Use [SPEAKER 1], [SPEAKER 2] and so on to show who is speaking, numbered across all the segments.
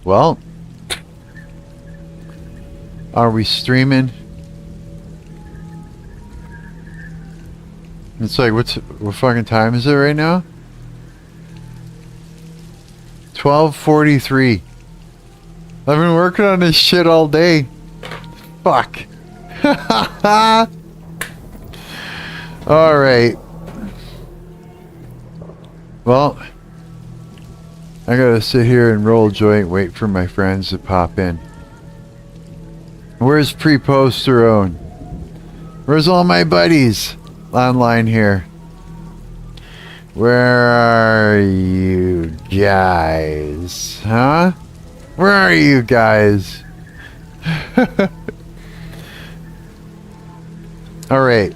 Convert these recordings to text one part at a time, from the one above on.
[SPEAKER 1] Well, are we streaming? It's like, what fucking time is it right now? 12:43. I've been working on this shit all day. Fuck. Alright. Well, I gotta sit here and roll a joint, wait for my friends to pop in. Where's Pre-Posterone? Where's all my buddies online here? Where are you guys? Huh? Where are you guys? Alright.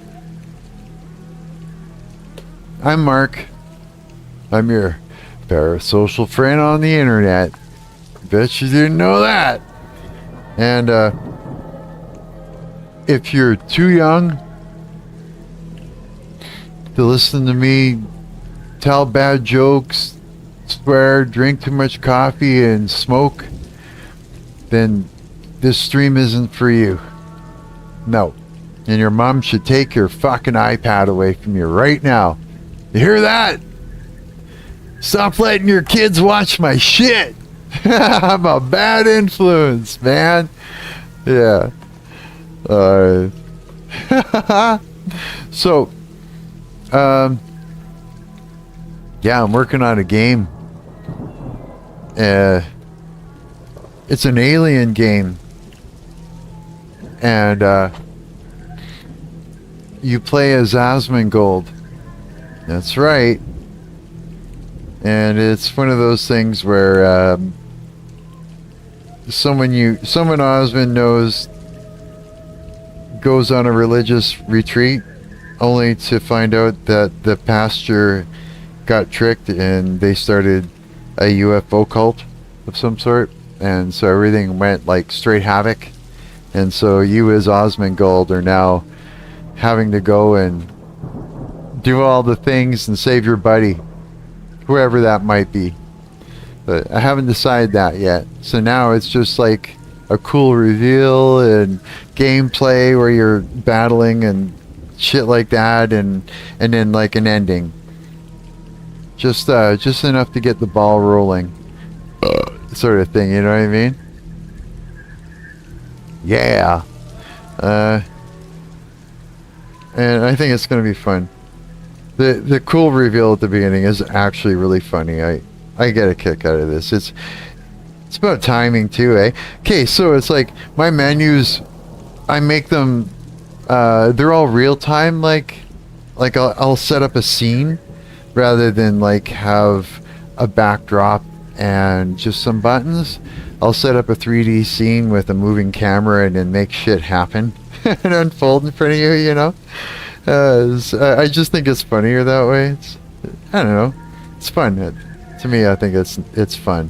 [SPEAKER 1] I'm Marc. I'm your parasocial friend on the internet. Bet you didn't know that. And if you're too young to listen to me tell bad jokes, swear, drink too much coffee, and smoke, then this stream isn't for you. No. And your mom should take your fucking iPad away from you right now. You hear that? Stop letting your kids watch my shit. I'm a bad influence, man. Yeah. So, yeah, I'm working on a game. It's an alien game. And, you play as Asmongold. That's right. And it's one of those things where someone Osmond knows goes on a religious retreat only to find out that the pastor got tricked and they started a UFO cult of some sort, and so everything went like straight havoc. And so you as Asmongold are now having to go and do all the things and save your buddy, whoever that might be. But I haven't decided that yet. So now it's just like a cool reveal and gameplay where you're battling and shit like that, and then like an ending. Just enough to get the ball rolling, sort of thing. You know what I mean? Yeah. And I think it's going to be fun. The cool reveal at the beginning is actually really funny. I get a kick out of this. It's about timing too, eh? Okay, so it's like my menus, I make them, they're all real time. Like I'll set up a scene rather than like have a backdrop and just some buttons. I'll set up a 3D scene with a moving camera and then make shit happen and unfold in front of you, you know? I just think it's funnier that way. I don't know. It's fun. To me, I think it's fun.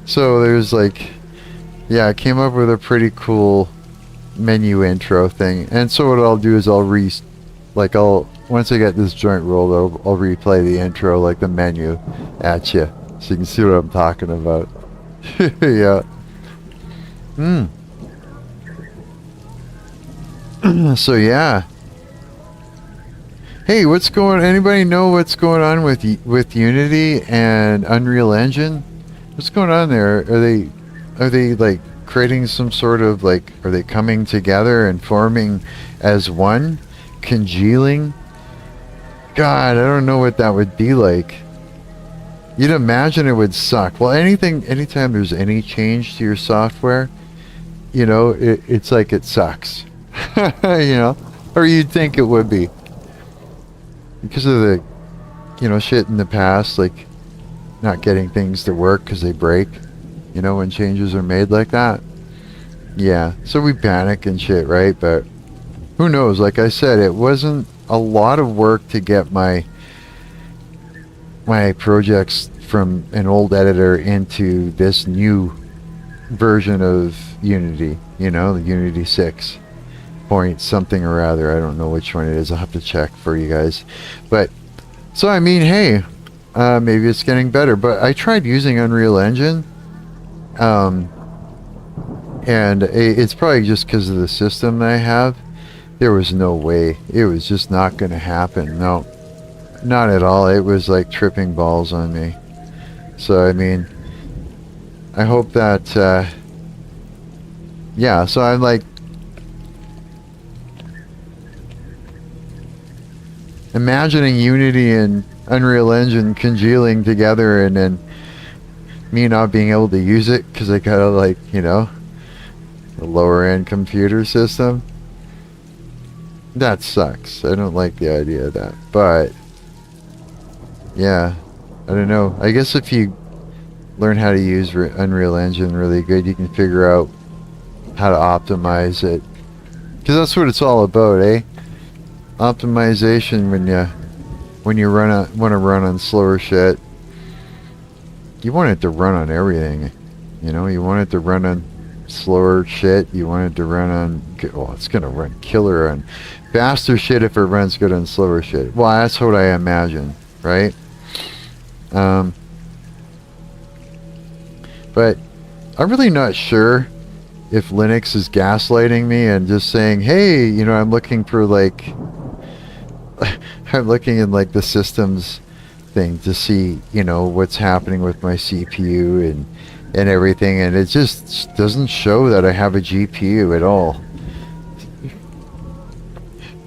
[SPEAKER 1] So there's like, yeah, I came up with a pretty cool menu intro thing. And so what I'll do is once I get this joint rolled, I'll replay the intro, like the menu at you, so you can see what I'm talking about. Yeah. So yeah. Hey, anybody know what's going on with Unity and Unreal Engine? What's going on there? Are they like creating some sort of like, are they coming together and forming as one? Congealing? God, I don't know what that would be like. You'd imagine it would suck. Well, anytime there's any change to your software, you know, it's like it sucks. You know, or you'd think it would be, because of the, you know, shit in the past, like not getting things to work because they break, you know, when changes are made like that. Yeah, so we panic and shit, right? But who knows? Like I said, it wasn't a lot of work to get my projects from an old editor into this new version of Unity, you know, the Unity 6 point something or other. I don't know which one it is. I'll have to check for you guys. But so I mean, hey, Maybe it's getting better, but I tried using Unreal Engine, and it's probably just because of the system that I have. There was no way. It was just not going to happen. No, not at all. It was like tripping balls on me. So, I mean, I hope that, yeah, so I'm like, imagining Unity and Unreal Engine congealing together, and then me not being able to use it because I got a, like, you know, a lower end computer system. That sucks. I don't like the idea of that. But yeah, I don't know. I guess if you learn how to use Unreal Engine really good, you can figure out how to optimize it. Because that's what it's all about, eh? Optimization. When you want to run on slower shit, you want it to run on everything. You know, you want it to run on slower shit. You want it to run on, well, it's gonna run killer on faster shit if it runs good on slower shit. Well, that's what I imagine, right? But I'm really not sure if Linux is gaslighting me and just saying, hey, you know, I'm looking for like, I'm looking in like the systems thing to see, you know, what's happening with my CPU and everything, and it just doesn't show that I have a GPU at all.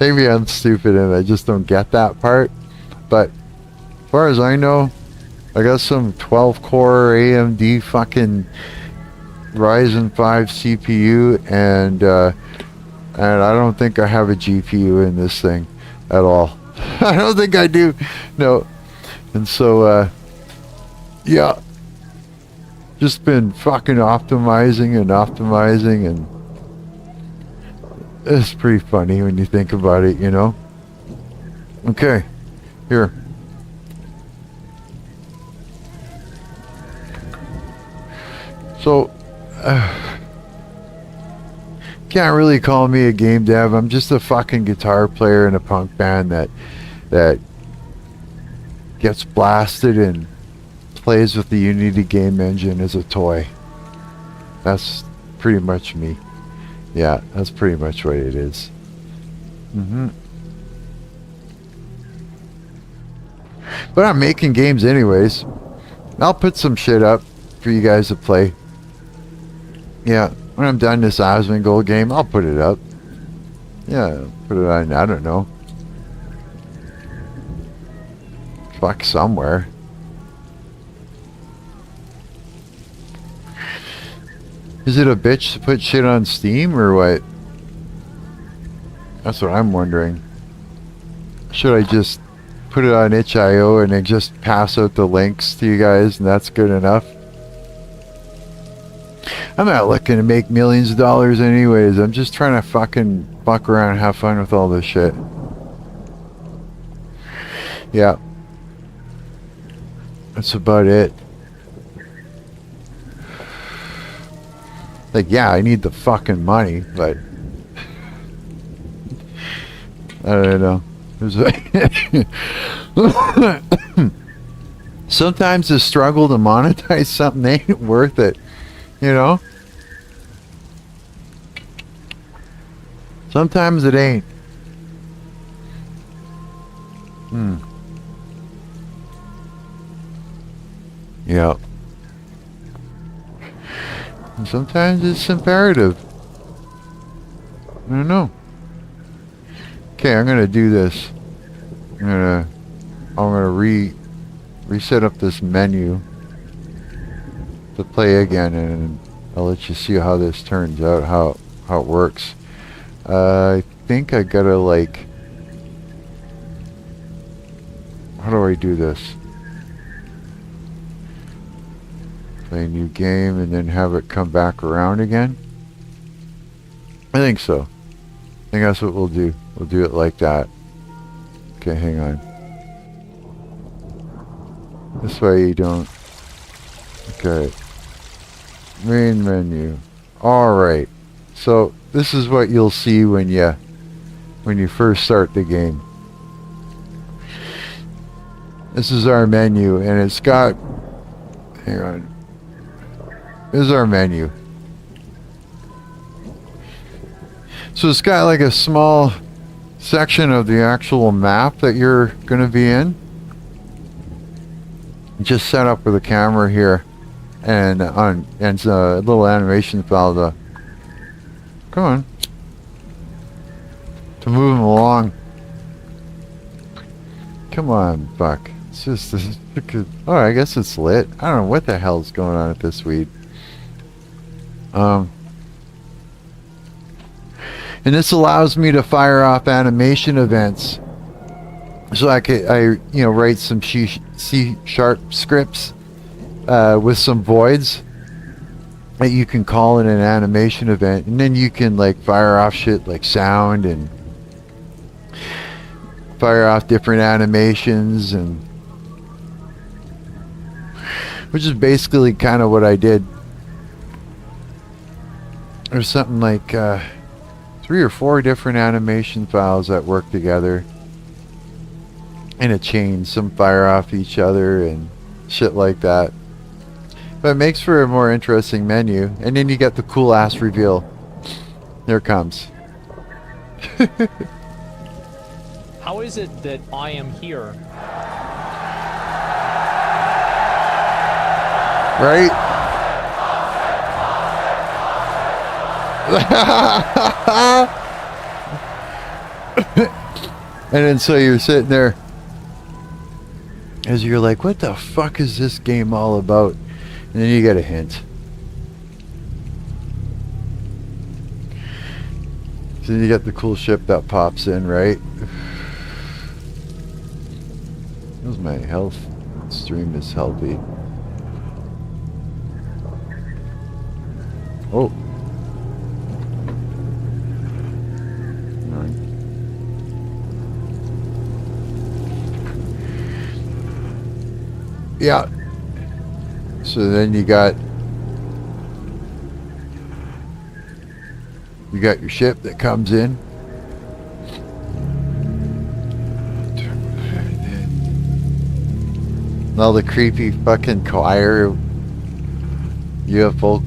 [SPEAKER 1] Maybe I'm stupid and I just don't get that part, but as far as I know, I got some 12-core AMD fucking Ryzen 5 CPU, and I don't think I have a GPU in this thing at all. I don't think I do. No. And so, yeah. Just been fucking optimizing, and it's pretty funny when you think about it, you know? Okay. Here. So, can't really call me a game dev. I'm just a fucking guitar player in a punk band that gets blasted and plays with the Unity game engine as a toy. That's pretty much me. Yeah, that's pretty much what it is. But I'm making games anyways. I'll put some shit up for you guys to play. Yeah, when I'm done this Asmongold game, I'll put it up. Yeah, I'll put it on, I don't know. Fuck, somewhere. Is it a bitch to put shit on Steam or what? That's what I'm wondering. Should I just put it on itch.io and then just pass out the links to you guys and that's good enough? I'm not looking to make millions of dollars anyways. I'm just trying to fucking fuck around and have fun with all this shit. Yeah. That's about it. Like, yeah, I need the fucking money, but I don't know. Sometimes the struggle to monetize something ain't worth it, you know? Sometimes it ain't. Yeah. And sometimes it's imperative. I don't know. Okay, I'm gonna do this. I'm gonna reset up this menu to play again, and I'll let you see how this turns out, how it works. I think I gotta, like, how do I do this? Play a new game and then have it come back around again? I think so. I think that's what we'll do. We'll do it like that. Okay, hang on. This way you don't... Okay. Main menu. Alright. So, this is what you'll see when you first start the game. This is our menu, and it's got, hang on, this is our menu. So it's got like a small section of the actual map that you're going to be in. Just set up with a camera here, and a little animation file to, come on, to move them along. Come on, Buck. It's just this. Oh, I guess it's lit. I don't know what the hell's going on with this weed. And this allows me to fire off animation events. So I write some C# scripts with some voids that you can call in an animation event, and then you can like fire off shit like sound and fire off different animations, and which is basically kind of what I did. There's something like 3 or 4 different animation files that work together in a chain. Some fire off each other and shit like that. But it makes for a more interesting menu. And then you get the cool ass reveal. There it comes.
[SPEAKER 2] How is it that I am here?
[SPEAKER 1] Right? And then so you're sitting there as you're like, what the fuck is this game all about? And then you get a hint. So you get the cool ship that pops in, right? How's my health? Stream is healthy. Oh. Yeah. So then you got your ship that comes in. All the creepy fucking choir, UFO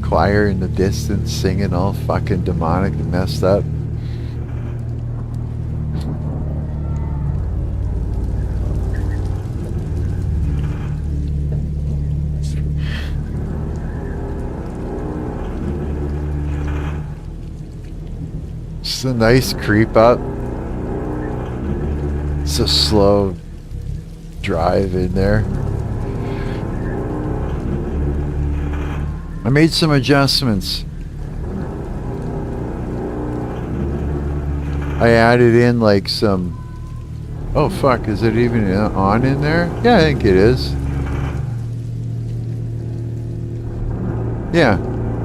[SPEAKER 1] choir in the distance singing all fucking demonic and messed up. It's a nice creep up. It's a slow drive in there. I made some adjustments. I added in like some... Oh fuck, is it even on in there? Yeah, I think it is. Yeah,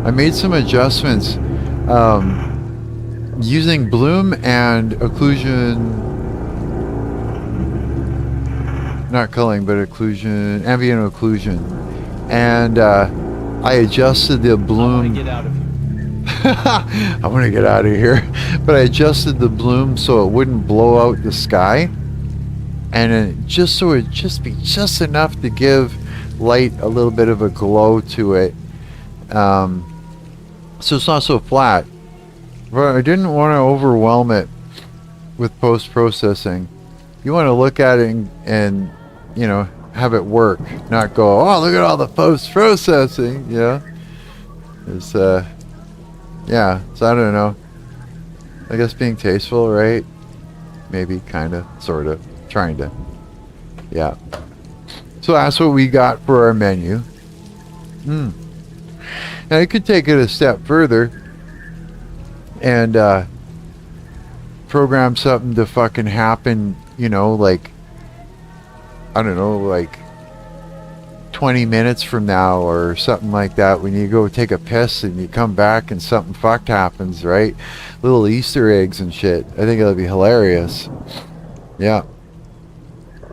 [SPEAKER 1] I made some adjustments. Using bloom and occlusion, not culling, but occlusion, ambient occlusion, and I adjusted the bloom.
[SPEAKER 2] I want to get out of here.
[SPEAKER 1] I want to get out of here, but I adjusted the bloom so it wouldn't blow out the sky, and it just so it'd just be just enough to give light a little bit of a glow to it, so it's not so flat. But I didn't want to overwhelm it with post-processing. You want to look at it and you know, have it work, not go, oh, look at all the post-processing, yeah. It's, yeah, so I don't know. I guess being tasteful, right? Maybe, kinda, sorta, trying to. Yeah. So that's what we got for our menu. Now you could take it a step further and program something to fucking happen, you know, like, I don't know, like 20 minutes from now or something like that, when you go take a piss and you come back and something fucked happens, right? Little Easter eggs and shit. I think it'll be hilarious. Yeah.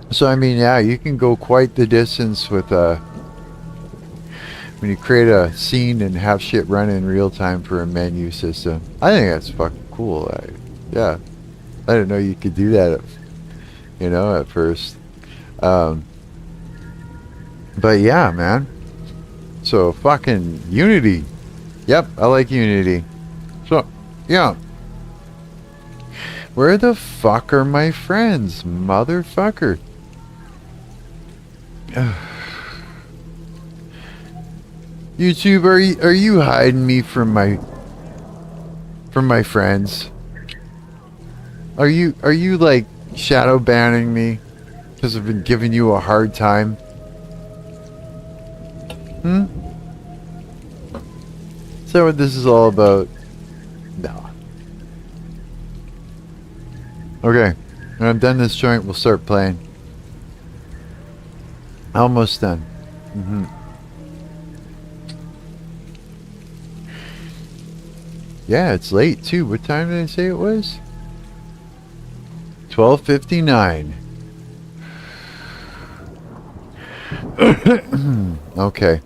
[SPEAKER 1] So I mean, yeah, you can go quite the distance with when you create a scene and have shit run in real time for a menu system. I think that's fucking cool. Yeah, I didn't know you could do that, you know, at first. But yeah, man. So fucking Unity. Yep, I like Unity. So, yeah. Where the fuck are my friends, motherfucker? YouTube, are you hiding me from my friends? Are you like shadow banning me because I've been giving you a hard time? Is that what this is all about? No. Okay, when I'm done this joint, we'll start playing. Almost done. Yeah, it's late too. What time did I say it was? 12:59. Okay.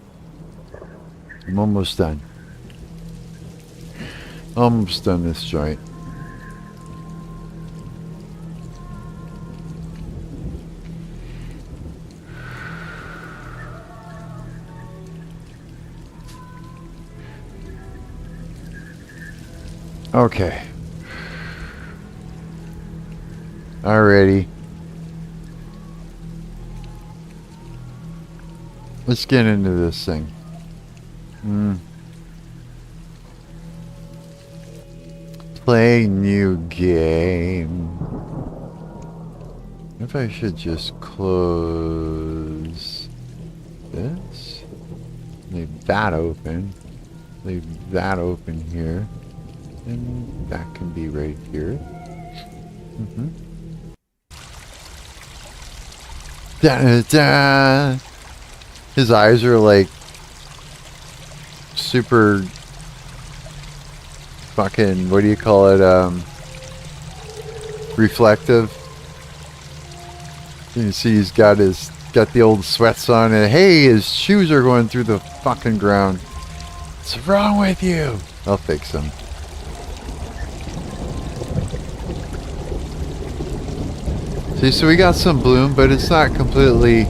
[SPEAKER 1] I'm almost done. Almost done this joint. Okay. Alrighty. Let's get into this thing. Play new game. If I should just close this. Leave that open. Leave that open here. And that can be right here. Da-da-da. His eyes are like super fucking, what do you call it? Reflective. You can see he's got the old sweats on, and hey, his shoes are going through the fucking ground. What's wrong with you? I'll fix them. See, so we got some bloom, but it's not completely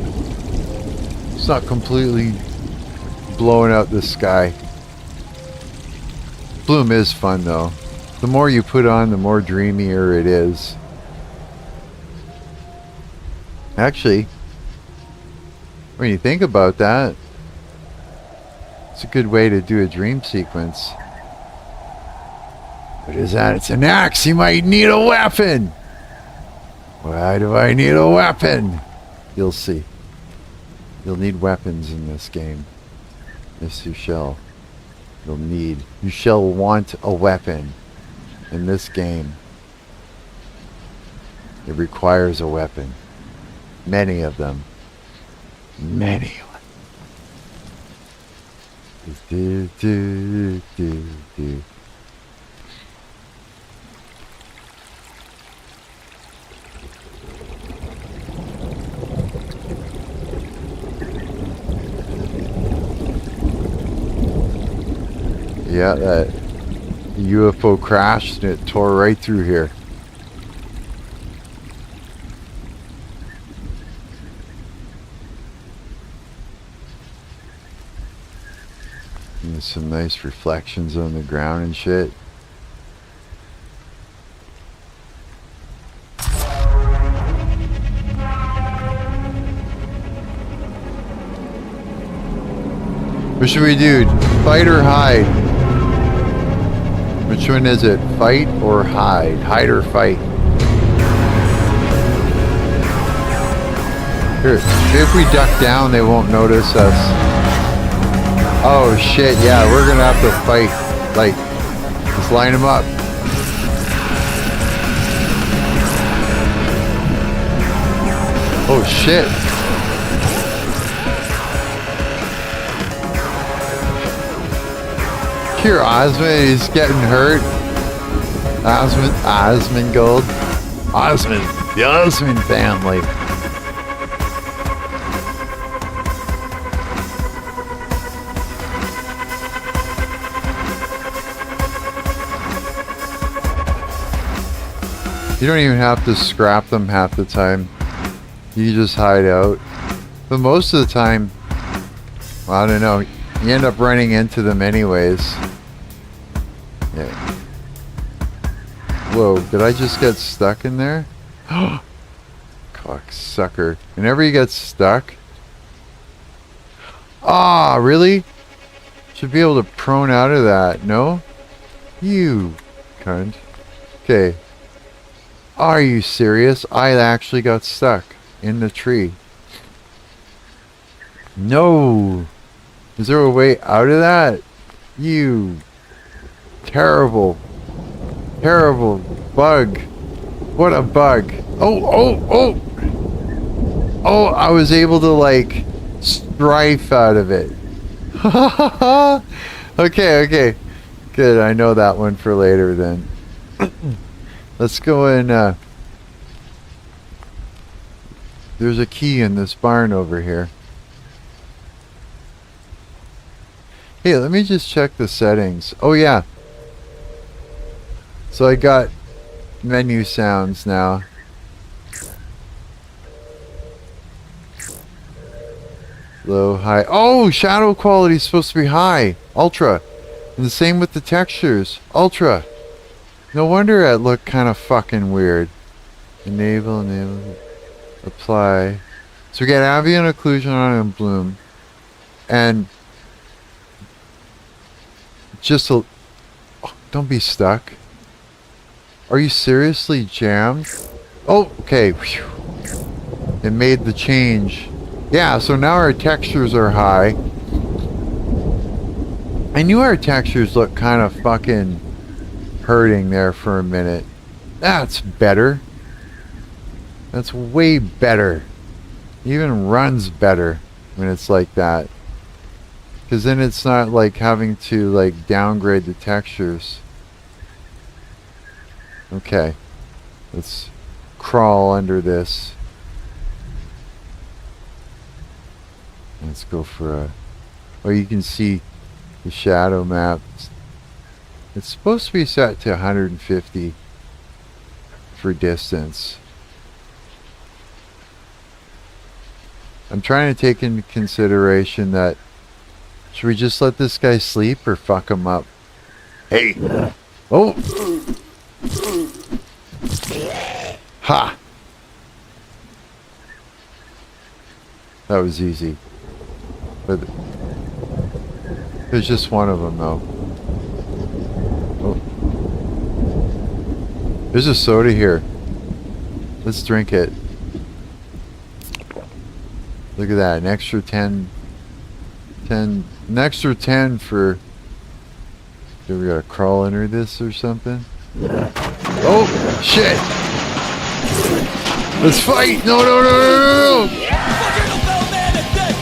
[SPEAKER 1] blowing out the sky. Bloom is fun though. The more you put on, the more dreamier it is. Actually, when you think about that, it's a good way to do a dream sequence. What is that? It's an axe. You might need a weapon. Why do I need a weapon? You'll see. You'll need weapons in this game. Yes, you shall. You shall want a weapon in this game. It requires a weapon. Many of them. Many. Do, do, do, do. Yeah, that UFO crashed and it tore right through here. And there's some nice reflections on the ground and shit. What should we do? Fight or hide? Which one is it? Fight or hide? Hide or fight? Here, if we duck down, they won't notice us. Oh shit, yeah, we're gonna have to fight. Like, just line them up. Oh shit. Here, Osmond, he's getting hurt. Asmongold. Osmond, the Osmond family. You don't even have to scrap them half the time. You just hide out. But most of the time, well, I don't know. You end up running into them anyways. Yeah. Whoa, did I just get stuck in there? Cocksucker. Whenever you get stuck. Ah, really? Should be able to prone out of that, no? You cunt. Okay. Are you serious? I actually got stuck in the tree. No. Is there a way out of that? You terrible, terrible bug. What a bug. Oh. Oh, I was able to like strife out of it. Okay. Good, I know that one for later then. Let's go in, there's a key in this barn over here. Hey, let me just check the settings. Oh yeah. So I got menu sounds now. Low, high. Oh, shadow quality is supposed to be high. Ultra. And the same with the textures. Ultra. No wonder it looked kind of fucking weird. Enable. Apply. So we get ambient occlusion on and bloom. And just a... Oh, don't be stuck. Are you seriously jammed? Oh, okay. Whew. It made the change. Yeah, so now our textures are high. I knew our textures looked kind of fucking hurting there for a minute. That's better. That's way better. Even runs better when it's like that. Because then it's not like having to like downgrade the textures. Okay. Let's crawl under this. Let's go for a... Oh, you can see the shadow map. It's supposed to be set to 150 for distance. I'm trying to take into consideration that... Should we just let this guy sleep or fuck him up? Hey! Oh! Ha! That was easy. But there's just one of them though. Oh. There's a soda here. Let's drink it. Look at that, an extra 10, an extra 10 for... Do we gotta crawl under this or something? Oh, shit! Let's fight! No!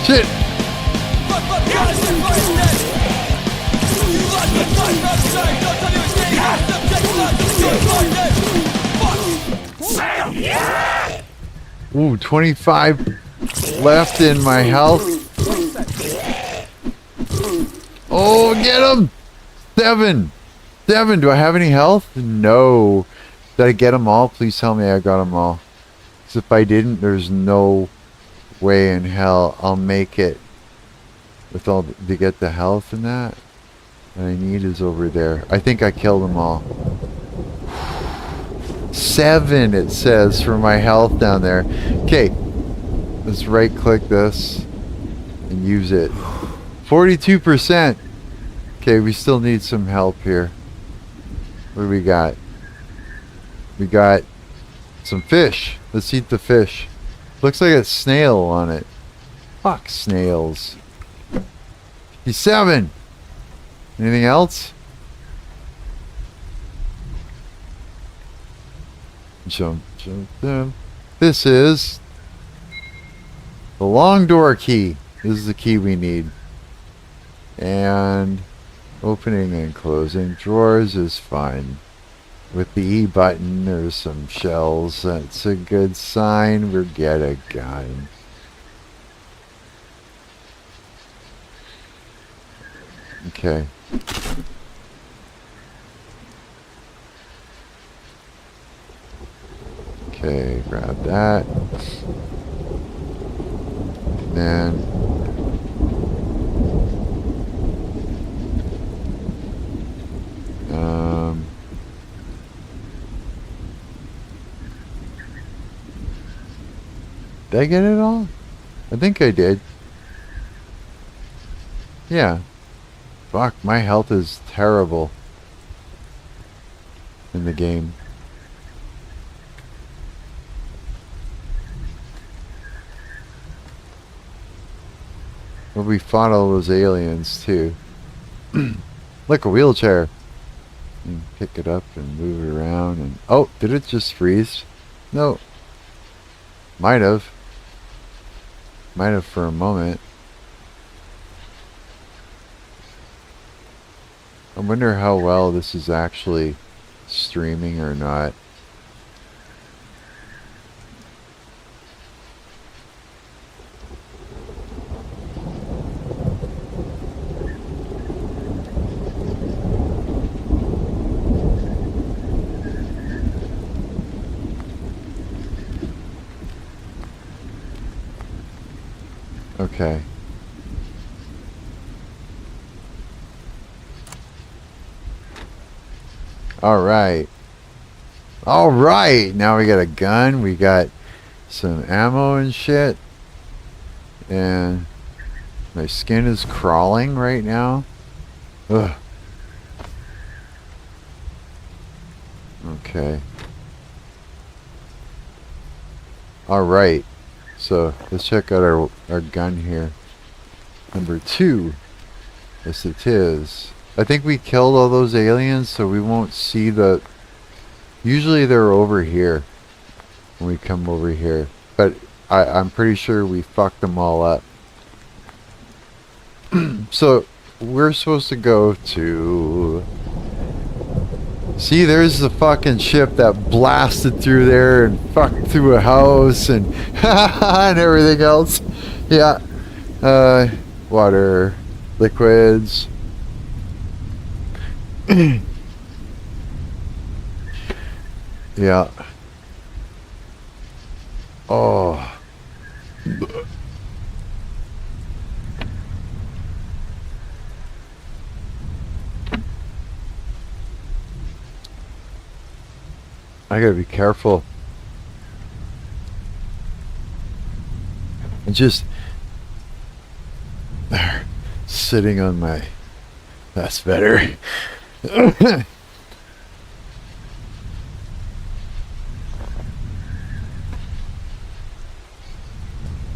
[SPEAKER 1] Shit! Ooh, 25 left in my health. Oh, get him! 7! Do I have any health? No. Did I get them all? Please tell me I got them all. Because if I didn't, there's no way in hell I'll make it with all to get the health and that. What I need is over there. I think I killed them all. 7 it says for my health down there. Okay, let's right click this and use it. 42%. Okay, we still need some help here. What do we got? We got some fish. Let's eat the fish. Looks like a snail on it. Fuck snails. 57. Anything else? Jump. This is the long door key. This is the key we need. And opening and closing drawers is fine. With the E button, there's some shells. That's a good sign. We'll get a gun. Okay. Okay, grab that. And did I get it all? I think I did. Yeah. Fuck, my health is terrible in the game. Well, we fought all those aliens too. Look, a wheelchair. You pick it up and move it around and... Oh, did it just freeze? No. Might have. Might have for a moment. I wonder how well this is actually streaming or not. Okay. Alright. Alright! Now we got a gun, we got some ammo and shit. And my skin is crawling right now. Ugh. Okay. Alright. So let's check out our gun here. Number 2. Yes it is. I think we killed all those aliens, so we won't see the... Usually they're over here when we come over here. But I'm pretty sure we fucked them all up. So we're supposed to go to... See, there's the fucking ship that blasted through there and fucked through a house and and everything else. Yeah. Water, liquids. Yeah. Oh. I gotta be careful. And just there, sitting on my... That's better.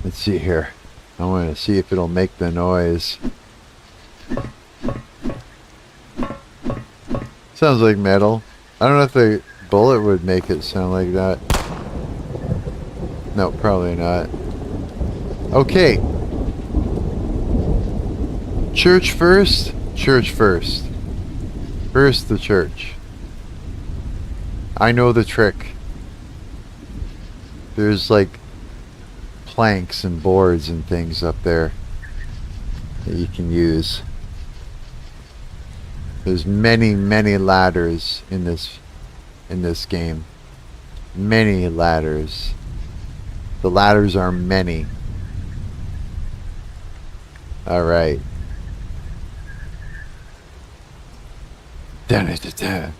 [SPEAKER 1] Let's see here. I want to see if it'll make the noise. Sounds like metal. I don't know if the bullet would make it sound like that. No, probably not. Okay. Church first. Church first. First the church. I know the trick. There's like planks and boards and things up there that you can use. There's many ladders in this game. Many ladders. The ladders are many. Alright. Da-da-da-da.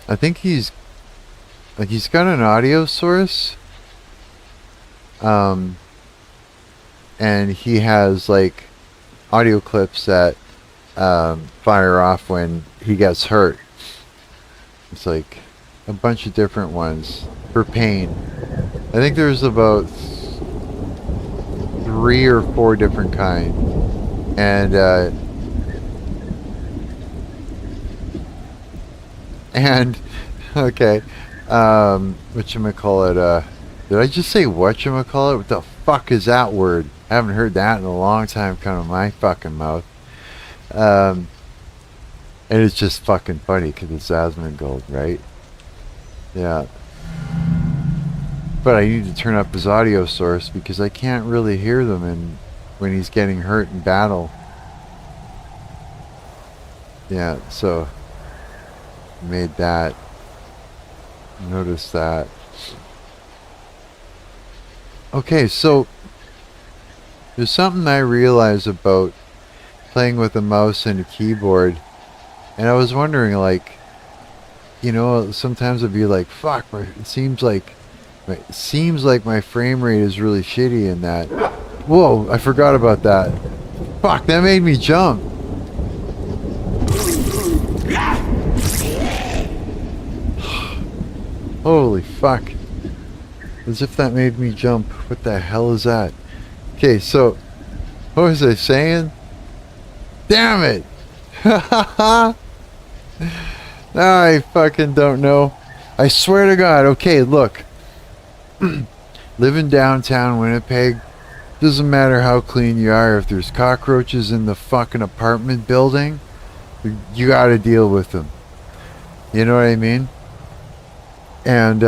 [SPEAKER 1] I think he's got an audio source. And he has like audio clips that fire off when he gets hurt. It's like a bunch of different ones for pain. I think there's about 3 or 4 different kinds. And okay, whatchamacallit, did I just say whatchamacallit? What the fuck is that word? I haven't heard that in a long time come out of my fucking mouth. And it's just fucking funny because it's Asmongold, right? Yeah. But I need to turn up his audio source because I can't really hear them when he's getting hurt in battle. Yeah, so made that. Notice that. Okay, so there's something I realized about playing with a mouse and a keyboard, and I was wondering, like, you know, sometimes I'd be like, fuck, it seems like my frame rate is really shitty in that. Whoa, I forgot about that. Fuck, that made me jump. Holy fuck. As if that made me jump. What the hell is that? Okay, so, what was I saying? Damn it! I fucking don't know. I swear to God. Okay, look. Living downtown Winnipeg, doesn't matter how clean you are, if there's cockroaches in the fucking apartment building, you gotta deal with them. You know what I mean? And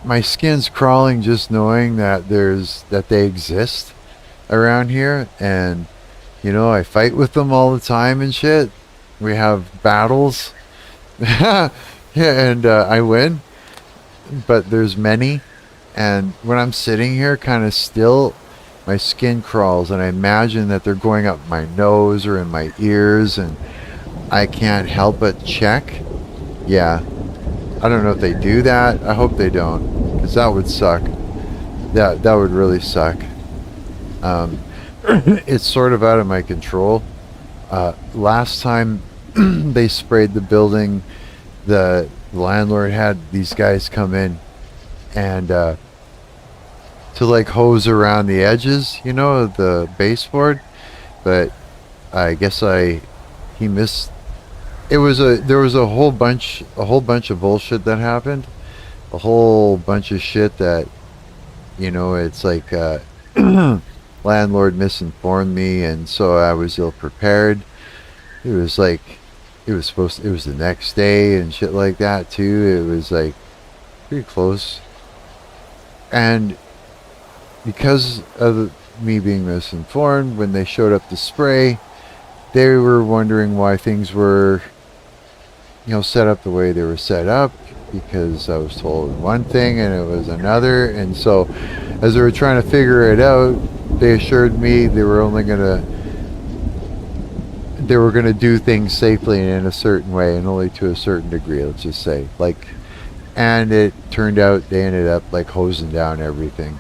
[SPEAKER 1] my skin's crawling just knowing that they exist around here, and you know, I fight with them all the time and shit. We have battles. Yeah, and I win, but there's many. And when I'm sitting here kind of still, my skin crawls, and I imagine that they're going up my nose or in my ears, and I can't help but check. Yeah, I don't know if they do that. I hope they don't, because that would suck. That would really suck. It's sort of out of my control. Last time they sprayed the building, the landlord had these guys come in and to like hose around the edges, you know, of the baseboard. But I guess he missed. There was a whole bunch of bullshit that happened, a whole bunch of shit that, you know, it's like landlord misinformed me, and so I was ill prepared. It was like it was the next day and shit like that too. It was like pretty close, and because of me being misinformed, when they showed up to spray, they were wondering why things were, you know, set up the way they were set up, because I was told one thing and it was another. And so as they were trying to figure it out, they assured me they were gonna do things safely and in a certain way, and only to a certain degree, let's just say. Like, and it turned out they ended up like hosing down everything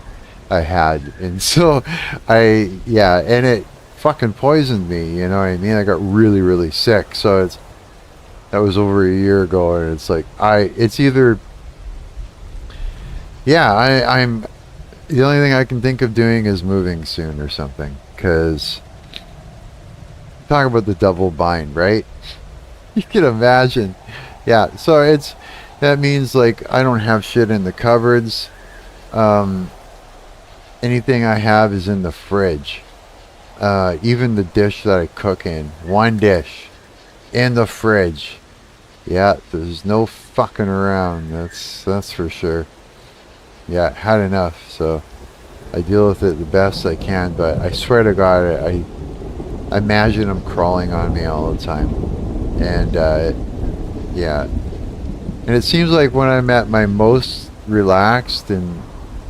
[SPEAKER 1] I had. And so and it fucking poisoned me, you know what I mean? I got really, really sick. So that was over a year ago, and it's like I'm the only thing I can think of doing is moving soon or something, because talk about the double bind, right? You can imagine. Yeah, so that means like I don't have shit in the cupboards. Anything I have is in the fridge. Even the dish that I cook in, one dish in the fridge. Yeah, there's no fucking around. That's for sure. Yeah, had enough. So I deal with it the best I can. But I swear to God, I imagine them crawling on me all the time. And yeah, and it seems like when I'm at my most relaxed and,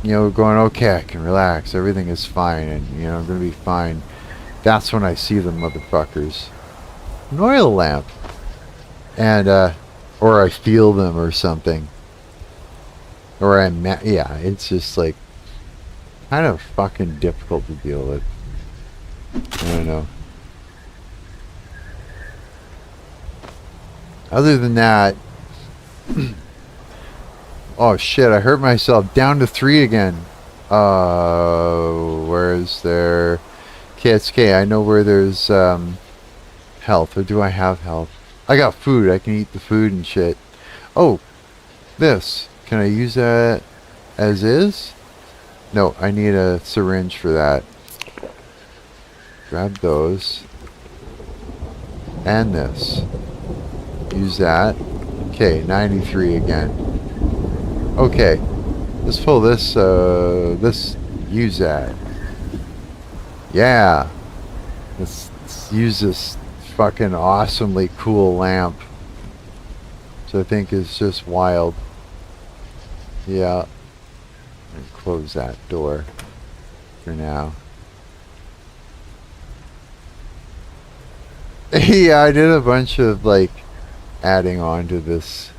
[SPEAKER 1] you know, going, okay, I can relax, everything is fine, and, you know, I'm gonna be fine, that's when I see the motherfuckers. An oil lamp. And or I feel them or something, or yeah, it's just like kind of fucking difficult to deal with. I don't know. Other than that, oh shit, I hurt myself. Down to 3 again. Where is there? Okay, it's okay. I know where there's health. Or do I have health? I got food. I can eat the food and shit. Oh, this. Can I use that as is? No, I need a syringe for that. Grab those. And this. Use that. Okay, 93 again. Okay. Let's pull this, use that. Yeah. Let's use this fucking awesomely cool lamp. So I think it's just wild. Yeah. And close that door for now. Yeah, I did a bunch of like adding on to this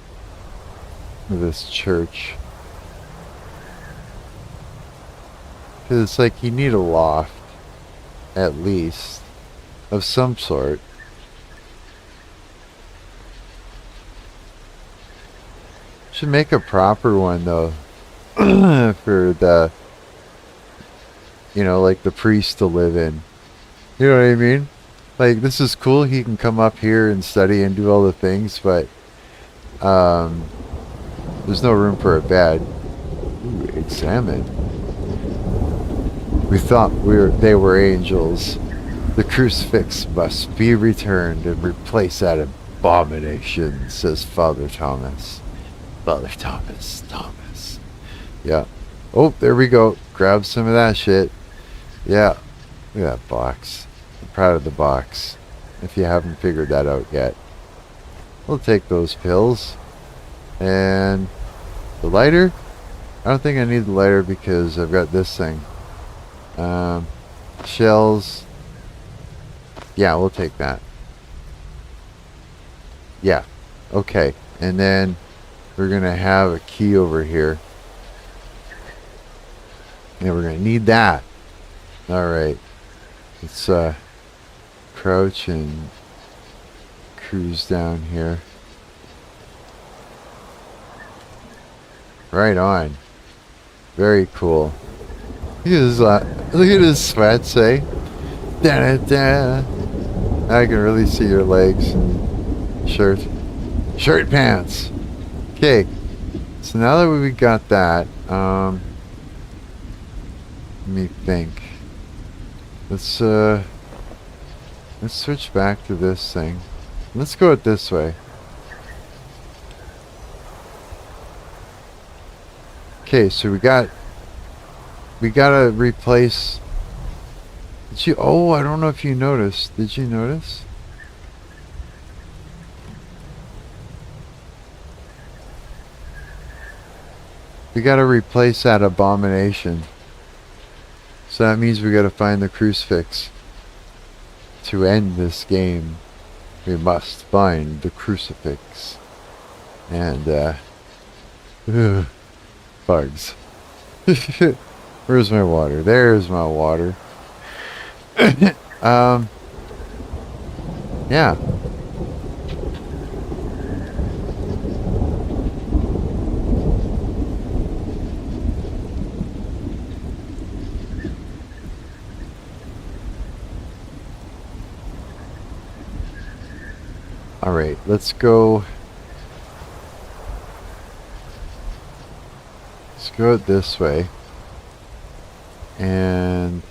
[SPEAKER 1] church. Cause it's like you need a loft, at least, of some sort. Should make a proper one though, for the, you know, like the priest to live in. You know what I mean? Like, this is cool, he can come up here and study and do all the things, but there's no room for a bed. Ooh, examine. We thought they were angels. The crucifix must be returned and replace that abomination, says Father Thomas. Father Thomas. Yeah. Oh, there we go. Grab some of that shit. Yeah. Look at that box. I'm proud of the box. If you haven't figured that out yet. We'll take those pills. And the lighter? I don't think I need the lighter because I've got this thing. Shells. Yeah, we'll take that. Yeah. Okay. And then we're going to have a key over here. And we're going to need that. Alright. Let's crouch and cruise down here. Right on. Very cool. Look at his sweats, eh? Da-da-da. I can really see your legs and shirt pants. Okay, so now that we got that, let me think. Let's switch back to this thing. Let's go it this way. Okay, so we gotta replace. Oh, I don't know if you noticed. Did you notice? We gotta replace that abomination. So that means we gotta find the crucifix. To end this game, we must find the crucifix. And, bugs. Where's my water? There's my water. Yeah. Alright, let's go. Let's go it this way. And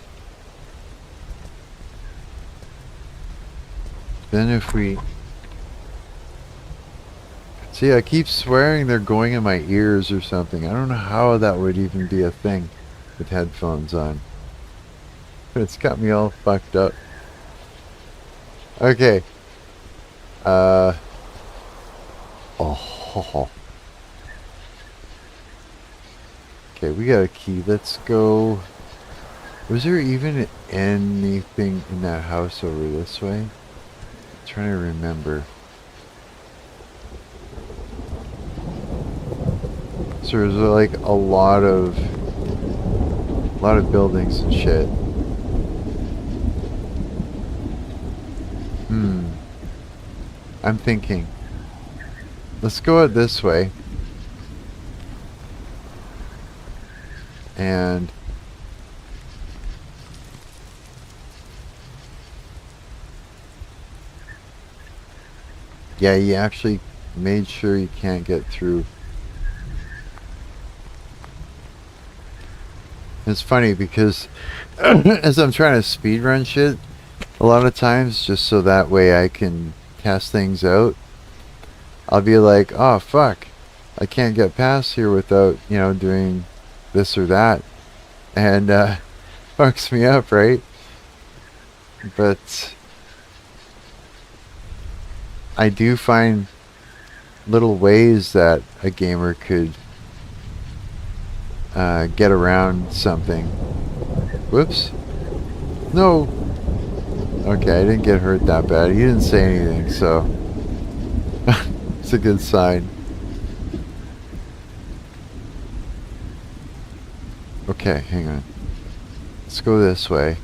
[SPEAKER 1] then if we see, I keep swearing they're going in my ears or something. I don't know how that would even be a thing with headphones on. But it's got me all fucked up. Okay. Oh. Okay, we got a key. Let's go. Was there even anything in that house over this way? I'm trying to remember. So there's like a lot of buildings and shit. I'm thinking. Let's go out this way. And yeah, you actually made sure you can't get through. It's funny because as I'm trying to speedrun shit, a lot of times just so that way I can test things out, I'll be like, oh fuck, I can't get past here without, you know, doing this or that, and fucks me up, right? But I do find little ways that a gamer could get around something. Whoops. No. Okay, I didn't get hurt that bad. He didn't say anything, so it's a good sign. Okay, hang on. Let's go this way,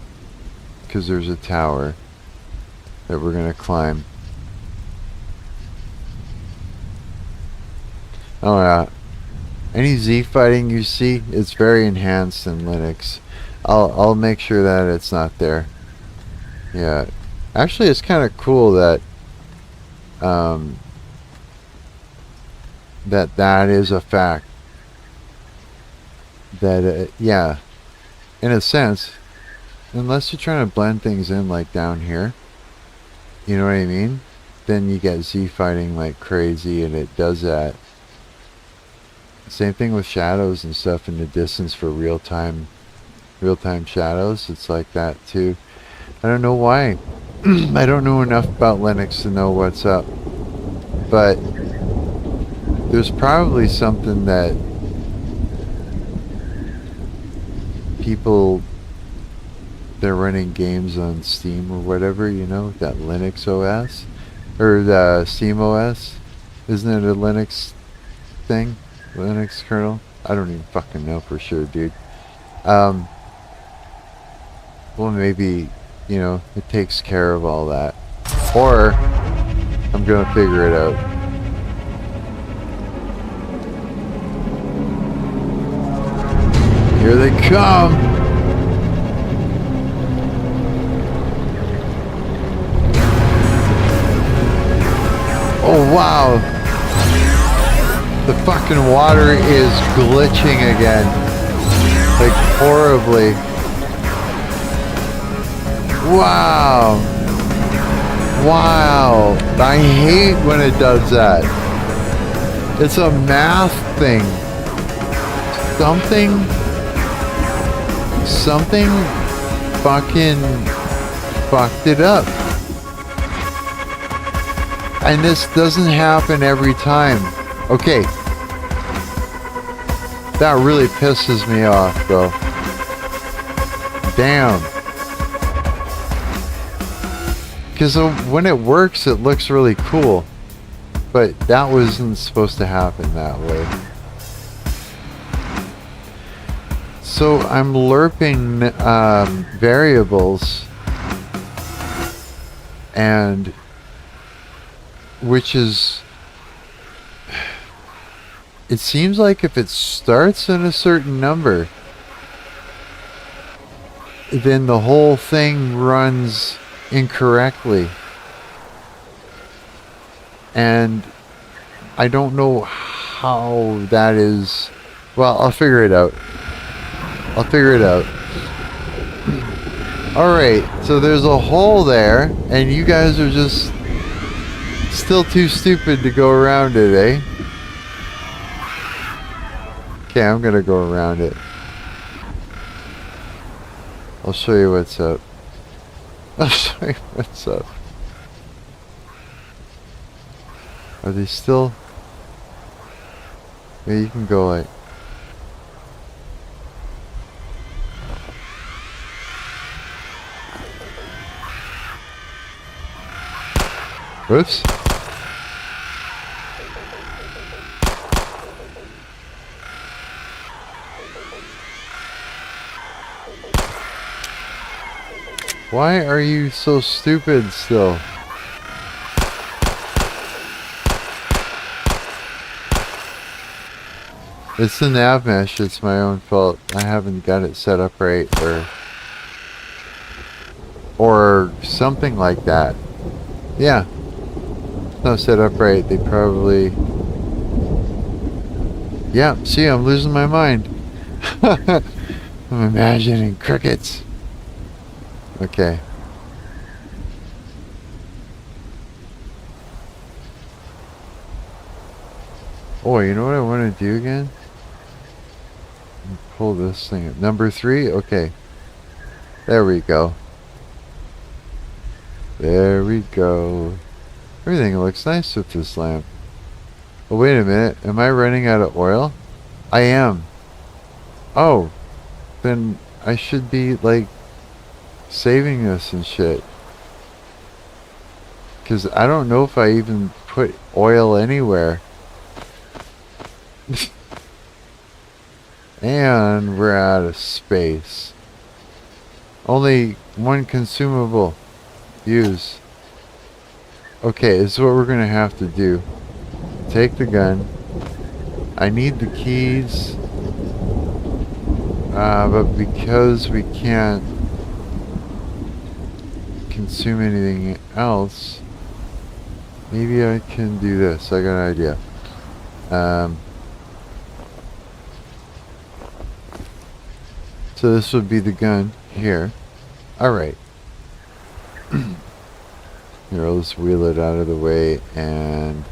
[SPEAKER 1] because there's a tower that we're going to climb. Oh yeah. Any Z fighting you see, it's very enhanced in Linux. I'll make sure that it's not there. Yeah. Actually, it's kind of cool that that is a fact. That yeah, in a sense, unless you're trying to blend things in like down here, you know what I mean? Then you get Z fighting like crazy, and it does that. Same thing with shadows and stuff in the distance for real-time shadows. It's like that too. I don't know why. I don't know enough about Linux to know what's up. But there's probably something that people, they're running games on Steam or whatever, you know, that Linux OS or the Steam OS. Isn't it a Linux thing? Linux kernel? I don't even fucking know for sure, dude. Well, maybe, you know, it takes care of all that. Or I'm gonna figure it out. Here they come! Oh wow! The fucking water is glitching again. Like horribly. Wow. Wow. I hate when it does that. It's a math thing. Something fucking fucked it up. And this doesn't happen every time. Okay. That really pisses me off, bro. Damn. Because when it works, it looks really cool. But that wasn't supposed to happen that way. So I'm lerping variables. And which is... It seems like if it starts at a certain number, then the whole thing runs incorrectly. And I don't know how that is. Well, I'll figure it out. Alright, so there's a hole there, and you guys are just still too stupid to go around it, eh? Okay, I'm gonna go around it. I'll show you what's up. Are they still? Yeah, you can go like... Whoops. Why are you so stupid still? It's the nav mesh, it's my own fault. I haven't got it set up right, or something like that. Yeah. It's not set up right. They probably... Yeah, see, I'm losing my mind. I'm imagining crickets. Okay. Oh, you know what I want to do again? Pull this thing up. Number 3? Okay. There we go. There we go. Everything looks nice with this lamp. Oh, wait a minute. Am I running out of oil? I am. Oh, then I should be like saving this and shit. Because I don't know if I even put oil anywhere. And we're out of space. Only one consumable. Use. Okay, this is what we're going to have to do. Take the gun. I need the keys. But because we can't consume anything else, maybe I can do this. I got an idea. So this would be the gun here. Alright. Here, I'll just wheel it out of the way, and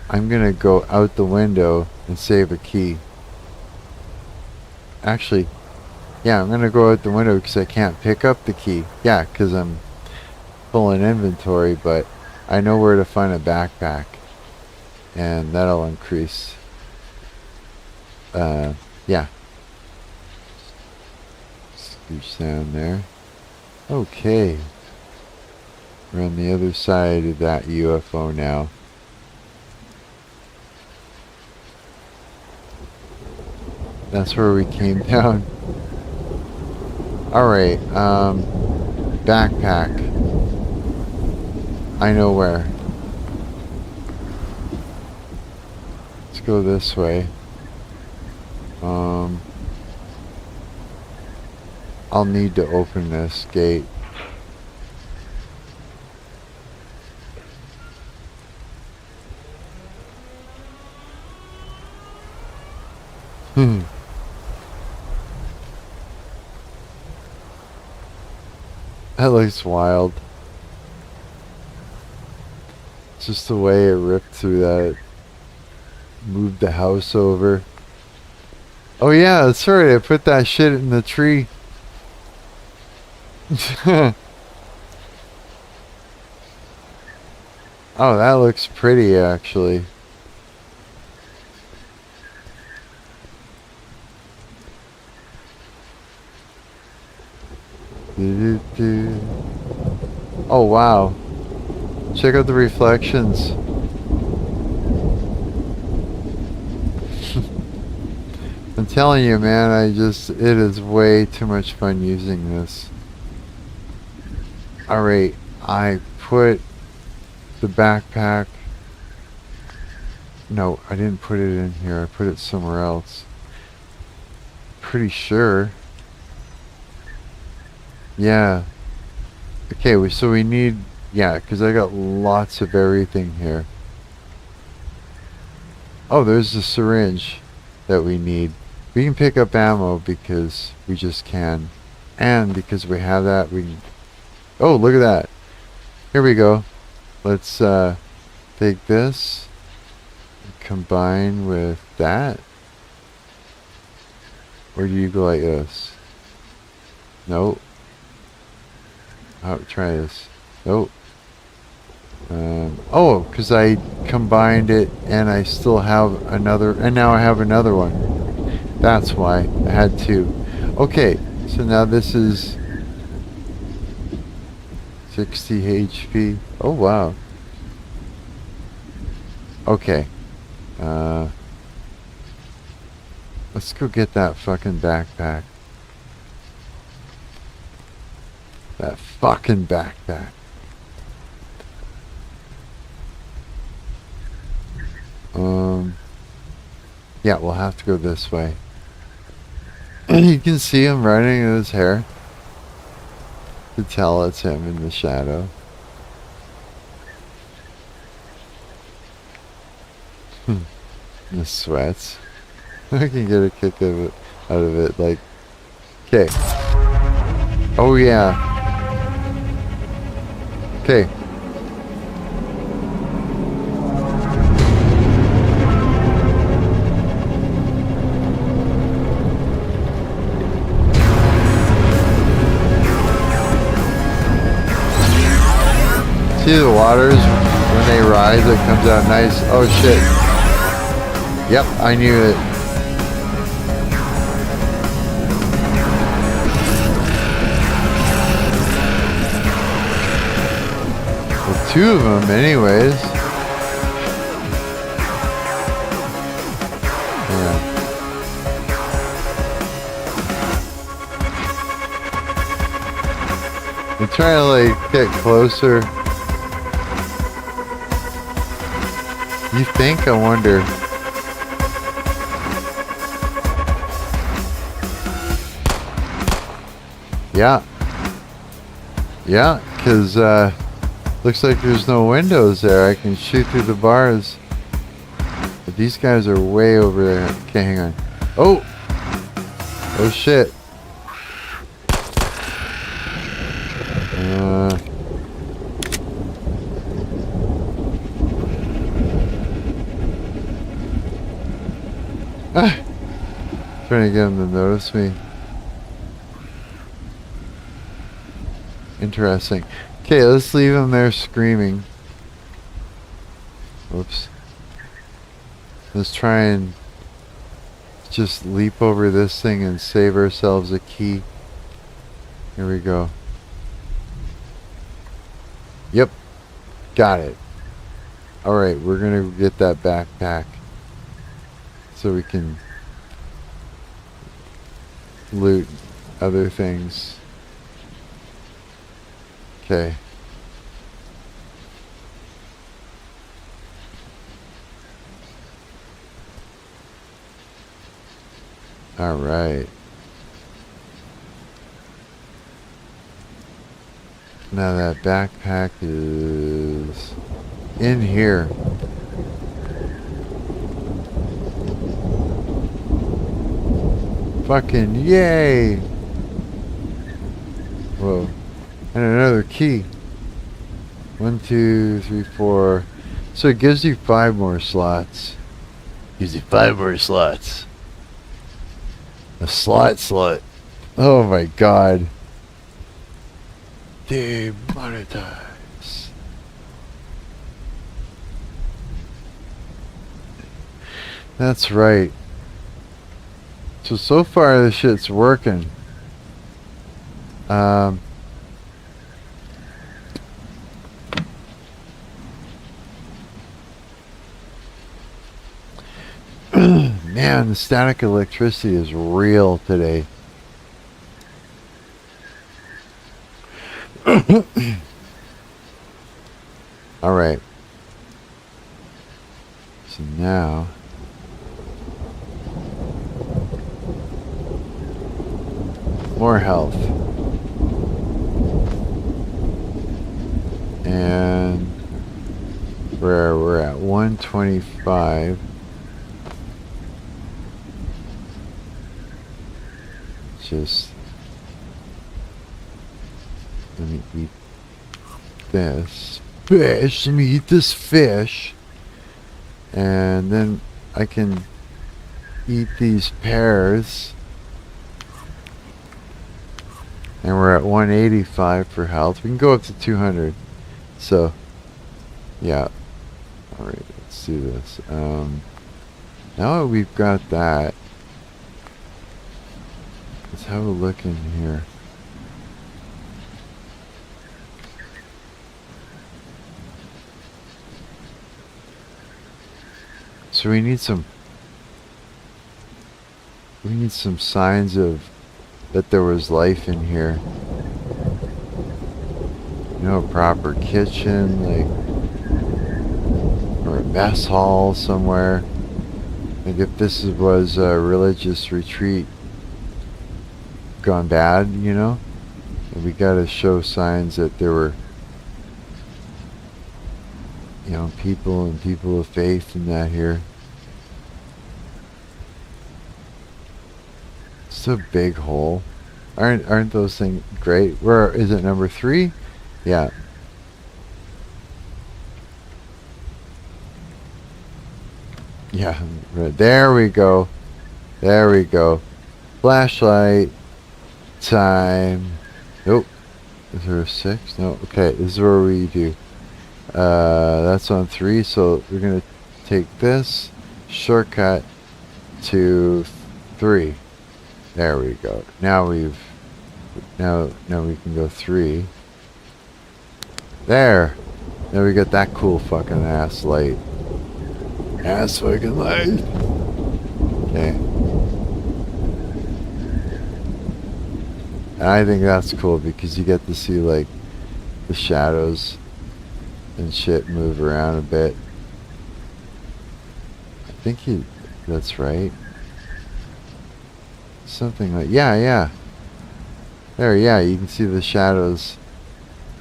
[SPEAKER 1] I'm gonna go out the window and save a key. Actually, yeah, I'm gonna go out the window because I can't pick up the key. Yeah, because I'm full in inventory, but I know where to find a backpack, and that'll increase. Yeah. Scooch down there. Okay. We're on the other side of that UFO now. That's where we came down. Alright, backpack. I know where. Let's go this way. I'll need to open this gate. That looks wild. Just the way it ripped through that. Moved the house over. Oh yeah, that's right. I put that shit in the tree. Oh, that looks pretty actually. Oh wow. Check out the reflections. I'm telling you, man, it is way too much fun using this. Alright, I put the backpack. No, I didn't put it in here. I put it somewhere else. Pretty sure. Yeah. Okay, so we need... Yeah, because I got lots of everything here. Oh, there's the syringe that we need. We can pick up ammo because we just can. And because we have that, we... Oh, look at that. Here we go. Let's take this. Combine with that. Or do you go like this? Nope. Try this. Nope. Oh, because I combined it and I still have another, and now I have another one. That's why I had two. Okay, so now this is 60 HP. Oh wow. Okay. Let's go get that fucking backpack. That fucking backpack. Yeah, we'll have to go this way. You can see him running in his hair. You can tell it's him in the shadow. The sweats. I can get a kick of it, out of it. Like, okay. Oh yeah. Okay. See the waters when they rise, it comes out nice. Oh shit. Yep, I knew it. two of them anyways. Yeah. I'm trying to like get closer. You think? I wonder. Yeah. Yeah, because looks like there's no windows there. I can shoot through the bars. But these guys are way over there. Okay, hang on. Oh! Oh shit. Trying to get them to notice me. Interesting. Okay, let's leave them there screaming. Whoops. Let's try and just leap over this thing and save ourselves a key. Here we go. Yep. Got it. Alright, we're gonna get that backpack so we can loot other things. Okay. All right. Now that backpack is in here. Fucking yay! Whoa. And another key. 1, 2, 3, 4. So it gives you 5 more slots. Gives you 5 more slots. A slot. Oh my god. Demonetize. That's right. So far this shit's working. Man, the static electricity is real today. All right. So now more health. And we're at 125. Just let me eat this fish. Let me eat this fish. And then I can eat these pears. And we're at 185 for health. We can go up to 200. So, yeah. Alright, let's do this. Now that we've got that, let's have a look in here. So we need some signs of that there was life in here. You know, a proper kitchen, like, or a mess hall somewhere. Like if this was a religious retreat gone bad, you know, and we gotta show signs that there were, you know, people of faith in that here. It's a big hole. Aren't those things great? Where is it, number 3? Yeah. Yeah, right. There we go. There we go. Flashlight time. Nope. Is there a 6? No. Okay, this is where we do. That's on 3, so we're gonna take this shortcut to 3. There we go. Now we can go 3. There. Now we got that cool fucking ass light. Ass fucking light. Okay. And I think that's cool because you get to see like the shadows and shit move around a bit. I think that's right. Something like, yeah. There, yeah, you can see the shadows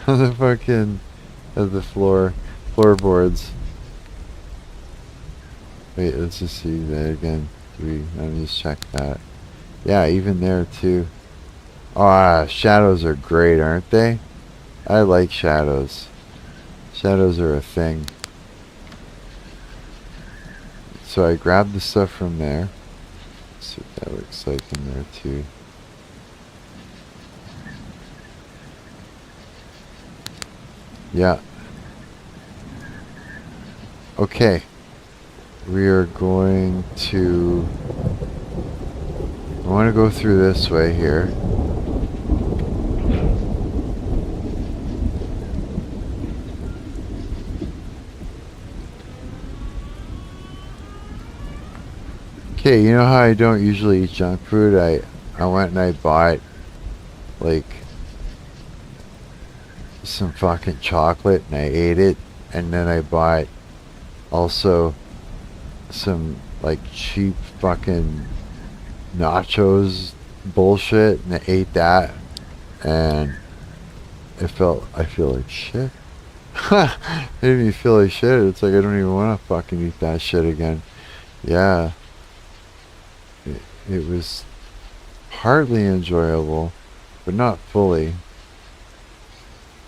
[SPEAKER 1] of the fucking, of the floorboards. Wait, let's just see that again. Let me just check that. Yeah, even there too. Ah, shadows are great, aren't they? I like shadows. Shadows are a thing. So I grabbed the stuff from there. Let's see what that looks like in there too. Yeah. Okay. We are going to... I want to go through this way here. Okay, you know how I don't usually eat junk food? I went and I bought like some fucking chocolate and I ate it, and then I bought also some like cheap fucking nachos bullshit and I ate that, and I feel like shit. It made me feel like shit. It's like I don't even want to fucking eat that shit again. Yeah. It was partly enjoyable, but not fully.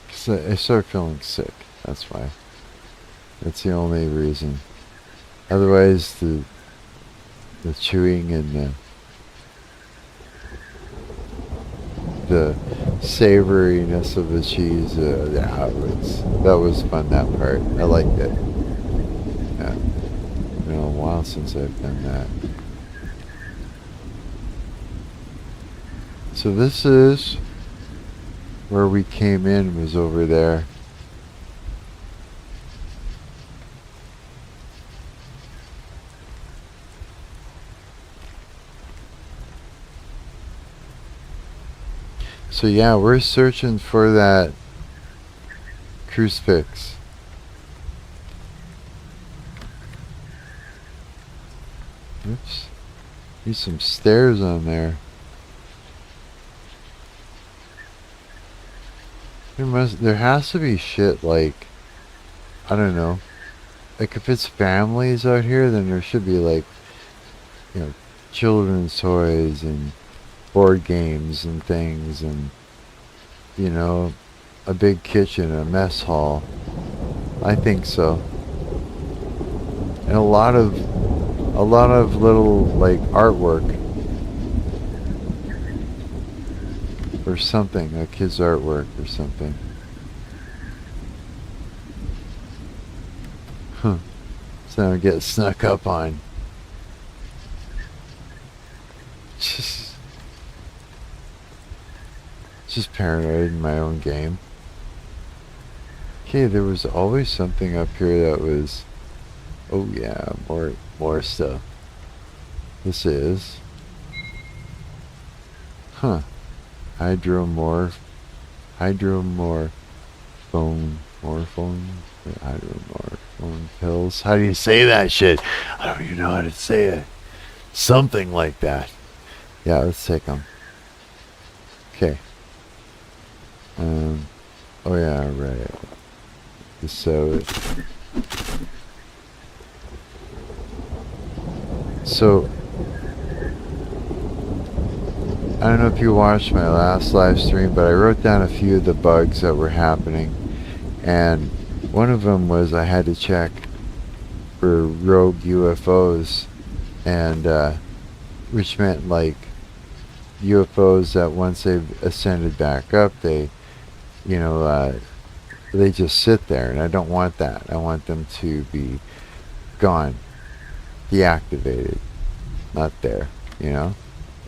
[SPEAKER 1] 'Cause I started feeling sick. That's why. That's the only reason. Otherwise, the chewing and the savoriness of the cheese, yeah, that was fun. That part, I liked it. Yeah, it's been a while since I've done that. So this is where we came in, was over there. So yeah, we're searching for that Crucifix. Oops. There's some stairs on there. There has to be shit like, I don't know, like if it's families out here, then there should be like, you know, children's toys and board games and things, and you know, a big kitchen, a mess hall. I think so. And a lot of little like artwork or something, a kid's artwork or something. Huh. So I get snuck up on. Just paranoid in my own game. Okay, there was always something up here that was... Oh yeah, more stuff. This is... Huh. Hydromorphone. Hydromorphone pills. How do you say that shit? I don't even know how to say it. Something like that. Yeah, let's take them. Okay. Oh yeah, right. So I don't know if you watched my last live stream, but I wrote down a few of the bugs that were happening, and one of them was I had to check for rogue UFOs, and which meant like UFOs that once they've ascended back up, they, you know, they just sit there, and I don't want that. I want them to be gone, deactivated, not there, you know,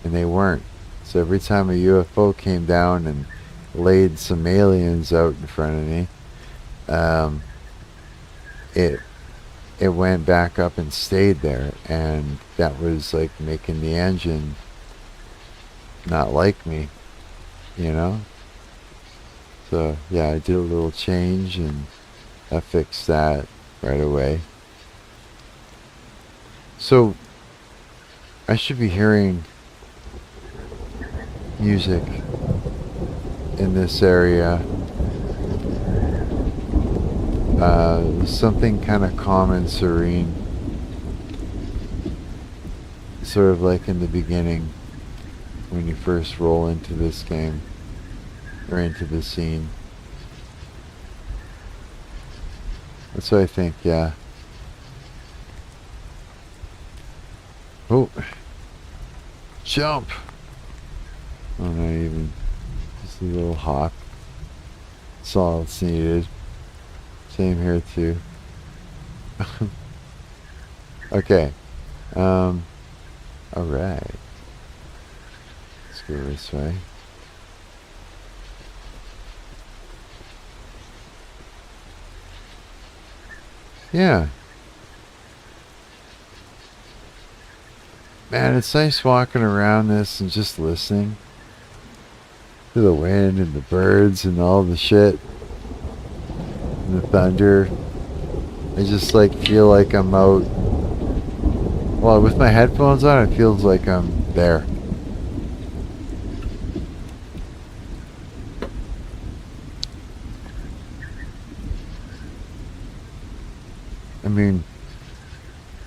[SPEAKER 1] and they weren't. So every time a UFO came down and laid some aliens out in front of me, it it went back up and stayed there, and that was like making the engine not like me, you know. So yeah, I did a little change and I fixed that right away. So I should be hearing music in this area. Something kind of calm and serene, sort of like in the beginning when you first roll into this game or into the scene. That's what I think, yeah. Oh, jump! Oh, not even. Just a little hop. That's all it's needed. Same here too. Okay. Alright. Let's go this way. Yeah. Man, it's nice walking around this and just listening to the wind and the birds and all the shit and the thunder. I just like feel like I'm out. Well, with my headphones on, it feels like I'm there. I mean,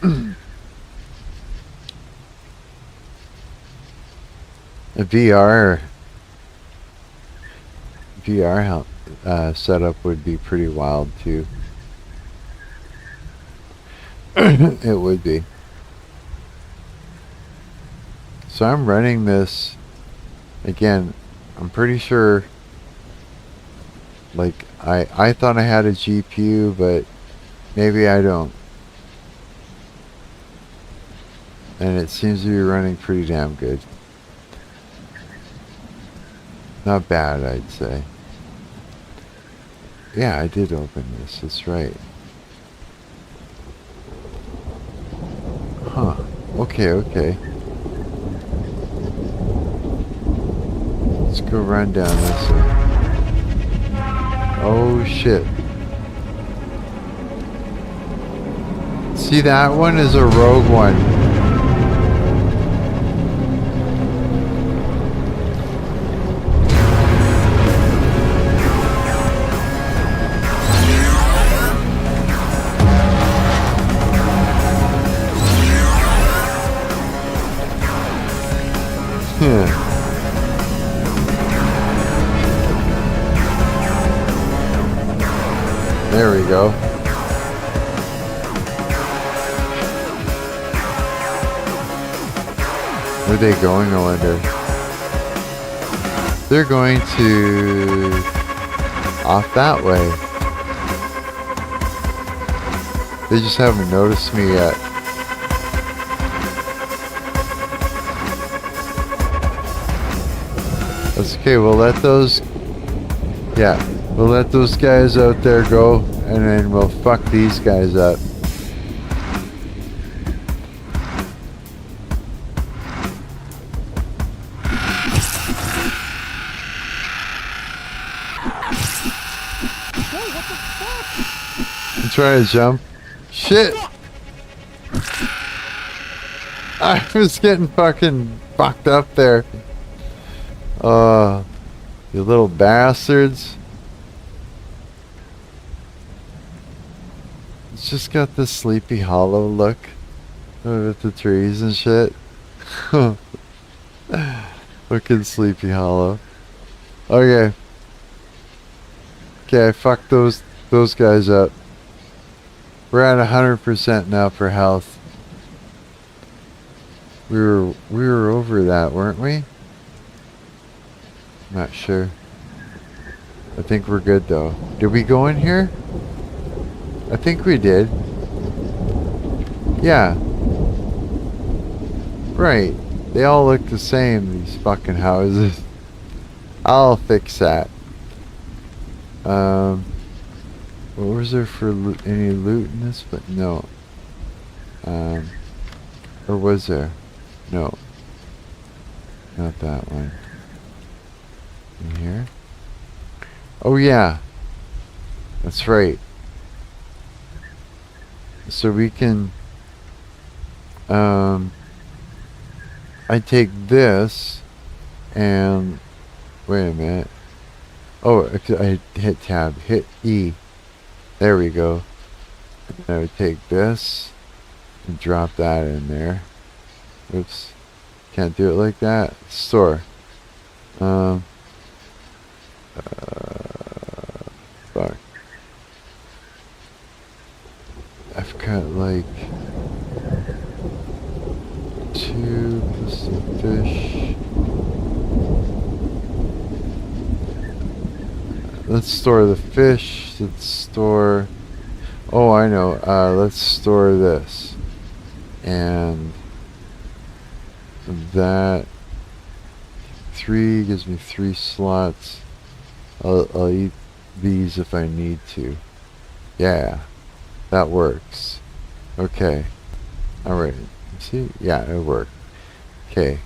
[SPEAKER 1] a VR setup would be pretty wild too. It would be. So I'm running this again. I'm pretty sure. Like I thought I had a GPU, but maybe I don't. And it seems to be running pretty damn good. Not bad, I'd say. Yeah, I did open this. That's right. Huh. Okay, okay. Let's go run down this way. Oh, shit. See, that one is a rogue one. There we go. Where are they going, I wonder? They're going to off that way. They just haven't noticed me yet. That's okay, we'll let those, yeah, we'll let those guys out there go, and then we'll fuck these guys up. I'm trying to jump. Shit! I was getting fucking fucked up there. You little bastards. It's just got this Sleepy Hollow look with the trees and shit. Looking Sleepy Hollow. Okay. Okay, I fucked those guys up. We're at 100% now for health. We were over that, weren't we? Not sure. I think we're good though. Did we go in here? I think we did. Yeah. Right. They all look the same, these fucking houses. I'll fix that. What was there for any loot in this? But no. Or was there? No. Not that one. In here? Oh yeah. That's right. So we can I take this and wait a minute. Oh, I hit tab, hit E. There we go. And I would take this and drop that in there. Oops. Can't do it like that. Store. Fuck. I've got like 2 plus the fish. Let's store the fish. Let's store. Oh, I know. Let's store this. And that 3 gives me 3 slots. I'll eat these if I need to. Yeah, that works. Okay. Alright. See? Yeah, it worked. Okay.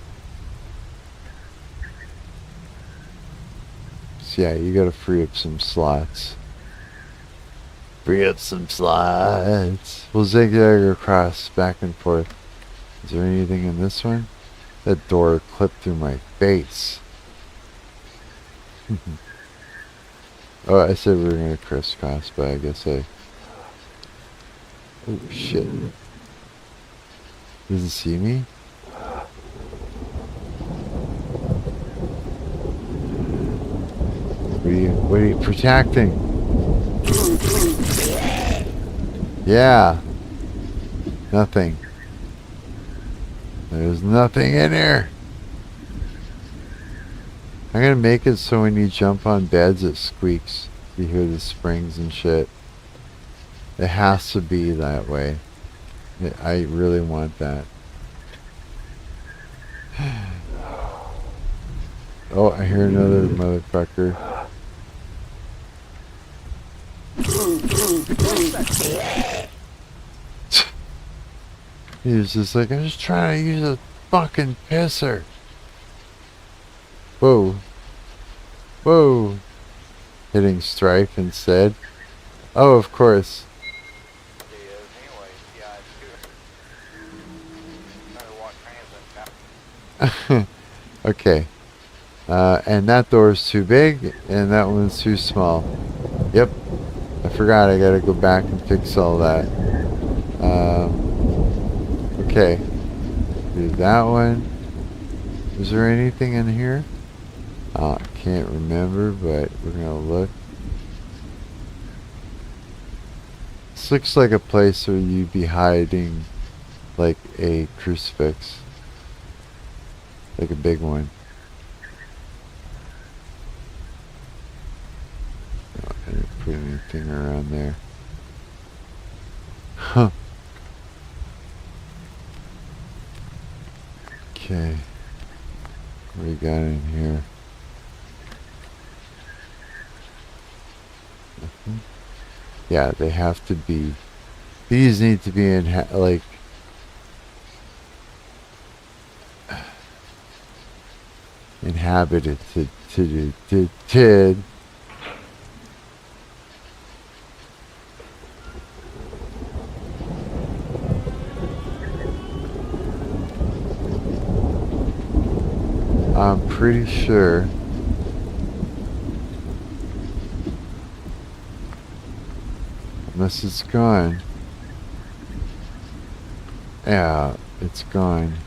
[SPEAKER 1] So yeah, you gotta free up some slots. Free up some slots. We'll zigzag across, back and forth. Is there anything in this one? That door clipped through my face. Oh, I said we were gonna crisscross, but I guess I... Oh, shit. Does it see me? What are you protecting? Yeah. Nothing. There's nothing in here. I'm gonna make it so when you jump on beds it squeaks. You hear the springs and shit. It has to be that way. I really want that. Oh, I hear another motherfucker. He was just like, I'm just trying to use a fucking pisser. Whoa. Whoa. Hitting strike instead. Oh, of course. Okay. And that door's too big, and that one's too small. Yep. I forgot I gotta go back and fix all that. Okay. Do that one. Is there anything in here? I can't remember, but we're gonna look. This looks like a place where you'd be hiding like a crucifix. Like a big one. Oh, I didn't put anything around there. Huh. Okay. What do we got in here? Nothing. Yeah, they have to be. These need to be in like. Inhabited. I'm pretty sure. Unless it's gone. Yeah, it's gone.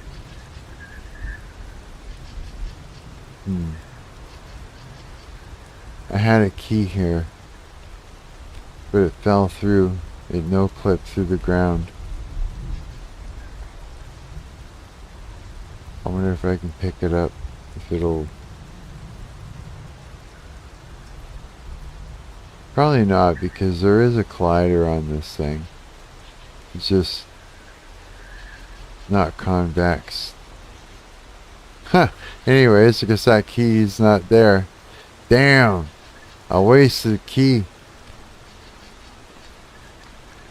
[SPEAKER 1] I had a key here, but it fell through. It no-clipped through the ground. I wonder if I can pick it up, if it'll... Probably not, because there is a collider on this thing. It's just not convex. Huh. Anyways, I guess that key is not there. Damn! I wasted a key.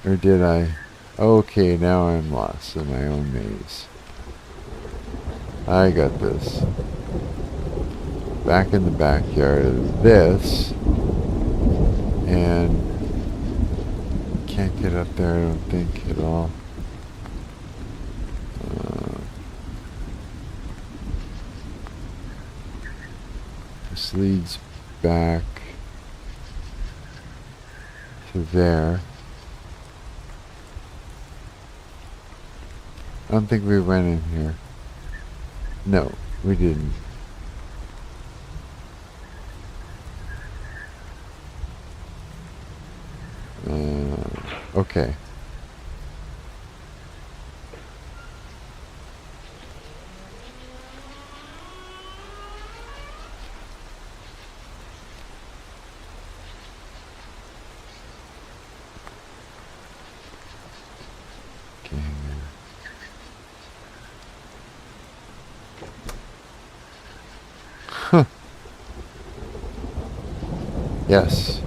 [SPEAKER 1] Or did I? Okay, now I'm lost in my own maze. I got this. Back in the backyard of this. And can't get up there, I don't think, at all. This leads back to there. I don't think we went in here. No, we didn't. Okay. Huh. Yes.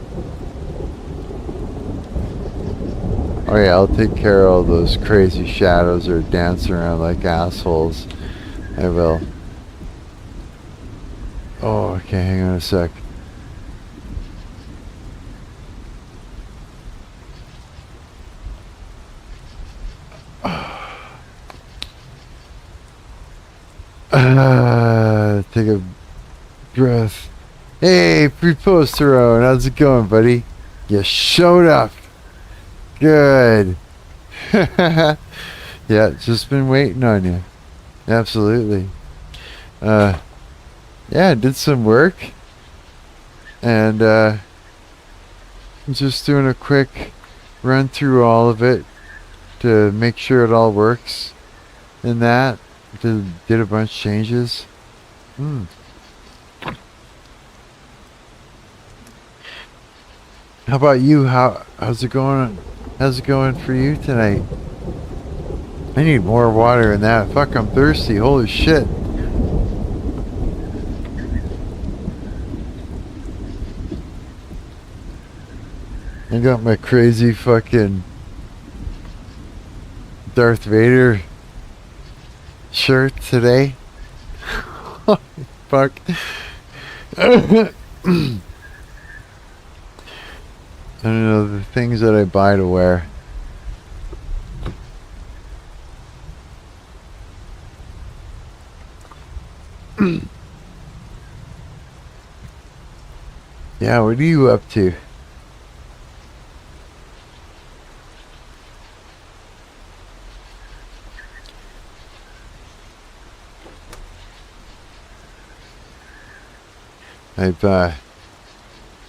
[SPEAKER 1] Oh yeah, I'll take care of all those crazy shadows that are dancing around like assholes. I will. Oh, okay, hang on a sec. Take a breath. Hey, Preposterone, how's it going, buddy? You showed up. Good. Yeah, just been waiting on you. Absolutely. Yeah, did some work. And I'm just doing a quick run through all of it to make sure it all works. And that did a bunch of changes. How about you? How's it going? How's it going for you tonight? I need more water than that. Fuck, I'm thirsty. Holy shit. I got my crazy fucking Darth Vader shirt today. Fuck. I don't know, the things that I buy to wear. Yeah, what are you up to?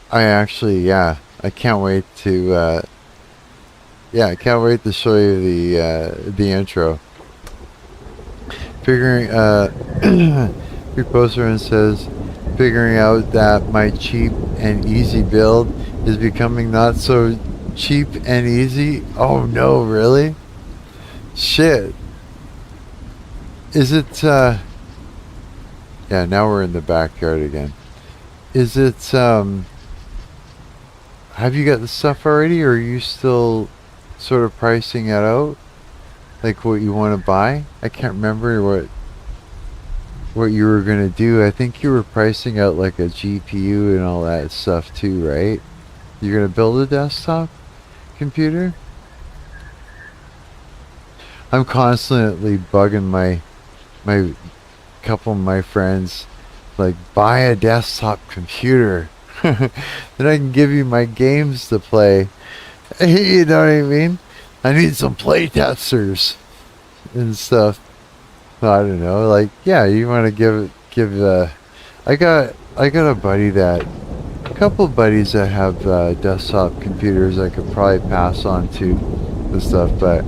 [SPEAKER 1] I actually, yeah, I can't wait to, yeah, I can't wait to show you the intro. Figuring, Reposter and says, figuring out that my cheap and easy build is becoming not so cheap and easy. Oh no, really? Shit. Is it, yeah, now we're in the backyard again. Is it, have you got the stuff already, or are you still sort of pricing it out? Like what you want to buy? I can't remember what you were going to do. I think you were pricing out like a GPU and all that stuff too, right? You're going to build a desktop computer? I'm constantly bugging my couple of my friends, like, buy a desktop computer. Then I can give you my games to play. You know what I mean? I need some play testers and stuff. I don't know, like, yeah, you want to give I got a buddy a couple of buddies that have desktop computers I could probably pass on to the stuff, but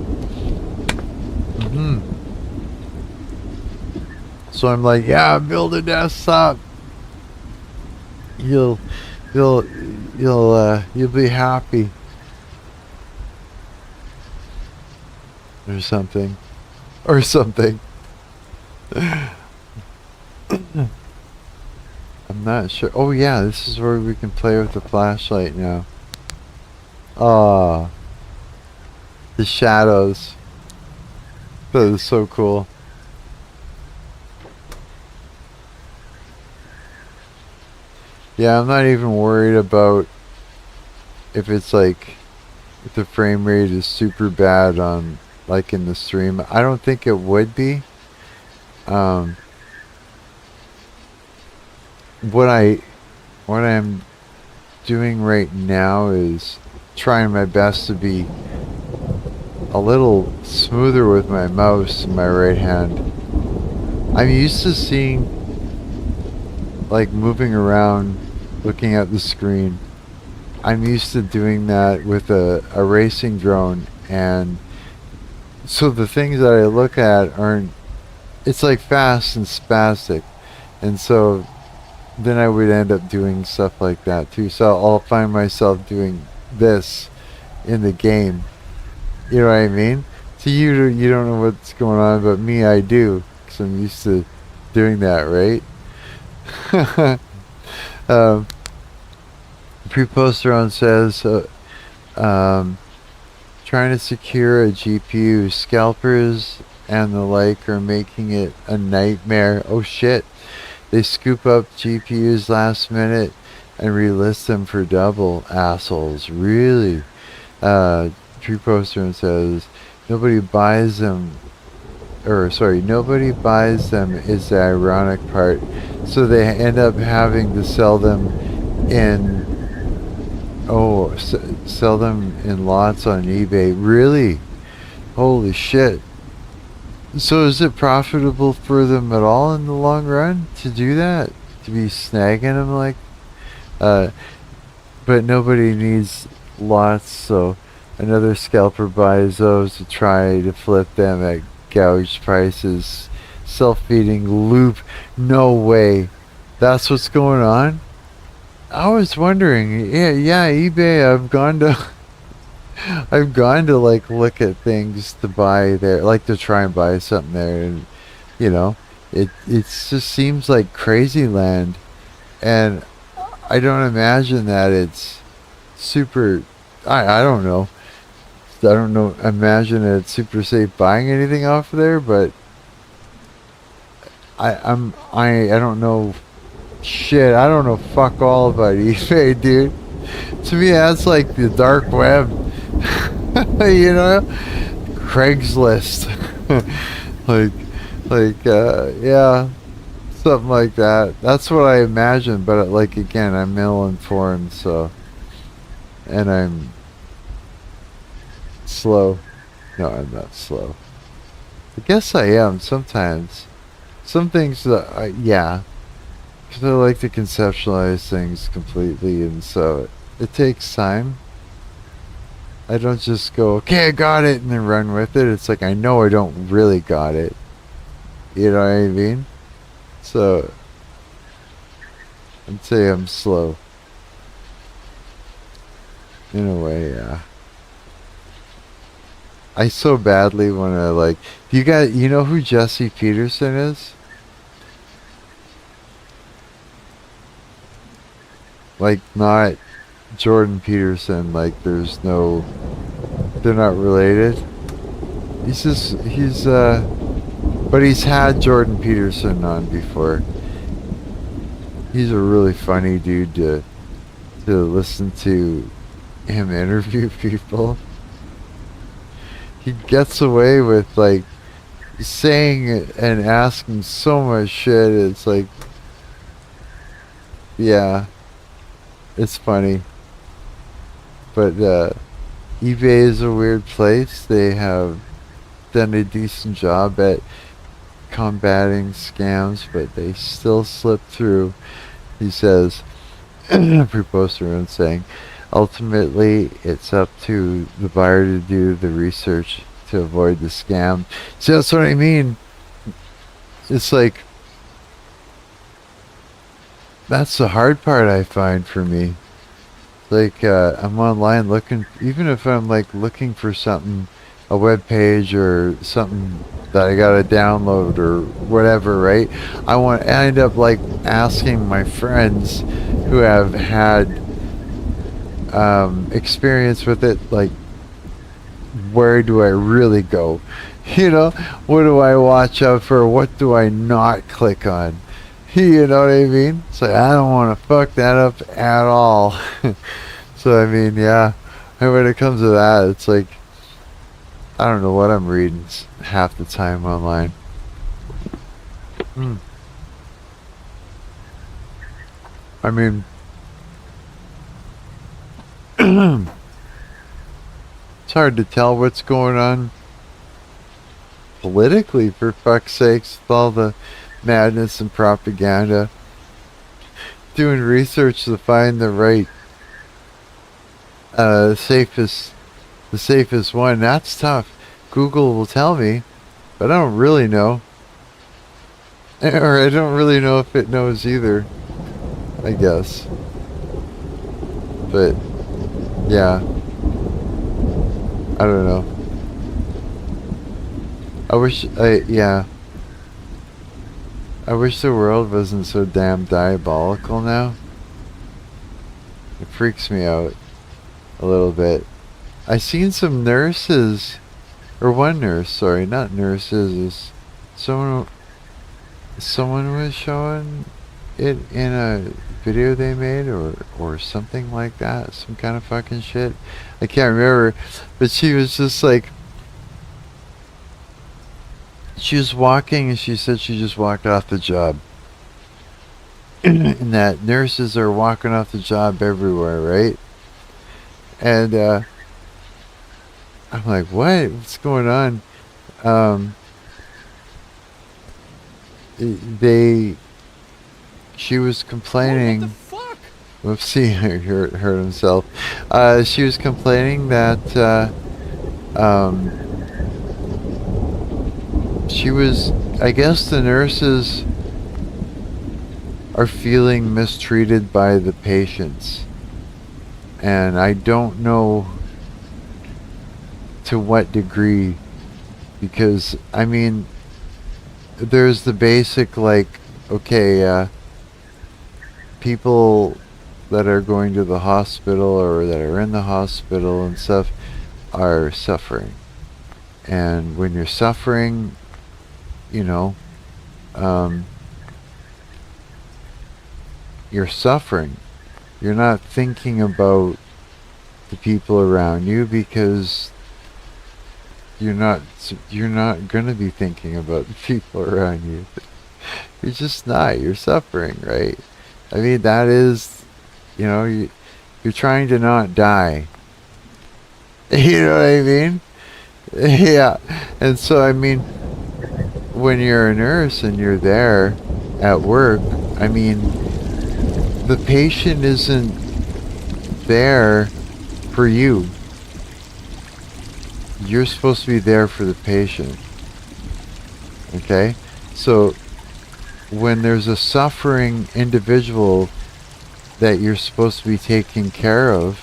[SPEAKER 1] so I'm like, yeah, build a desktop. You'll be happy. Or something. I'm not sure. Oh yeah, this is where we can play with the flashlight now. Ah. The shadows. That is so cool. Yeah, I'm not even worried about if it's like if the frame rate is super bad on like in the stream. I don't think it would be. What I'm doing right now is trying my best to be a little smoother with my mouse in my right hand. I'm used to seeing, like, moving around, looking at the screen. I'm used to doing that with a racing drone, and so the things that I look at aren't, it's like fast and spastic, and so then I would end up doing stuff like that too. So I'll find myself doing this in the game. You know what I mean? So you don't know what's going on, but me, I do, because I'm used to doing that, right? Pre-poster says, trying to secure a GPU. Scalpers and the like are making it a nightmare. Oh shit. They scoop up GPUs last minute and relist them for double. Assholes. Really? Tree Poster says, nobody buys them. Nobody buys them is the ironic part. So they end up having to sell them in... sell them in lots on eBay. Really? Holy shit. So is it profitable for them at all in the long run to do that? To be snagging them like... but nobody needs lots, so another scalper buys those to try to flip them at gouged prices. Self-feeding loop. No way. That's what's going on? I was wondering. Yeah, eBay, I've gone to like look at things to buy there, like to try and buy something there, and you know, it just seems like crazy land, and I don't imagine that it's super. I don't know. Imagine that it's super safe buying anything off of there, but I don't know. Shit, I don't know fuck all about eBay, dude. To me, that's like the dark web. You know, Craigslist. Yeah, something like that. That's what I imagine, but like again, I'm ill-informed, so, and I'm slow. No, I'm not slow. I guess I am sometimes. Some things that yeah, because I like to conceptualize things completely, and so it takes time. I don't just go, okay, I got it, and then run with it. It's like, I know I don't really got it. You know what I mean? So, I'd say I'm slow. In a way, yeah. I so badly want to, like, you know who Jesse Peterson is? Like, not Jordan Peterson, like they're not related. But he's had Jordan Peterson on before. He's a really funny dude to listen to him interview people. He gets away with like saying and asking so much shit. It's like, yeah, it's funny. But eBay is a weird place. They have done a decent job at combating scams, but they still slip through. He says, pre-poster and saying, ultimately it's up to the buyer to do the research to avoid the scam. See, that's what I mean. It's like, that's the hard part I find for me. Like, I'm online looking, even if I'm like looking for something, a web page or something that I gotta download or whatever, right? I end up like asking my friends who have had experience with it, like where do I really go? You know, what do I watch out for? What do I not click on? You know what I mean? So I don't want to fuck that up at all. So I mean, yeah. And when it comes to that, it's like I don't know what I'm reading half the time online. I mean, it's hard to tell what's going on politically, for fuck's sakes, with all the madness and propaganda. Doing research to find the right, the safest one. That's tough. Google will tell me, but I don't really know. Or I don't really know if it knows either, I guess. But, yeah. I don't know. I wish the world wasn't so damn diabolical now. It freaks me out a little bit. I seen some nurses, or one nurse, sorry, not nurses, someone was showing it in a video they made or something like that, some kind of fucking shit. I can't remember, but she was just like, she was walking and she said she just walked off the job. And that nurses are walking off the job everywhere, right? And I'm like, what? What's going on? She was complaining.
[SPEAKER 2] What the fuck?
[SPEAKER 1] Whoopsie, he hurt himself. She was complaining that she was, I guess the nurses are feeling mistreated by the patients. And I don't know to what degree, because, I mean, there's the basic, like, okay, people that are going to the hospital or that are in the hospital and stuff are suffering. And when you're suffering, you know, you're suffering. You're not thinking about the people around you because you're not gonna be thinking about the people around you. You're just not. You're suffering, right? I mean, that is, you know, you're trying to not die. You know what I mean? Yeah. And so, I mean, when you're a nurse and you're there at work, I mean, the patient isn't there for you. You're supposed to be there for the patient. Okay? So, when there's a suffering individual that you're supposed to be taking care of,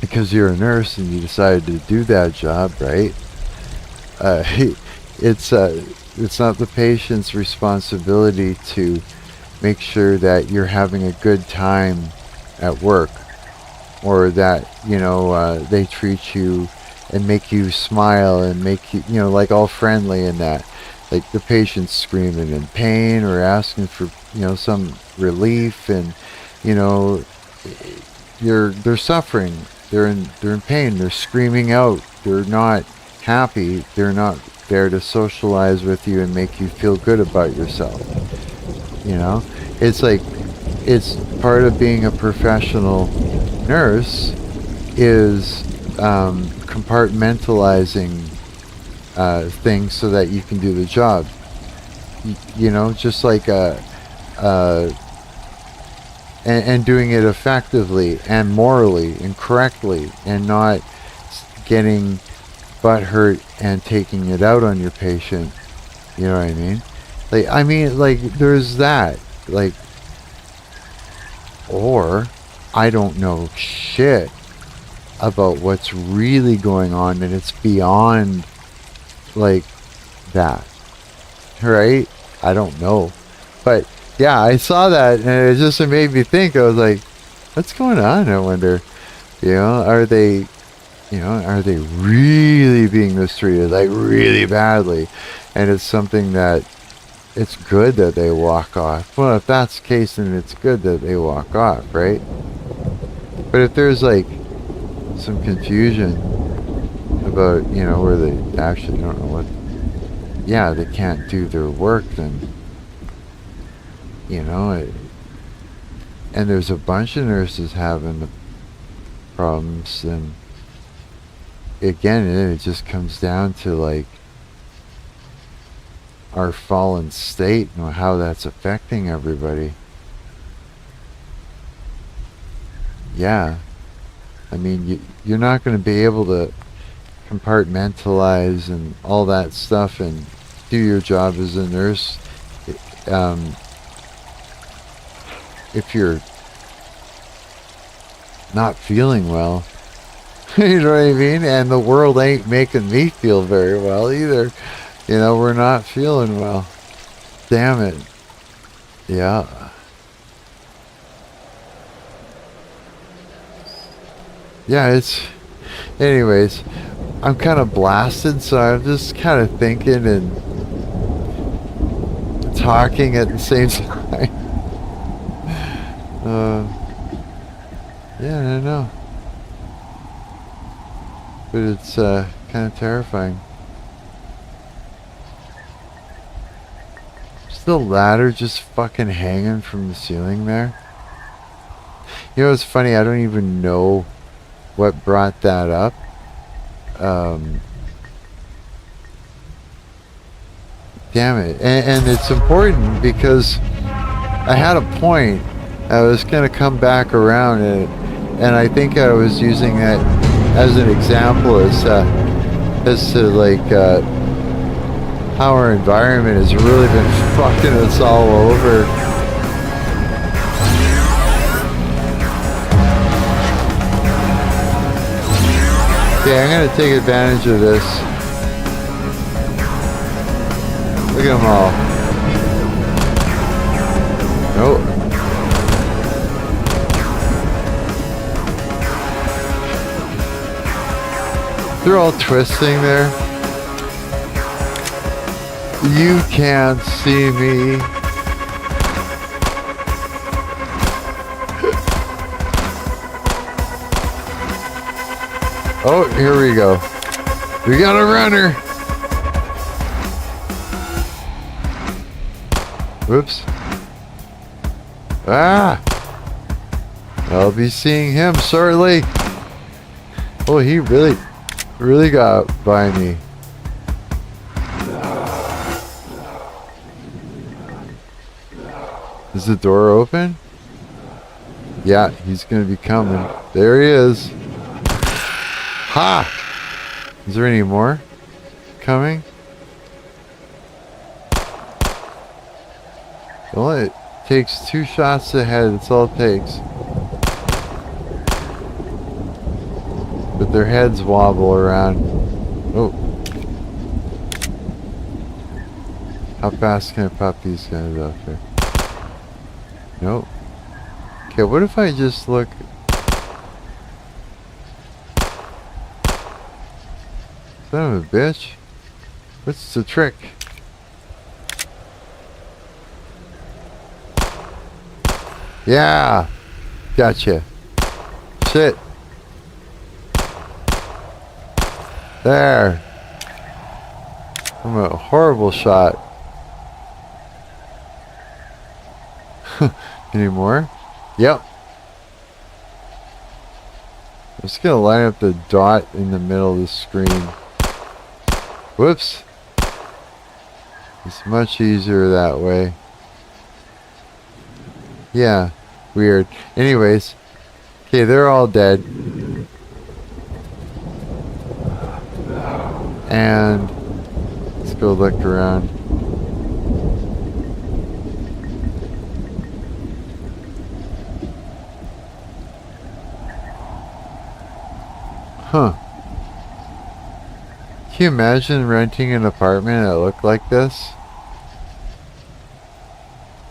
[SPEAKER 1] because you're a nurse and you decided to do that job, right? It's not the patient's responsibility to make sure that you're having a good time at work, or that, you know, they treat you and make you smile and make you, you know, like all friendly and that. Like the patient's screaming in pain or asking for, you know, some relief, and, you know, they're suffering. They're in pain. They're screaming out. They're not happy. They're not there to socialize with you and make you feel good about yourself. You know, it's like, it's part of being a professional nurse is compartmentalizing things so that you can do the job. You know, just like and doing it effectively and morally and correctly, and not getting butthurt and taking it out on your patient. You know what I mean? Like, I mean, like, there's that. Like, or I don't know shit about what's really going on, and it's beyond like that, right? I don't know, but yeah, I saw that and it just made me think. I was like, what's going on? I wonder. You know, are they really being mistreated, like really badly? And it's something that it's good that they walk off. Well, if that's the case, then it's good that they walk off, right? But if there's like some confusion about, you know, where they actually don't know what, yeah, they can't do their work, then, you know, and there's a bunch of nurses having the problems, then again, it just comes down to like our fallen state and how that's affecting everybody. Yeah, I mean, you're not going to be able to compartmentalize and all that stuff and do your job as a nurse if you're not feeling well. You know what I mean? And the world ain't making me feel very well either. You know, we're not feeling well. Damn it. Yeah. Yeah, it's... Anyways, I'm kind of blasted, so I'm just kind of thinking and talking at the same time. Yeah, I don't know. But it's kind of terrifying. Is the ladder just fucking hanging from the ceiling there? You know, it's funny, I don't even know what brought that up. Damn it. And it's important because I had a point. I was going to come back around and I think I was using that as an example as to like how our environment has really been fucking us all over. Okay, I'm gonna take advantage of this. Look at them all. Nope. They're all twisting there. You can't see me. Oh, here we go. We got a runner. Whoops. Ah! I'll be seeing him shortly. Oh, he really got by me. Is the door open? Yeah, he's gonna be coming. There he is. Ha! Is there any more coming? Well, it takes 2 shots to the head. That's all it takes. But their heads wobble around. Oh. How fast can I pop these guys up here? Nope. Okay, what if I just look... Son of a bitch. What's the trick? Yeah! Gotcha. Shit. There. I'm a horrible shot. Any more? Yep. I'm just gonna line up the dot in the middle of the screen. Whoops. It's much easier that way. Yeah, weird. Anyways, okay, they're all dead. And let's go look around. Huh. Can you imagine renting an apartment that looked like this?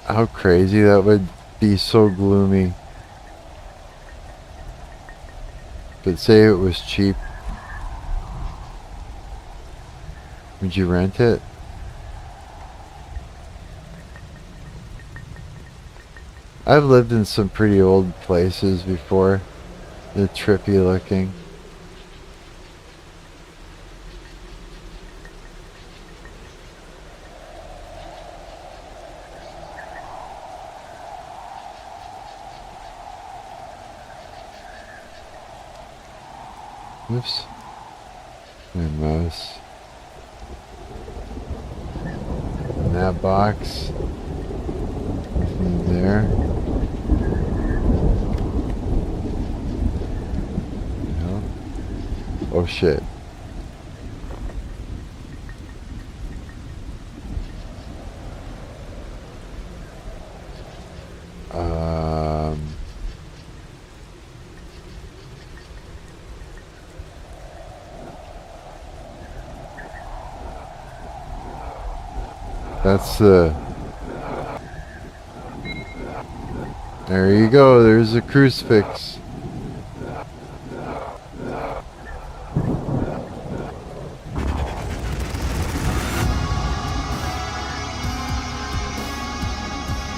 [SPEAKER 1] How crazy that would be, so gloomy. But say it was cheap. Would you rent it? I've lived in some pretty old places before. They're trippy looking. Oops. My mouse. And that box. In there. No. Oh shit. That's the... There you go, there's a crucifix.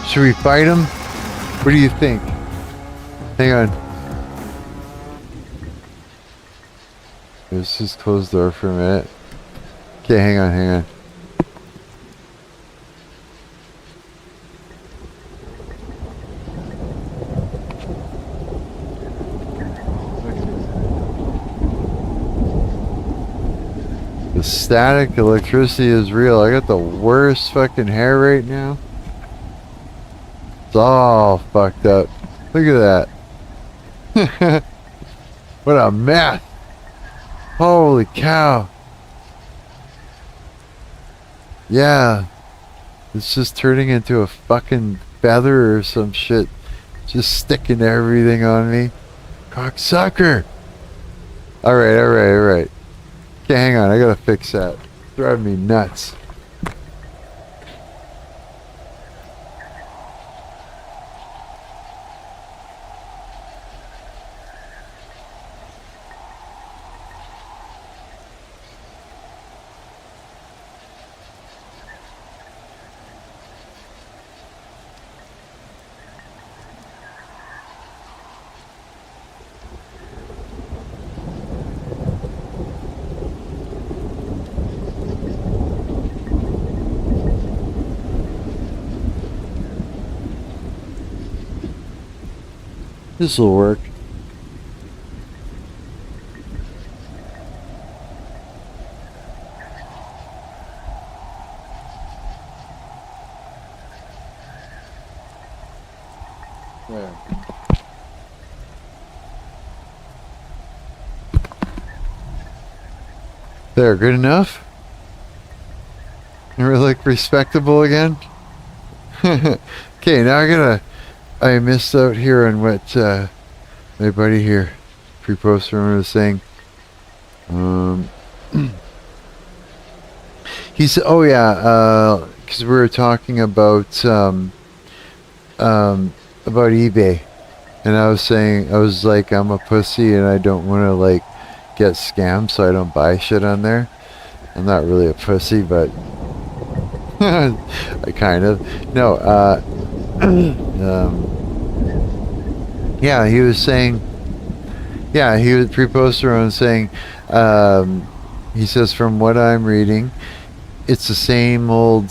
[SPEAKER 1] Should we fight him? What do you think? Hang on. Let's just close the door for a minute. Okay, hang on. The static electricity is real. I got the worst fucking hair right now. It's all fucked up. Look at that. What a mess. Holy cow. Yeah. It's just turning into a fucking feather or some shit. Just sticking everything on me. Cocksucker. Alright. Okay, hang on, I gotta fix that. It's driving me nuts. This will work. There, good enough? You look respectable again? Okay, now I missed out here on what my buddy here, pre-poster, was saying. He said, oh yeah, because we were talking about eBay, and I was saying, I was like, I'm a pussy and I don't want to like get scammed, so I don't buy shit on there. I'm not really a pussy, but I kind of. No, yeah, he was saying, yeah, he was pre-poster on saying, he says, from what I'm reading, it's the same old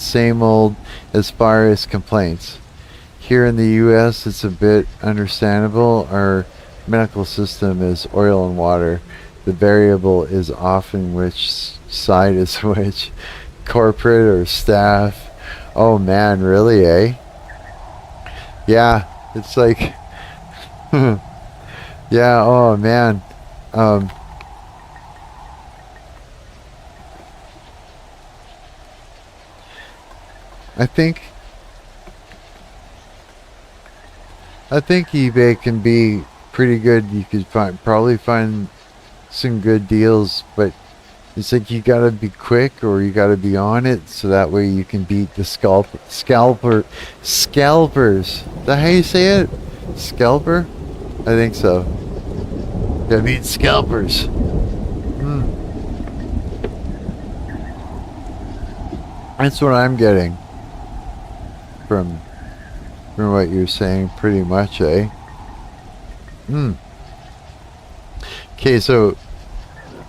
[SPEAKER 1] as far as complaints. Here in the US, it's a bit understandable. Our medical system is oil and water. The variable is often which side is which, corporate or staff. Oh man, really, eh? Yeah, it's like, yeah, oh man. I think eBay can be pretty good. You could probably find some good deals, but it's like you gotta be quick or you gotta be on it, so that way you can beat the scalpers. Is that how you say it? Scalper? I think so. That means scalpers. That's what I'm getting from what you're saying, pretty much, eh? Okay, so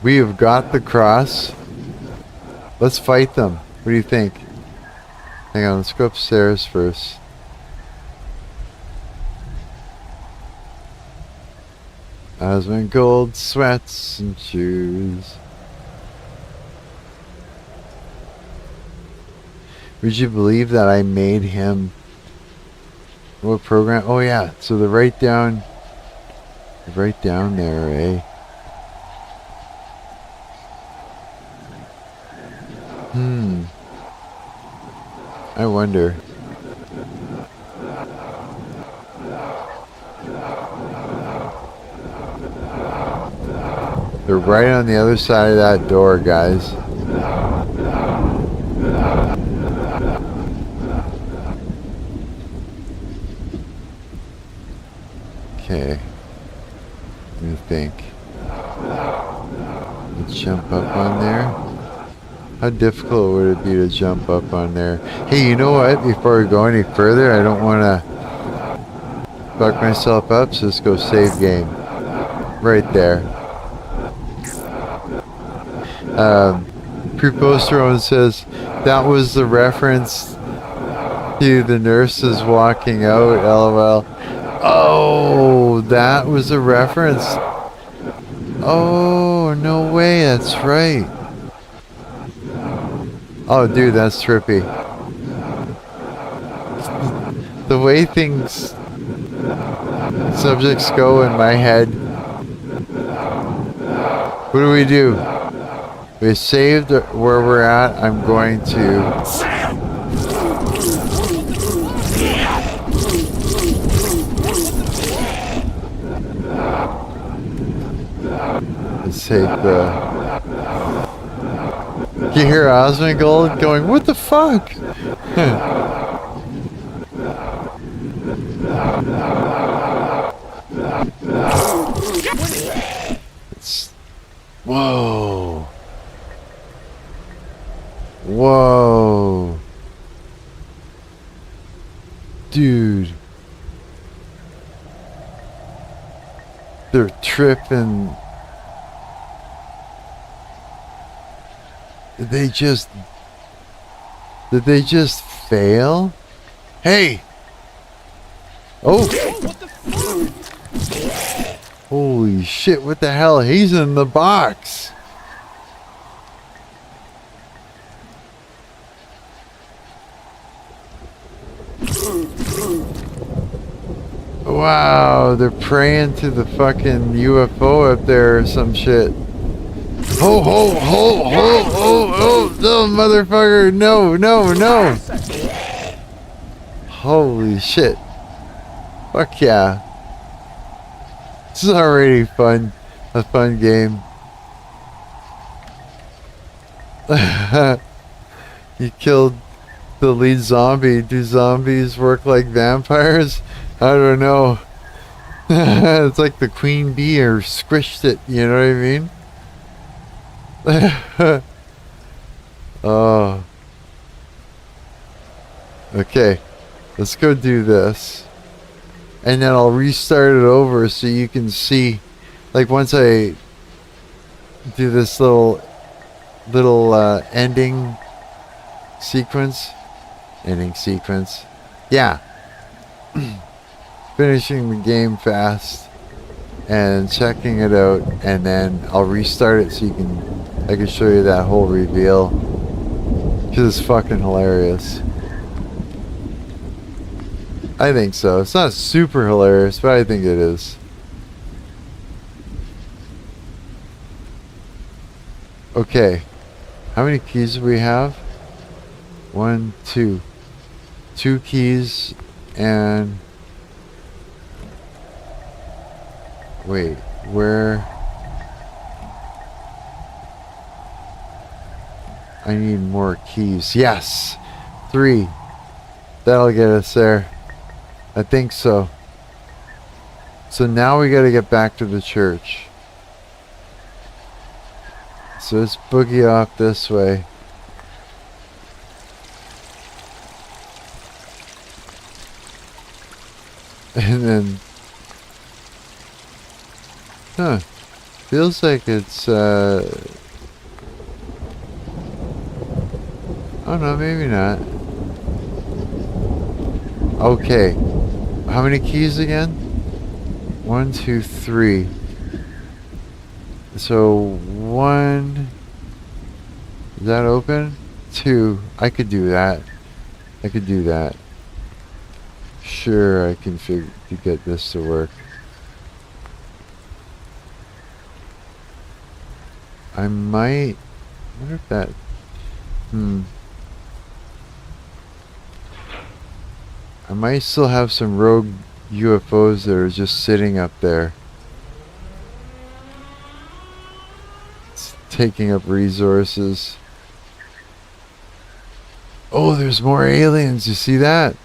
[SPEAKER 1] we have got the cross. Let's fight them. What do you think? Hang on, let's go upstairs first. Asmongold sweats and shoes. Would you believe that I made him? What program? Oh yeah, so they're right down there, eh? I wonder. They're right on the other side of that door, guys. Okay. What do you think? Let's jump up on there. How difficult would it be to jump up on there? Hey, you know what? Before we go any further, I don't want to fuck myself up, so let's go save game. Right there. Pre-poster says that was the reference to the nurses walking out, LOL. Oh, that was a reference. Oh, no way, that's right. Oh, dude, that's trippy. The way things, subjects go in my head. What do? We saved where we're at. I'm going to... Let's take the... You hear Asmongold going, what the fuck? Whoa. Whoa. Dude. They're tripping. Did they just fail? Hey! Oh!
[SPEAKER 2] What the fuck?
[SPEAKER 1] Holy shit, what the hell? He's in the box! Wow, they're praying to the fucking UFO up there or some shit. Ho, ho, ho, ho, ho, ho, no, motherfucker, no, no, no. Holy shit. Fuck yeah. This is already fun. A fun game. You killed the lead zombie. Do zombies work like vampires? I don't know. It's like the queen bee or squished it, you know what I mean? Oh. Okay. Let's go do this. And then I'll restart it over so you can see, like, once I do this little ending sequence. Yeah. Finishing the game fast and checking it out, and then I'll restart it so I can show you that whole reveal, because it's fucking hilarious. I think so. It's not super hilarious, but I think it is. Okay, how many keys do we have? 1, 2. 2 keys, and wait, where? I need more keys. Yes! 3. That'll get us there. I think so. So now we gotta get back to the church. So let's boogie off this way. And then... Huh. Feels like it's, oh no, maybe not. Okay. How many keys again? 1, 2, 3. So 1. Is that open? 2. I could do that. I could do that. Sure, I can figure to get this to work. I might. I wonder if that. I might still have some rogue UFOs that are just sitting up there. It's taking up resources. Oh, there's more aliens. You see that?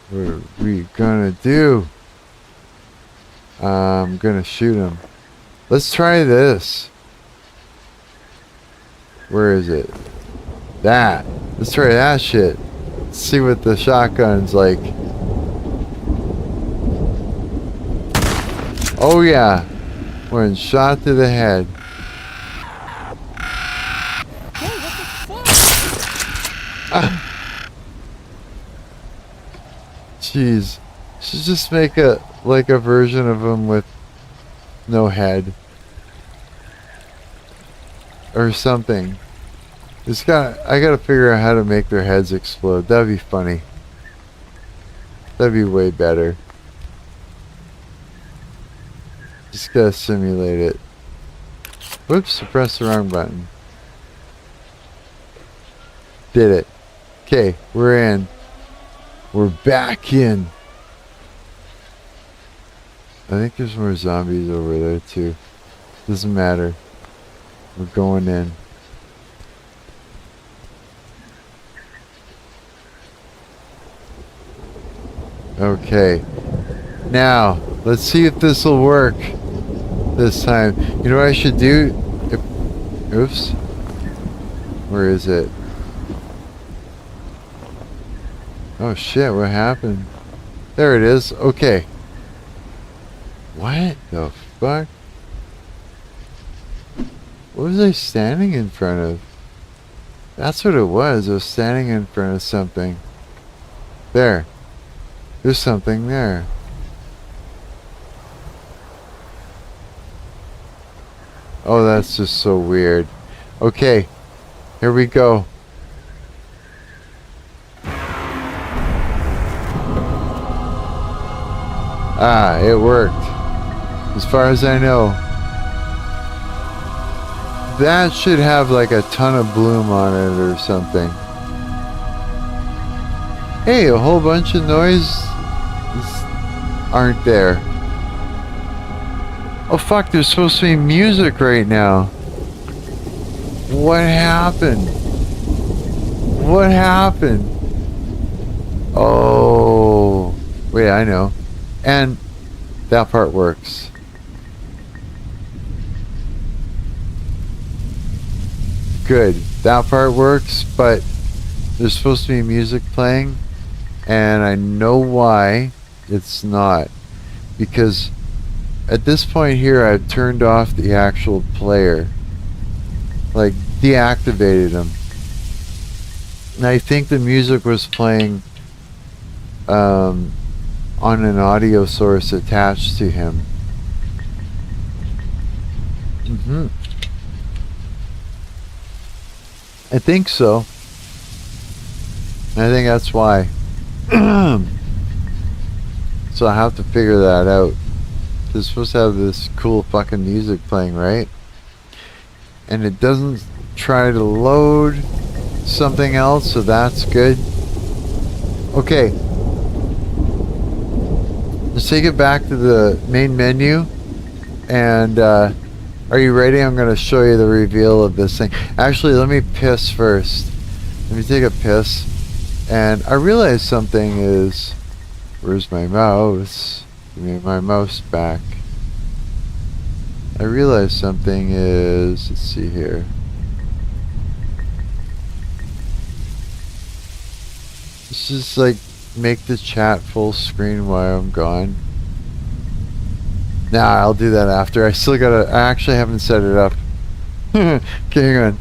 [SPEAKER 1] What are we gonna do? I'm gonna shoot him. Let's try this. Where is it? That. Let's try that shit. Let's see what the shotgun's like. Oh yeah. One shot to the head. Jeez. Should just make a version of him with no head. Or something. I gotta figure out how to make their heads explode. That'd be funny. That'd be way better. Just gotta simulate it. Whoops, I pressed the wrong button. Did it. Okay, we're in. We're back in. I think there's more zombies over there too. Doesn't matter. We're going in. Okay. Now, let's see if this will work this time. You know what I should do? Oops. Where is it? Oh shit, what happened? There it is. Okay. What the fuck? What was I standing in front of? That's what it was. I was standing in front of something. There. There's something there. Oh, that's just so weird. Okay. Here we go. Ah, it worked. As far as I know. That should have like a ton of bloom on it or something. Hey, a whole bunch of noise aren't there. Oh fuck, there's supposed to be music right now. What happened? What happened? Oh, wait, I know. And that part works. Good. That part works, but there's supposed to be music playing, and I know why it's not. Because at this point here, I've turned off the actual player. Like, deactivated him. And I think the music was playing on an audio source attached to him. I think so. I think that's why. So I have to figure that out. It's supposed to have this cool fucking music playing, right? And it doesn't try to load something else, so that's good. Okay. Let's take it back to the main menu. And are you ready? I'm going to show you the reveal of this thing. Actually, let me piss first. Let me take a piss. And I realized something is... Where's my mouse? Give me my mouse back. I realized something is, let's see here. Let's just like make the chat full screen while I'm gone. Nah, I'll do that after. I actually haven't set it up. Okay, hang on.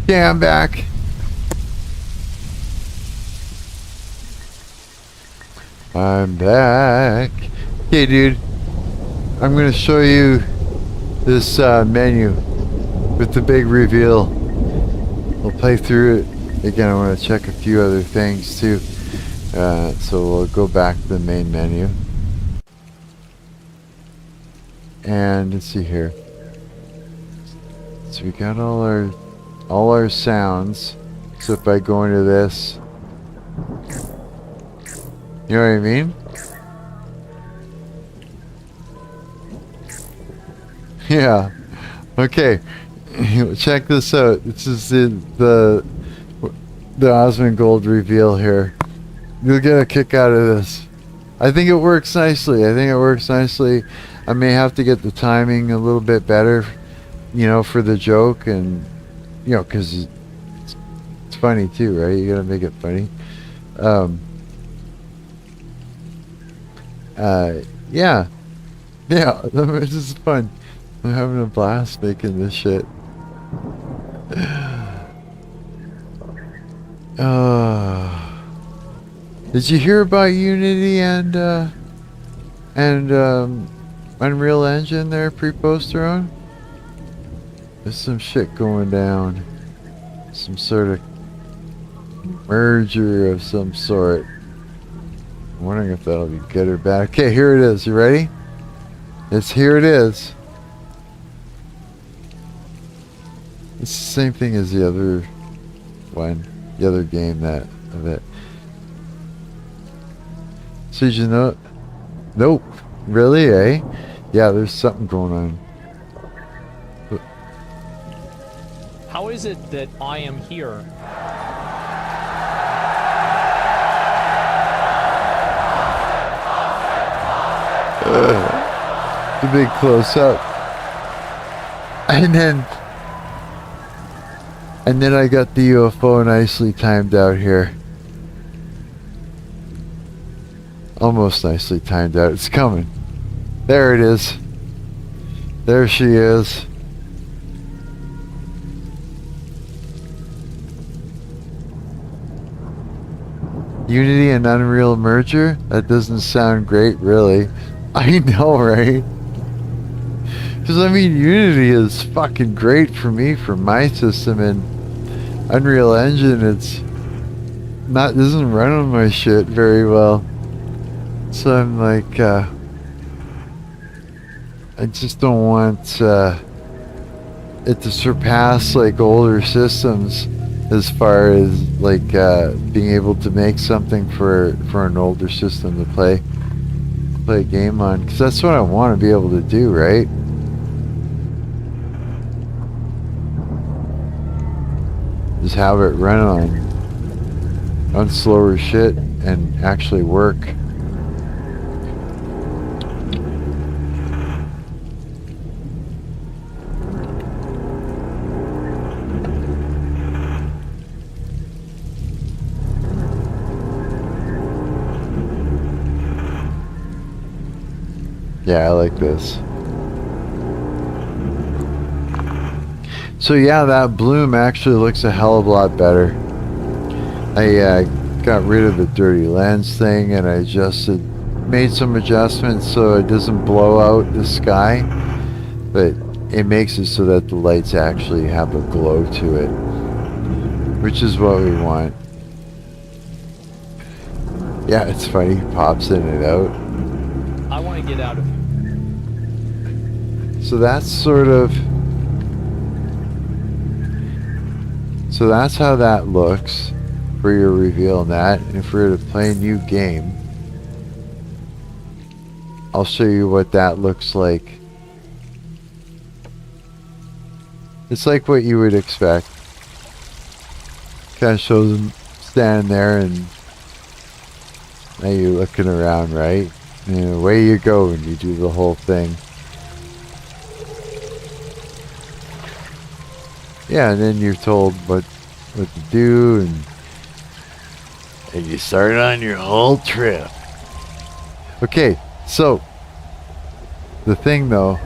[SPEAKER 1] Yeah, I'm back. I'm back. Okay, dude. I'm going to show you this menu with the big reveal. We'll play through it. Again, I want to check a few other things too. So we'll go back to the main menu. And let's see here. So we got all our sounds. So if I go into this, you know what I mean? Yeah. Okay. Check this out. This is the Asmongold reveal here. You'll get a kick out of this. I think it works nicely. I may have to get the timing a little bit better, you know, for the joke, and you know, because it's funny too, right? You gotta make it funny. Yeah, this is fun. I'm having a blast making this shit. Did you hear about Unity and Unreal Engine there pre-poster on? There's some shit going down. Some sort of merger of some sort. I'm wondering if that'll be good or bad. Okay, here it is. You ready? Here it is. It's the same thing as the other one, the other game of it. So did you know? Nope. Really, eh? Yeah, there's something going on.
[SPEAKER 2] How is it that I am here?
[SPEAKER 1] The big close up. And then I got the UFO nicely timed out here. Almost nicely timed out. It's coming. There it is. There she is. Unity and Unreal merger? That doesn't sound great, really. I know, right? Because, I mean, Unity is fucking great for me, for my system, and Unreal Engine, doesn't run on my shit very well. So I'm like, I just don't want it to surpass like older systems as far as like being able to make something for an older system to play a game on, because that's what I want to be able to do, right? Just have it run on slower shit and actually work. Yeah, I like this. So yeah, that bloom actually looks a hell of a lot better. I got rid of the dirty lens thing, and I made some adjustments so it doesn't blow out the sky, but it makes it so that the lights actually have a glow to it, which is what we want. Yeah, it's funny, he pops in and out.
[SPEAKER 2] I want to get out of here.
[SPEAKER 1] So that's sort of... So that's how that looks for your reveal in that. And if we were to play a new game, I'll show you what that looks like. It's like what you would expect. Kind of shows them standing there, and now you're looking around, right? And away you go and you do the whole thing. Yeah, and then you're told what to do, and you start on your whole trip. Okay, so the thing though,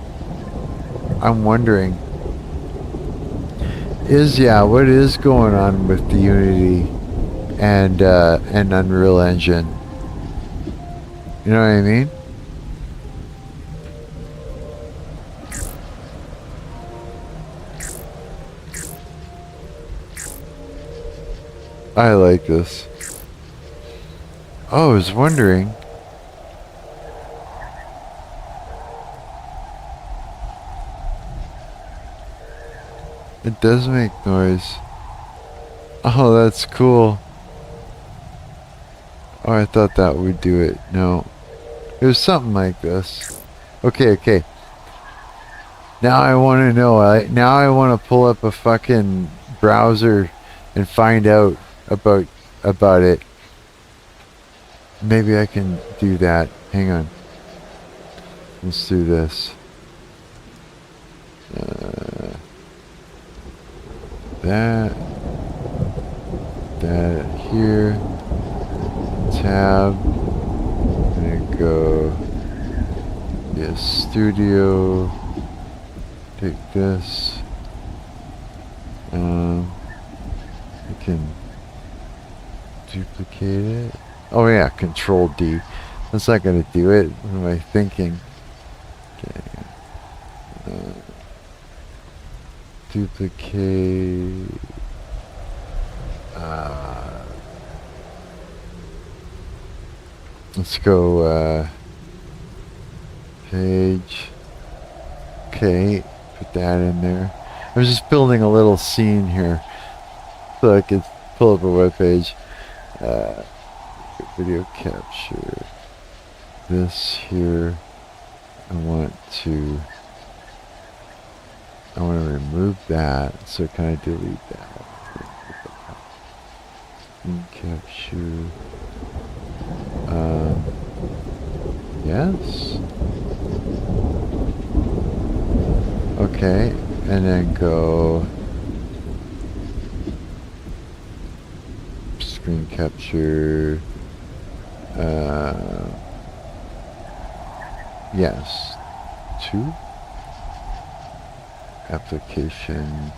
[SPEAKER 1] I'm wondering is, what is going on with the Unity and Unreal Engine? You know what I mean? I like this. Oh, I was wondering. It does make noise. Oh, that's cool. Oh, I thought that would do it. No. It was something like this. Okay. Now I want to know. Now I want to pull up a fucking browser and find out about it. Maybe I can do that. Hang on. Let's do this. That here. Tab. And go. Yes, studio. Take this. I can duplicate it. Oh yeah, Control D. That's not gonna do it. What am I thinking? Okay. Duplicate. Let's go. Page. Okay, put that in there. I was just building a little scene here, so I could pull up a web page. Video capture. This here, I want to remove that, so can I delete that? Capture. Yes. Okay, and then go screen capture. Yes. 2. Application.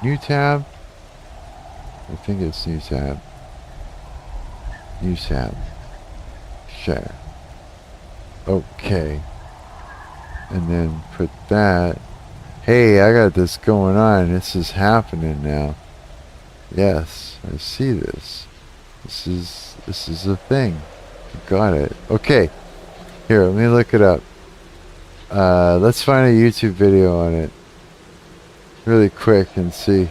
[SPEAKER 1] New tab. I think it's new tab. New tab. Share. Okay. And then put that. Hey, I got this going on. This is happening now. Yes, I see this. This is a thing. Got it. Okay. Here, let me look it up. Let's find a YouTube video on it. Really quick and see.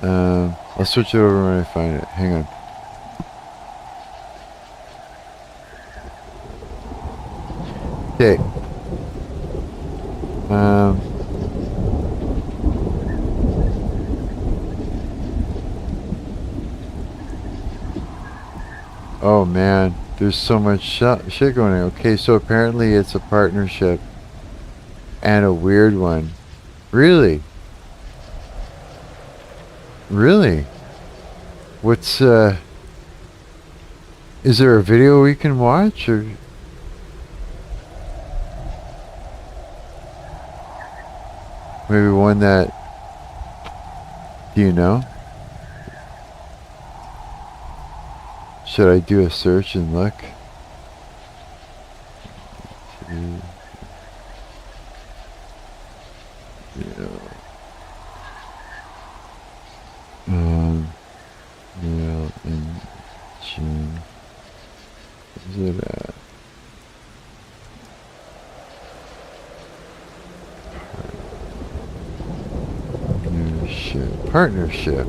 [SPEAKER 1] I'll switch it over when I find it. Hang on. Okay. Oh man, there's so much shit going on. Okay, so apparently it's a partnership and a weird one. Really? Really? What's is there a video we can watch, or maybe one that, do you know? Should I do a search and look? Mail in June. Is it at? Partnership.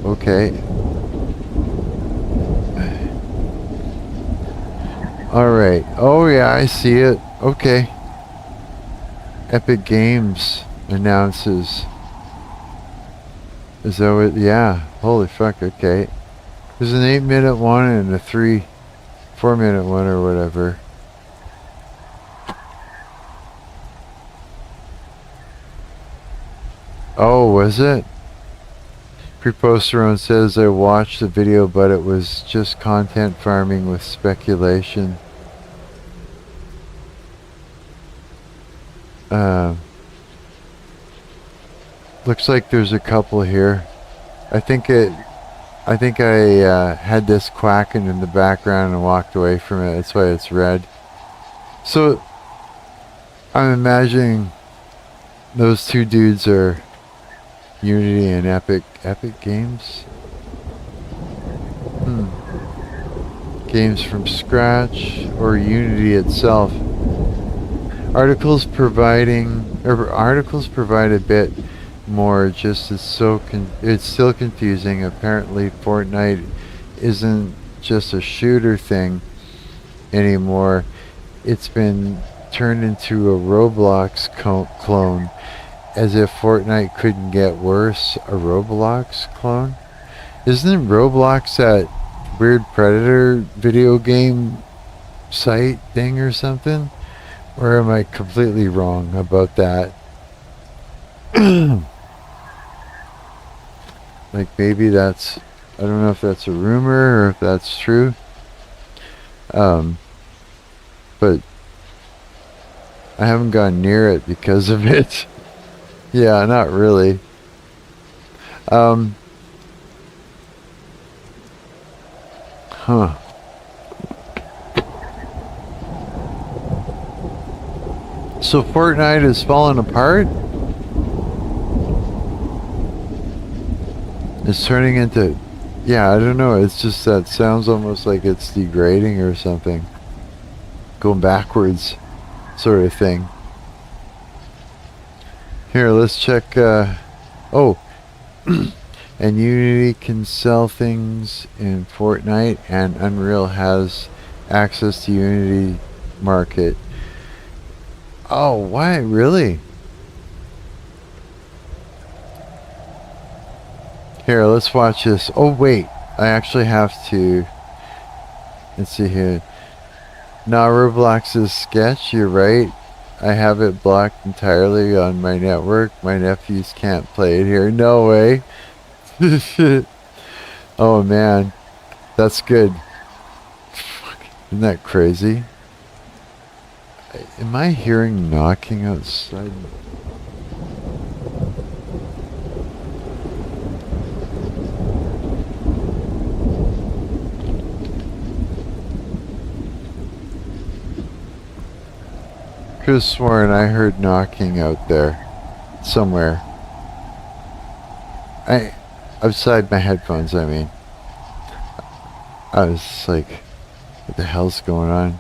[SPEAKER 1] Okay. Alright. Oh yeah, I see it. Okay. Epic Games announces. Is that what? Yeah. Holy fuck, okay. There's an 8-minute one and a 4-minute one or whatever. Oh, was it? Preposterone says I watched the video, but it was just content farming with speculation. Looks like there's a couple here. I think I had this quacking in the background and walked away from it. That's why it's red. So I'm imagining those two dudes are Unity and Epic Games. Games from scratch or Unity itself. Articles provide a bit more. Just it's still confusing. Apparently, Fortnite isn't just a shooter thing anymore. It's been turned into a Roblox clone. As if Fortnite couldn't get worse. A Roblox clone? Isn't Roblox that weird Predator video game site thing or something? Or am I completely wrong about that? Like maybe that's, I don't know if that's a rumor or if that's true. But I haven't gone near it because of it. Yeah, not really. So Fortnite is falling apart? It's turning into... Yeah, I don't know. It's just that sounds almost like it's degrading or something. Going backwards sort of thing. Here, let's check... oh! And Unity can sell things in Fortnite, and Unreal has access to Unity Market. Oh, why? Really? Here, let's watch this. Oh, wait. I actually have to... Let's see here. Now, Roblox is sketch. You're right. I have it blocked entirely on my network. My nephews can't play it here. No way. Oh, man. That's good. Fuck, isn't that crazy? Am I hearing knocking outside? Could have sworn I heard knocking out there somewhere. Outside my headphones, I mean. I was like, what the hell's going on?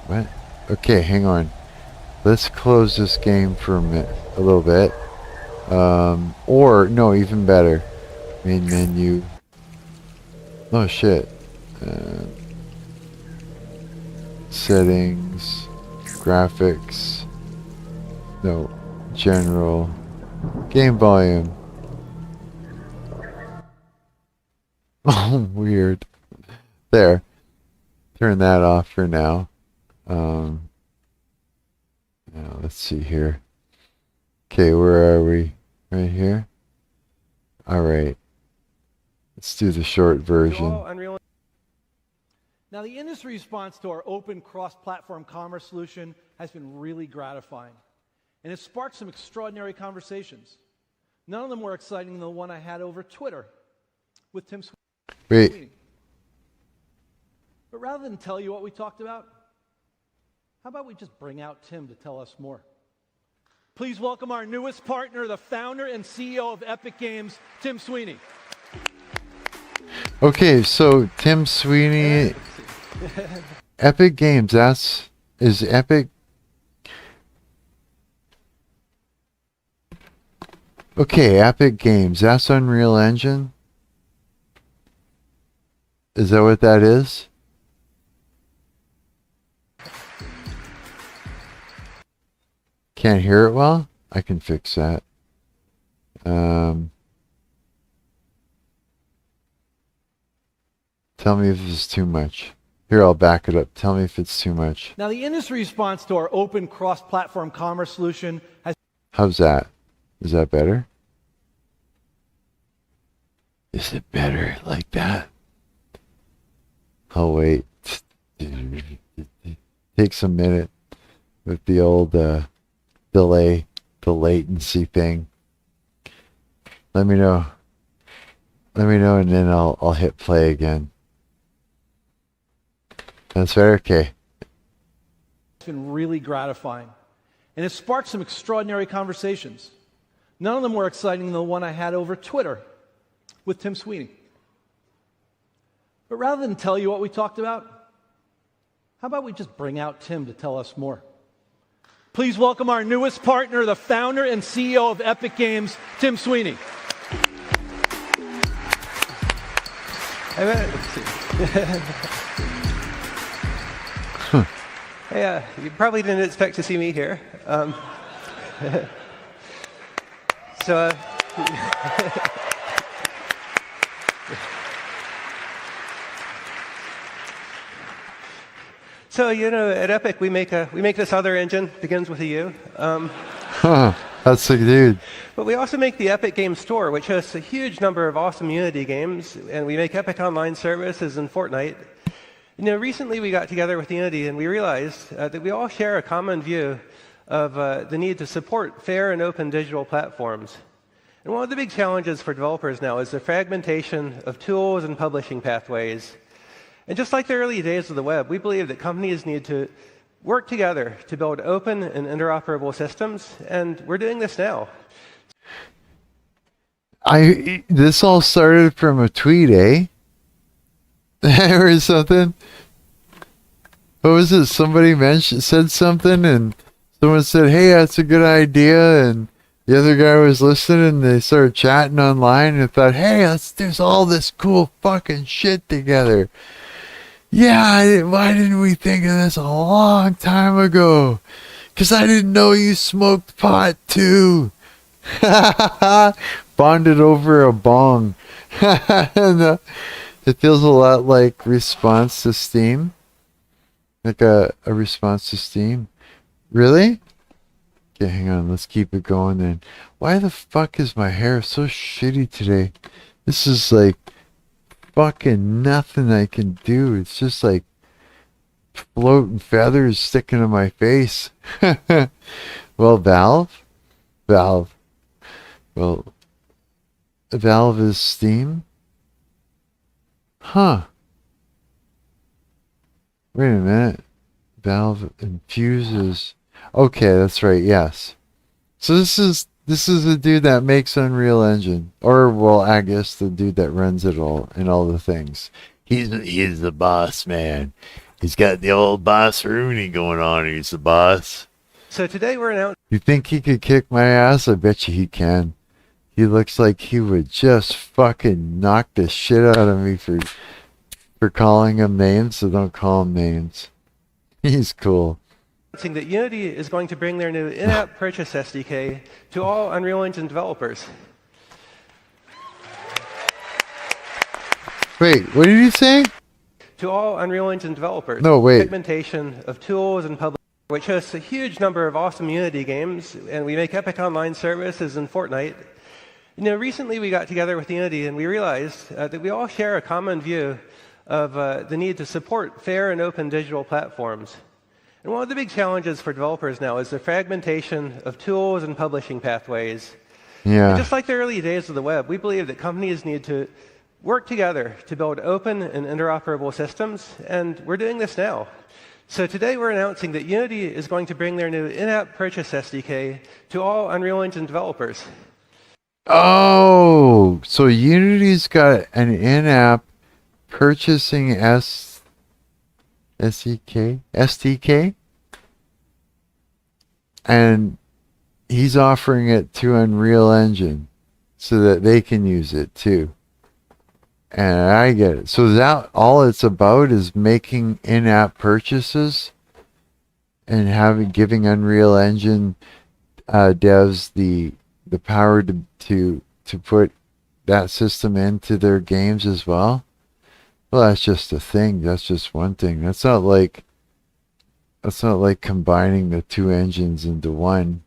[SPEAKER 1] What? Okay, hang on. Let's close this game for a little bit. Or, no, even better. Main menu. Oh, shit. Settings. Graphics. No. General. Game volume. Oh, weird. There. Turn that off for now. Now let's see here. Okay, where are we? Right here? Alright. Let's do the short version.
[SPEAKER 3] Now, the industry response to our open cross-platform commerce solution has been really gratifying. And it sparked some extraordinary conversations. None of them were exciting than the one I had over Twitter with Tim Sweeney.
[SPEAKER 1] Wait.
[SPEAKER 3] But rather than tell you what we talked about, how about we just bring out Tim to tell us more? Please welcome our newest partner, the founder and CEO of Epic Games, Tim Sweeney.
[SPEAKER 1] Okay, so Tim Sweeney, Epic Games, is Epic. Okay, Epic Games, that's Unreal Engine? Is that what that is? Can't hear it well? I can fix that. Tell me if this is too much. Here, I'll back it up. Tell me if it's too much.
[SPEAKER 3] Now, the industry response to our open cross-platform commerce solution has...
[SPEAKER 1] How's that? Is that better? Is it better like that? I'll wait. Takes a minute with the old delay, the latency thing. Let me know. Let me know, and then I'll hit play again. That's better? Okay.
[SPEAKER 3] It's been really gratifying. And it sparked some extraordinary conversations. None of them were exciting than the one I had over Twitter with Tim Sweeney. But rather than tell you what we talked about, how about we just bring out Tim to tell us more? Please welcome our newest partner, the founder and CEO of Epic Games, Tim Sweeney.
[SPEAKER 4] Hey, you probably didn't expect to see me here. So you know, at Epic we make this other engine, begins with a U.
[SPEAKER 1] That's the dude.
[SPEAKER 4] But we also make the Epic Games Store, which hosts a huge number of awesome Unity games, and we make Epic Online Services and Fortnite. You know, recently we got together with Unity and we realized that we all share a common view of the need to support fair and open digital platforms. And one of the big challenges for developers now is the fragmentation of tools and publishing pathways. And just like the early days of the web, we believe that companies need to work together to build open and interoperable systems, and we're doing this now.
[SPEAKER 1] This all started from a tweet, eh? Or something. What was it? Somebody said something, and someone said, "Hey, that's a good idea," and the other guy was listening, and they started chatting online and thought, "Hey, let's do all this cool fucking shit together." Yeah, why didn't we think of this a long time ago? 'Cause I didn't know you smoked pot too. Bonded over a bong. And, it feels a lot like response to Steam. Like a response to Steam. Really? Okay, hang on. Let's keep it going then. Why the fuck is my hair so shitty today? This is like fucking nothing I can do. It's just like floating feathers sticking to my face. Well, Valve, well, Valve is Steam. Huh. Wait a minute. Valve infuses. Okay, that's right. Yes. So this is the dude that makes Unreal Engine, or well, I guess the dude that runs it all and all the things. He's the boss man. He's got the old boss Rooney going on. He's the boss.
[SPEAKER 4] So today we're announcing.
[SPEAKER 1] You think he could kick my ass? I bet you he can. He looks like he would just fucking knock the shit out of me for calling him names, so don't call him names. He's cool.
[SPEAKER 4] That Unity is going to bring their new in-app purchase SDK to all Unreal Engine developers.
[SPEAKER 1] Wait, what did you say?
[SPEAKER 4] To all Unreal Engine developers.
[SPEAKER 1] No, wait.
[SPEAKER 4] Segmentation of tools and public, which hosts a huge number of awesome Unity games, and we make epic online services in Fortnite. You know, recently we got together with Unity and we realized that we all share a common view of the need to support fair and open digital platforms. And one of the big challenges for developers now is the fragmentation of tools and publishing pathways.
[SPEAKER 1] Yeah.
[SPEAKER 4] And just like the early days of the web, we believe that companies need to work together to build open and interoperable systems, and we're doing this now. So today we're announcing that Unity is going to bring their new in-app purchase SDK to all Unreal Engine developers.
[SPEAKER 1] Oh, so Unity's got an in-app purchasing SDK, and he's offering it to Unreal Engine so that they can use it too. And I get it. So that all it's about is making in-app purchases and giving Unreal Engine devs the power to put that system into their games as well. Well, that's just a thing. That's just one thing. That's not like combining the two engines into one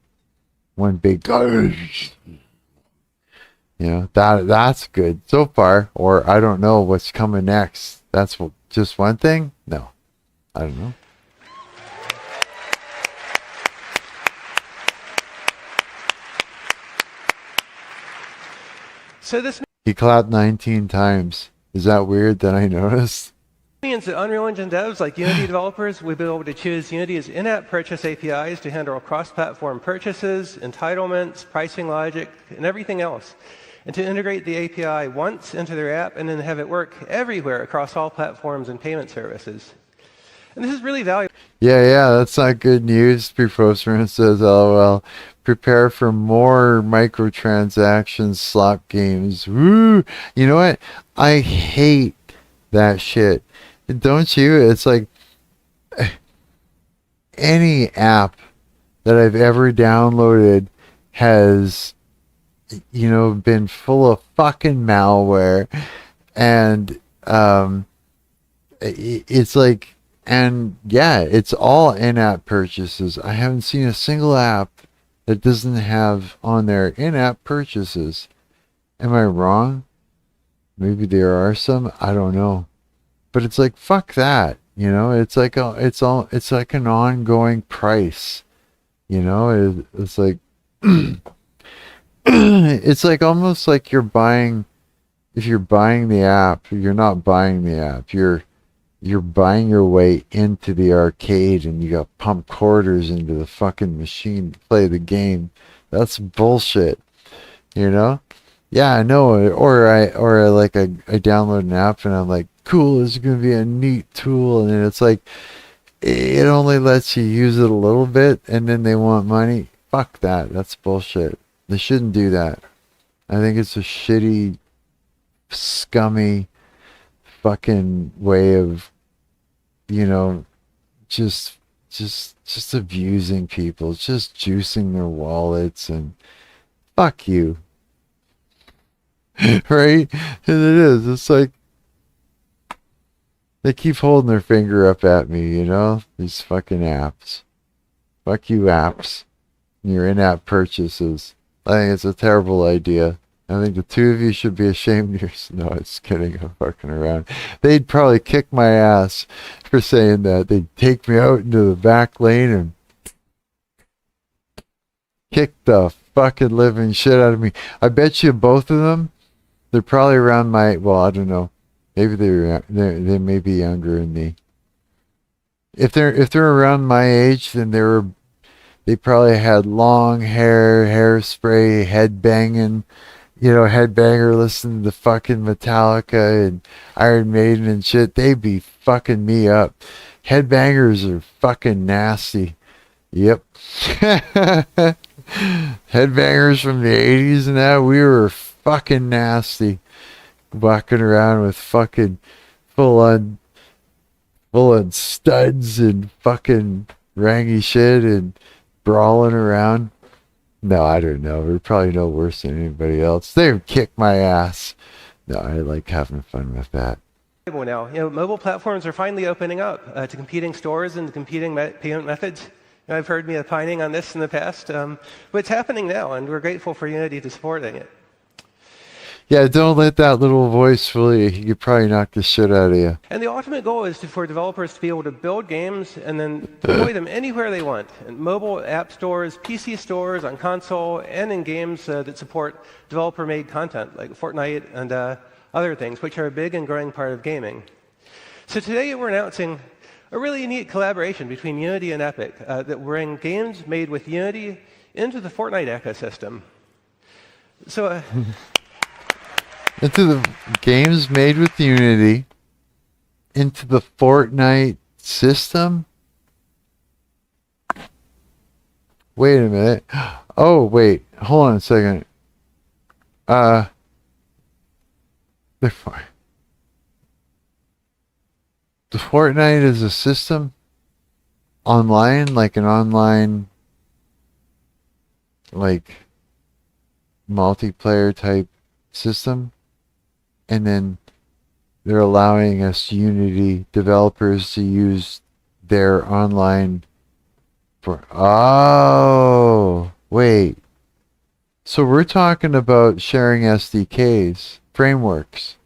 [SPEAKER 1] big. You know, that's good so far. Or I don't know what's coming next. That's just one thing. No, I don't know.
[SPEAKER 4] So this
[SPEAKER 1] He clapped 19 times. Is that weird that I noticed?
[SPEAKER 4] means that Unreal Engine devs, like Unity developers, will be able to choose Unity's in-app purchase APIs to handle cross-platform purchases, entitlements, pricing logic, and everything else, and to integrate the API once into their app and then have it work everywhere across all platforms and payment services. And this is really valuable.
[SPEAKER 1] Yeah, that's not good news. Preposterous says, LOL. Prepare for more microtransactions slop games. Woo! You know what? I hate that shit. Don't you? It's like any app that I've ever downloaded has, you know, been full of fucking malware. And it's like, and yeah, it's all in-app purchases. I haven't seen a single app that doesn't have on their in-app purchases. Am I wrong? Maybe there are some. I don't know. But it's like, fuck that. You know, it's like it's like an ongoing price. You know, it's like it's like almost like you're buying. If you're buying the app, you're not buying the app. You're buying your way into the arcade, and you got pump quarters into the fucking machine to play the game. That's bullshit. You know? Yeah, I know. Or I download an app and I'm like, cool, this is gonna be a neat tool, and then it's like it only lets you use it a little bit, and then they want money. Fuck that. That's bullshit. They shouldn't do that. I think it's a shitty, scummy fucking way of, you know, just abusing people, just juicing their wallets, and fuck you. Right? And it is. It's like they keep holding their finger up at me, you know? These fucking apps. Fuck you, apps. And your in-app purchases. I think it's a terrible idea. I think the two of you should be ashamed of yourselves. No, it's kidding. I'm fucking around. They'd probably kick my ass for saying that. They'd take me out into the back lane and kick the fucking living shit out of me. I bet you both of them, they're probably around my, well, I don't know. Maybe they may be younger than me. If they're around my age, then they probably had long hair, hairspray, headbanging, headbanger, listening to fucking Metallica and Iron Maiden and shit. They'd be fucking me up. Headbangers are fucking nasty. Yep. Headbangers from the 80s and that, we were fucking nasty. Walking around with fucking full on studs and fucking rangy shit and brawling around. No, I don't know. We're probably no worse than anybody else. They would kick my ass. No, I like having fun with that.
[SPEAKER 4] Now, mobile platforms are finally opening up to competing stores and competing payment methods. I've heard me opining on this in the past, but it's happening now, and we're grateful for Unity to supporting it.
[SPEAKER 1] Yeah, don't let that little voice fool you. He could probably knock the shit out of you.
[SPEAKER 4] And the ultimate goal is for developers to be able to build games and then deploy them anywhere they want. In mobile app stores, PC stores, on console, and in games that support developer-made content, like Fortnite and other things, which are a big and growing part of gaming. So today we're announcing a really neat collaboration between Unity and Epic that bring games made with Unity into the Fortnite ecosystem. So...
[SPEAKER 1] into the games made with Unity, into the Fortnite system? Wait a minute. Oh, wait. Hold on a second. They're fine. The Fortnite is a system? Online? Like an online, like, multiplayer type system? And then they're allowing us Unity developers to use their online for... Oh, wait. So we're talking about sharing SDKs, frameworks,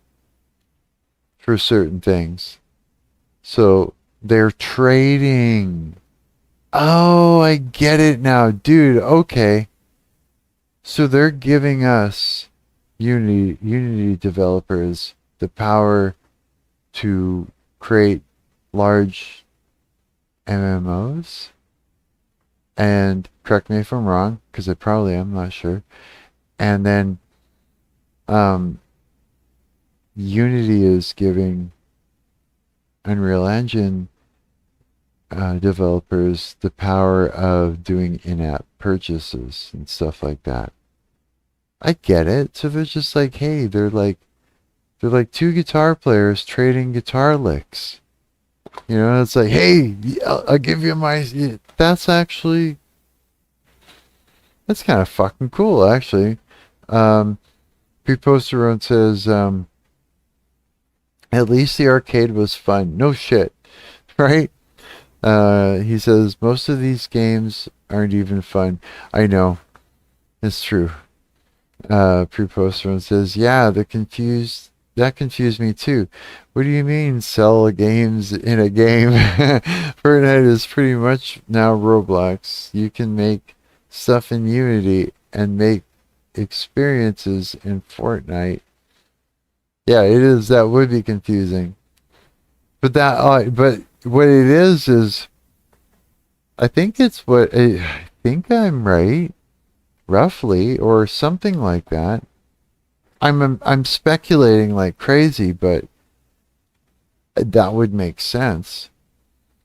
[SPEAKER 1] for certain things. So they're trading. Oh, I get it now. Dude, okay. So they're giving us... Unity developers the power to create large MMOs, and correct me if I'm wrong, because I probably am, not sure. And then Unity is giving Unreal Engine developers the power of doing in-app purchases and stuff like that. I get it. So they're just like, hey, they're like two guitar players trading guitar licks. It's like, hey, I'll give you my... That's kind of fucking cool, actually. Pre-Poster says, at least the arcade was fun. No shit. Right? He says, most of these games aren't even fun. I know. It's true. Pre-Poster says, yeah, that confused me too. What do you mean sell games in a game? Fortnite is pretty much now Roblox. You can make stuff in Unity and make experiences in Fortnite. Yeah, it is. That would be confusing. But what it is I think I'm right. Roughly, or something like that. I'm speculating like crazy, but that would make sense.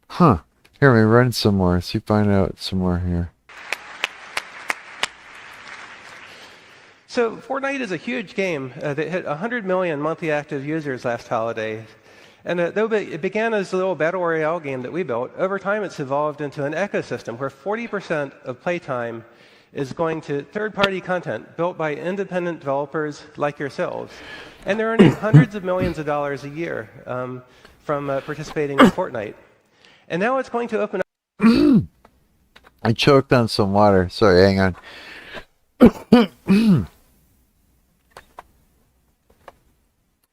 [SPEAKER 1] Huh. Here, let me run some more. See, find out some more here.
[SPEAKER 4] So Fortnite is a huge game that hit 100 million monthly active users last holiday. And though it began as a little battle royale game that we built, over time it's evolved into an ecosystem where 40% of playtime is going to third-party content built by independent developers like yourselves. And they're earning hundreds of millions of dollars a year from participating in Fortnite. And now it's going to open up...
[SPEAKER 1] I choked on some water. Sorry, hang on.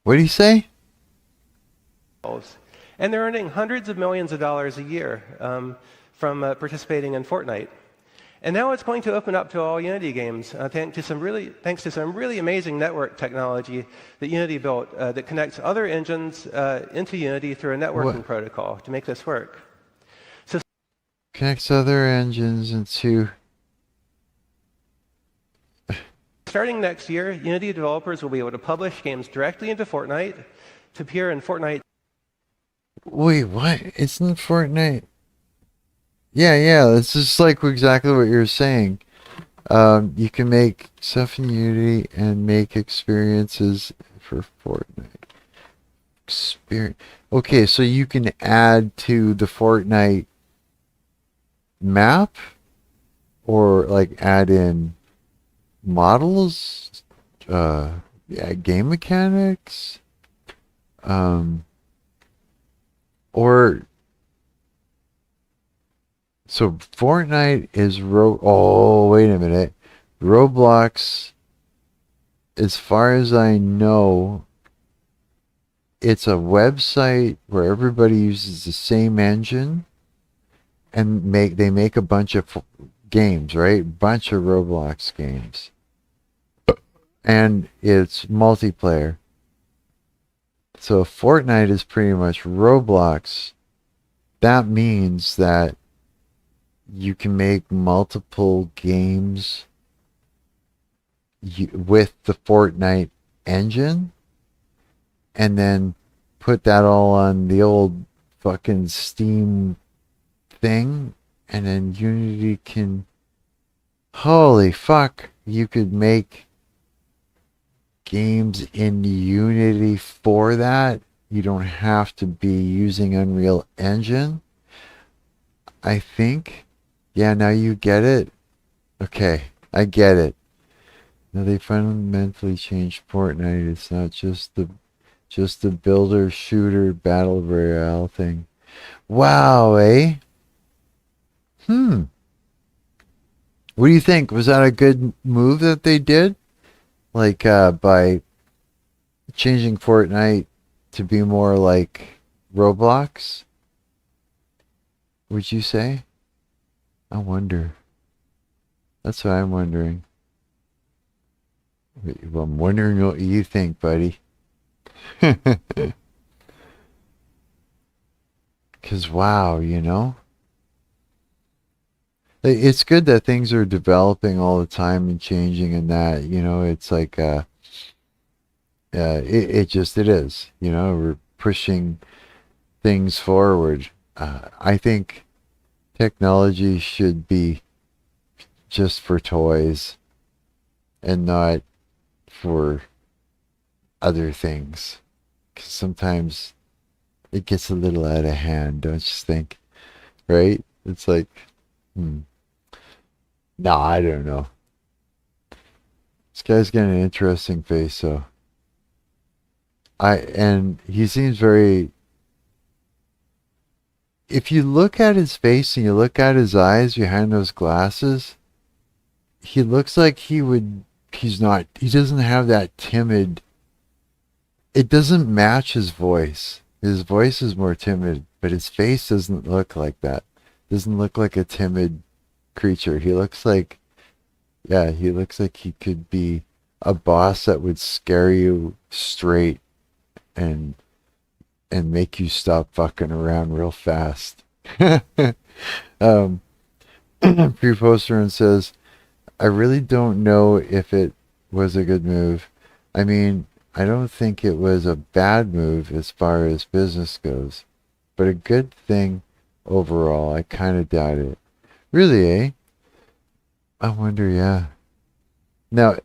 [SPEAKER 1] What do you say?
[SPEAKER 4] And they're earning hundreds of millions of dollars a year from participating in Fortnite. And now it's going to open up to all Unity games, thanks to some really amazing network technology that Unity built that connects other engines into Unity through a networking protocol to make this work. So
[SPEAKER 1] Connects other engines into...
[SPEAKER 4] Starting next year, Unity developers will be able to publish games directly into Fortnite to appear in Fortnite.
[SPEAKER 1] Wait, what? Isn't Fortnite... Yeah, that's just like exactly what you're saying. You can make stuff in Unity and make experiences for Fortnite. Okay, so you can add to the Fortnite map, or like add in models, game mechanics, or... So Fortnite is oh, wait a minute. Roblox, as far as I know, it's a website where everybody uses the same engine, and they make a bunch of games, right? Bunch of Roblox games. And it's multiplayer. So Fortnite is pretty much Roblox. That means that you can make multiple games with the Fortnite engine, and then put that all on the old fucking Steam thing, and then Unity can... Holy fuck, you could make games in Unity for that. You don't have to be using Unreal Engine, I think. Yeah, now you get it? Okay, I get it. Now they fundamentally changed Fortnite. It's not just the builder, shooter, battle royale thing. Wow, eh? What do you think? Was that a good move that they did? Like, by changing Fortnite to be more like Roblox? Would you say? I wonder. That's what I'm wondering. Well, I'm wondering what you think, buddy. Because, wow, you know? It's good that things are developing all the time and changing, and that, you know, it's like, it is. You know, we're pushing things forward. I think technology should be just for toys and not for other things. 'Cause sometimes it gets a little out of hand, don't you think? Right? It's like, no, I don't know. This guy's got an interesting face, so and he seems very... If you look at his face and you look at his eyes behind those glasses, he looks like he doesn't have that timid... It doesn't match his voice. His voice is more timid, but his face doesn't look like that. Doesn't look like a timid creature. He looks like... Yeah, he looks like he could be a boss that would scare you straight and make you stop fucking around real fast. Pre-poster and says, I really don't know if it was a good move. I mean, I don't think it was a bad move as far as business goes, but a good thing overall. I kind of doubt it. Really, eh? I wonder, yeah. Now,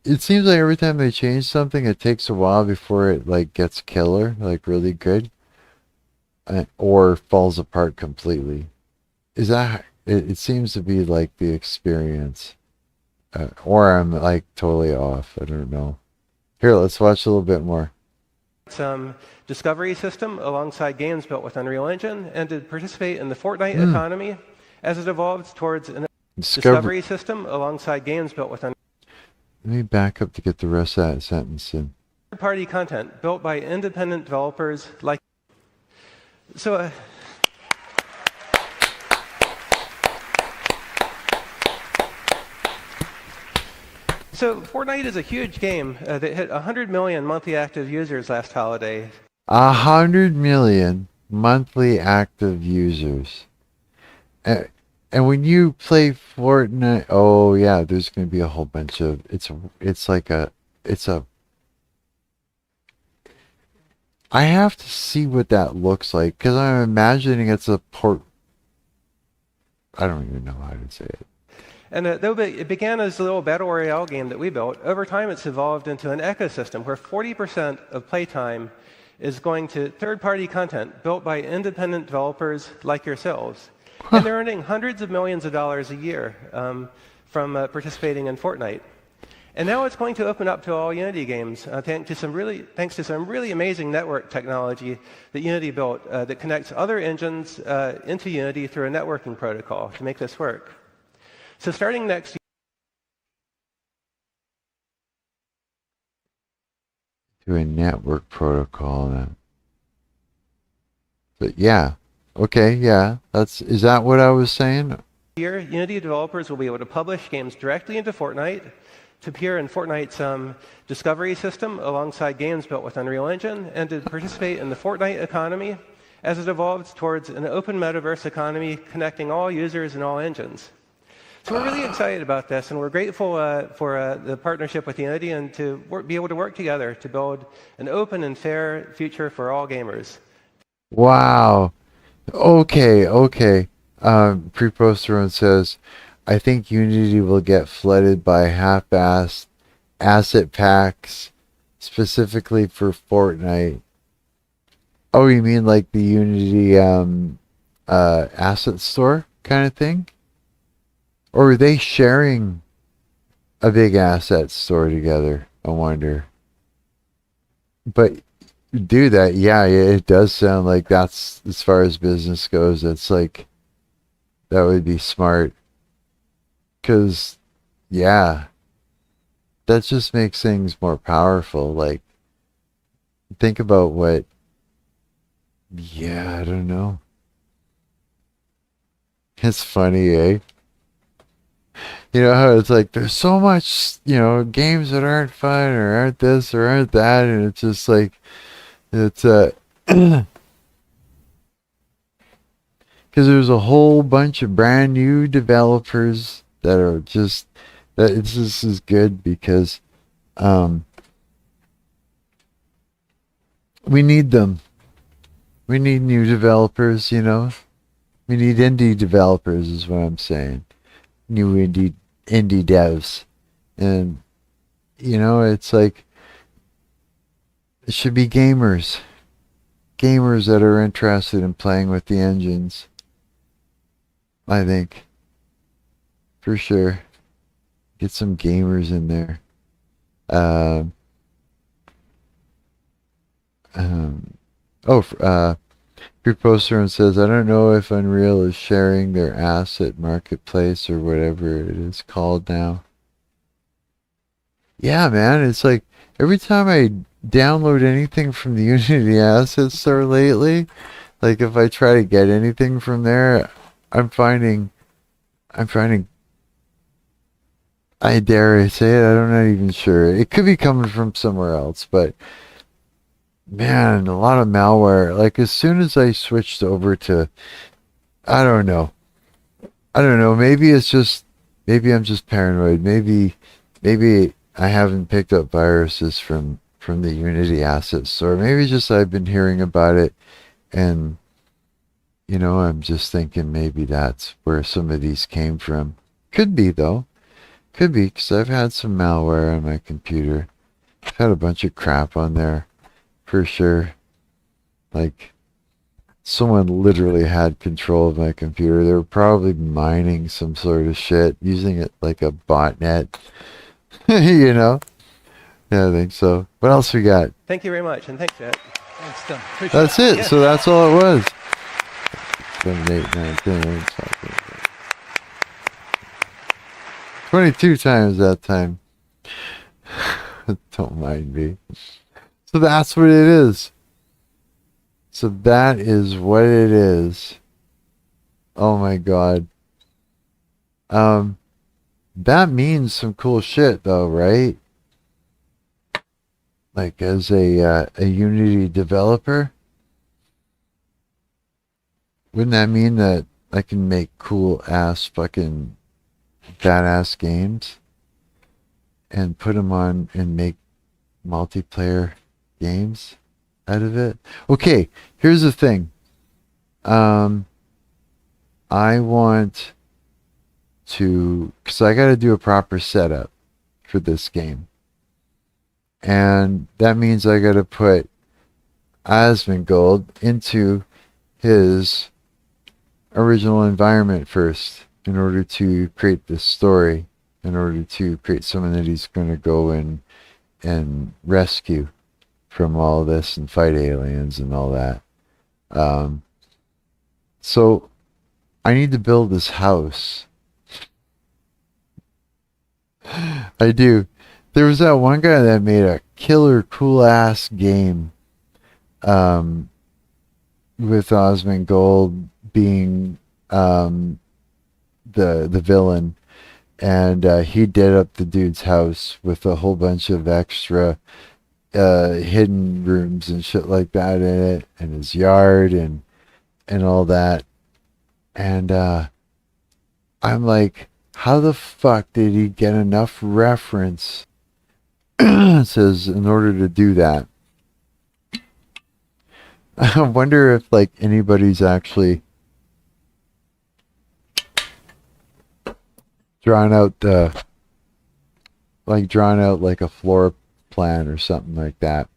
[SPEAKER 1] it seems like every time they change something, it takes a while before it like gets killer, like really good, or falls apart completely. Is that... It seems to be like the experience, or I'm like totally off. I don't know. Here, let's watch a little bit more.
[SPEAKER 4] Discovery system alongside games built with Unreal Engine, and to participate in the Fortnite economy as it evolves towards an discovery system alongside games built with Unreal.
[SPEAKER 1] Let me back up to get the rest of that sentence in.
[SPEAKER 4] third-party content built by independent developers like. So. So Fortnite is a huge game that hit 100 million monthly active users last holiday.
[SPEAKER 1] 100 million monthly active users. And when you play Fortnite, oh yeah, there's going to be a whole bunch of, I have to see what that looks like, because I'm imagining it's a I don't even know how to say it.
[SPEAKER 4] And though it began as a little battle royale game that we built, over time it's evolved into an ecosystem where 40% of playtime is going to third-party content built by independent developers like yourselves. And they're earning hundreds of millions of dollars a year from participating in Fortnite. And now it's going to open up to all Unity games, thanks to some really amazing network technology that Unity built that connects other engines into Unity through a networking protocol to make this work. So starting next year,
[SPEAKER 1] to a network protocol then. But yeah. Okay, yeah. Is that what I was saying?
[SPEAKER 4] Unity developers will be able to publish games directly into Fortnite to appear in Fortnite's discovery system alongside games built with Unreal Engine, and to participate in the Fortnite economy as it evolves towards an open metaverse economy connecting all users and all engines. So we're really excited about this, and we're grateful for the partnership with Unity and to be able to work together to build an open and fair future for all gamers.
[SPEAKER 1] Wow. Okay. Preposterone says, I think Unity will get flooded by half-assed asset packs specifically for Fortnite. Oh, you mean like the Unity asset store kind of thing? Or are they sharing a big asset store together? I wonder. But do that, yeah, it does sound like that's, as far as business goes, it's like, that would be smart. Because, yeah, that just makes things more powerful. Like, think about what, yeah, I don't know. It's funny, eh? You know how it's like, there's so much, games that aren't fun or aren't this or aren't that, and it's just like, it's because there's a whole bunch of brand new developers that are just, this is good because we need them. We need new developers, We need indie developers is what I'm saying. New indie devs. And it's like, it should be gamers that are interested in playing with the engines, I think, for sure. Get some gamers in there. Preposterone says, I don't know if Unreal is sharing their asset marketplace or whatever it is called now. Yeah, man, it's like every time I download anything from the Unity asset store lately, like if I try to get anything from there, I'm finding, I dare I say it, I'm not even sure. It could be coming from somewhere else, but man, a lot of malware. Like as soon as I switched over to, I don't know. Maybe I'm just paranoid. Maybe I haven't picked up viruses from the Unity asset store. Maybe just I've been hearing about it, and I'm just thinking maybe that's where some of these came from. Could be though. Could be, because I've had some malware on my computer. I've had a bunch of crap on there. For sure. Like, someone literally had control of my computer. They were probably mining some sort of shit, using it like a botnet. Yeah, I think so. What else we got?
[SPEAKER 4] Thank you very much, and thanks, Jet.
[SPEAKER 3] Thanks, Tim. Appreciate
[SPEAKER 1] That's it. Yeah. So that's all it was. 7, 8, 9, 10, 22 times that time. Don't mind me. So that's what it is. So that is what it is. Oh my god. That means some cool shit though, right? Like as a Unity developer, wouldn't that mean that I can make cool ass fucking badass games and put them on and make multiplayer games out of it? Okay, here's the thing. I want to, because I got to do a proper setup for this game. And that means I got to put Asmongold into his original environment first in order to create this story, in order to create someone that he's going to go and rescue from all this and fight aliens and all that. So I need to build this house. I do. There was that one guy that made a killer cool ass game with Asmongold being the villain, and he did up the dude's house with a whole bunch of extra hidden rooms and shit like that in it, and his yard and all that. And I'm like, how the fuck did he get enough reference? It says in order to do that. I wonder if like anybody's actually drawn out like a floor plan or something like that.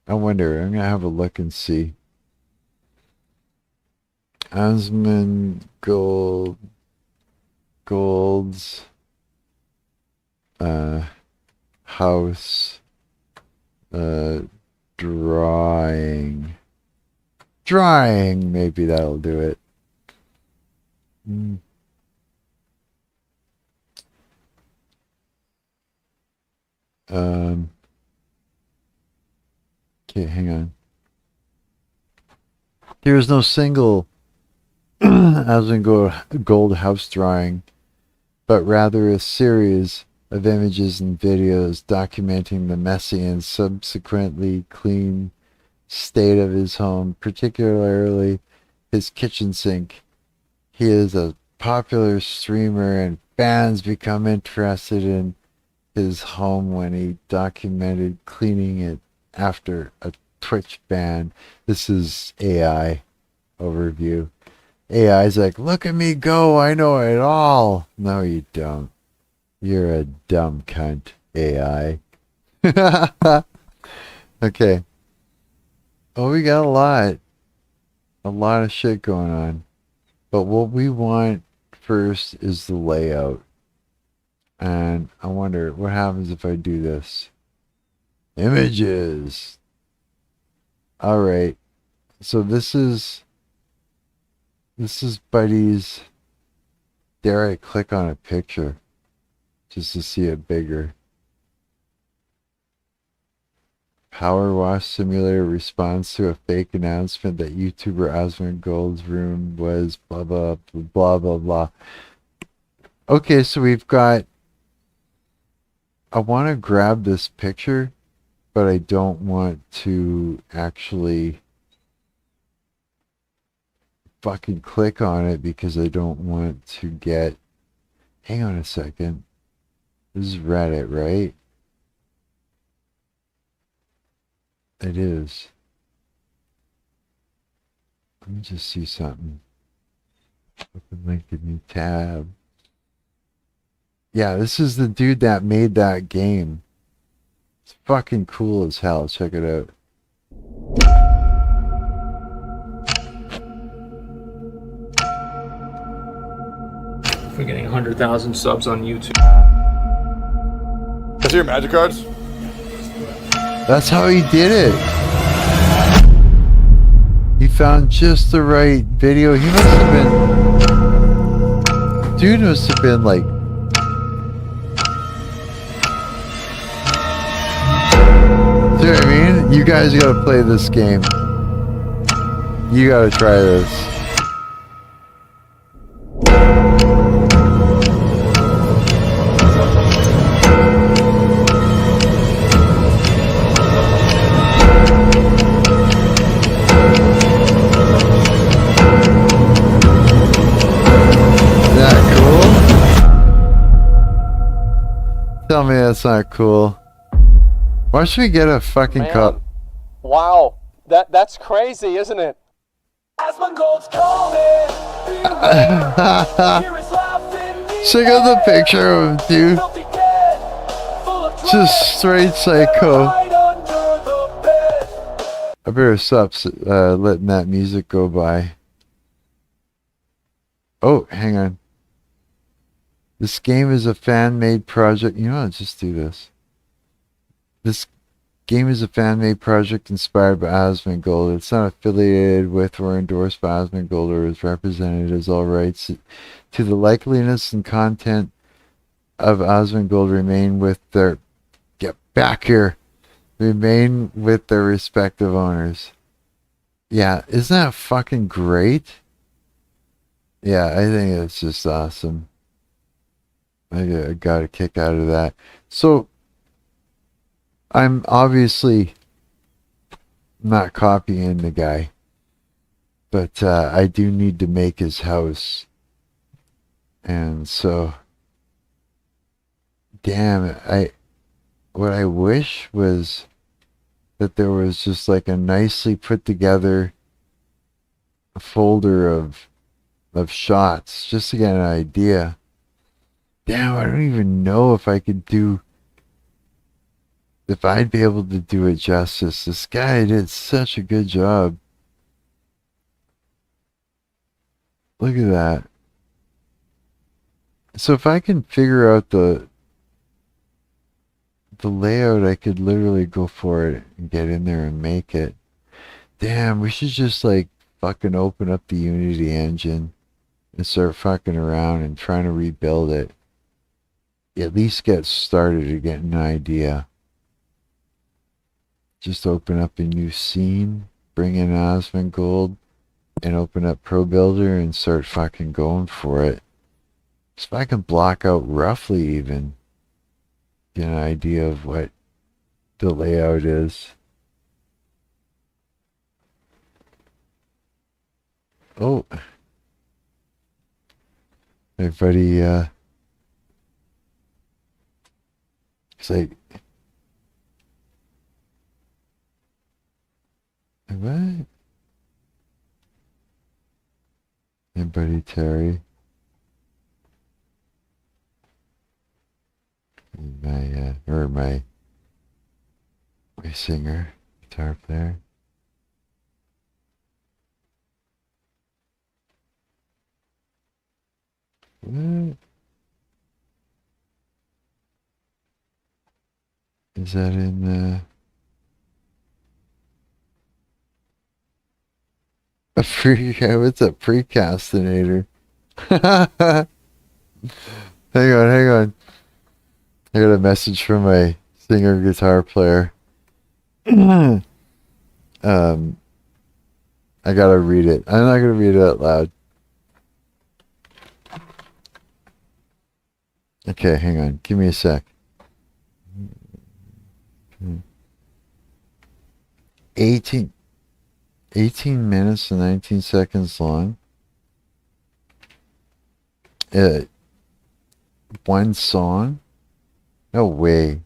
[SPEAKER 1] I wonder. I'm gonna have a look and see. Asmongold's house drawing, maybe that'll do it. Okay, hang on. There is no single Asmongold house drawing, but rather a series of images and videos documenting the messy and subsequently clean state of his home, particularly his kitchen sink. He is a popular streamer and fans become interested in his home when he documented cleaning it after a Twitch ban. This is AI overview. AI's like, look at me go, I know it all. No, you don't. You're a dumb cunt, AI. Okay. Oh, we got a lot of shit going on. But what we want first is the layout. And I wonder what happens if I do this. Images. All right. So this is Buddy's. Dare I click on a picture just to see it bigger? Power wash simulator responds to a fake announcement that YouTuber Asmongold's room was blah blah blah blah blah. Okay, so we've got. I want to grab this picture, but I don't want to actually fucking click on it because I don't want to get. Hang on a second. This is Reddit, right? It is. Let me just see something. Open link a new tab. Yeah, this is the dude that made that game. It's fucking cool as hell. Check it out.
[SPEAKER 5] For getting 100,000 subs on YouTube.
[SPEAKER 6] Is your magic cards?
[SPEAKER 1] That's how he did it. He found just the right video. He must have been... Dude must have been like... know what I mean? You guys gotta play this game. You gotta try this. Tell me that's not cool. Why should we get a fucking cup?
[SPEAKER 6] Wow, that's crazy, isn't it? Asmongold's coming.
[SPEAKER 1] Check out the picture of him, dude. Just straight psycho. I better stop letting that music go by. Oh, hang on. This game is a fan-made project. You know what? Just do this. This game is a fan-made project inspired by Asmongold. It's not affiliated with or endorsed by Asmongold or is represented as all rights to the likeliness and content of Asmongold remain with their... Get back here! Remain with their respective owners. Yeah, isn't that fucking great? Yeah, I think it's just awesome. I got a kick out of that. So, I'm obviously not copying the guy, but I do need to make his house. And so, damn, what I wish was that there was just like a nicely put together folder of shots just to get an idea. Damn, I don't even know if I'd be able to do it justice. This guy did such a good job. Look at that. So if I can figure out the layout, I could literally go for it and get in there and make it. Damn, we should just like fucking open up the Unity engine and start fucking around and trying to rebuild it. At least get started to get an idea. Just open up a new scene, bring in Asmongold, and open up ProBuilder and start fucking going for it. So if I can block out roughly even, get an idea of what the layout is. Oh. Everybody, it's like, what? Anybody, Terry? My singer, guitar player. What? Is that in a free? What's a precastinator? Hang on. I got a message from my singer guitar player. I gotta read it. I'm not gonna read it out loud. Okay, hang on. Give me a sec. 18 minutes and 19 seconds long. One song? No way.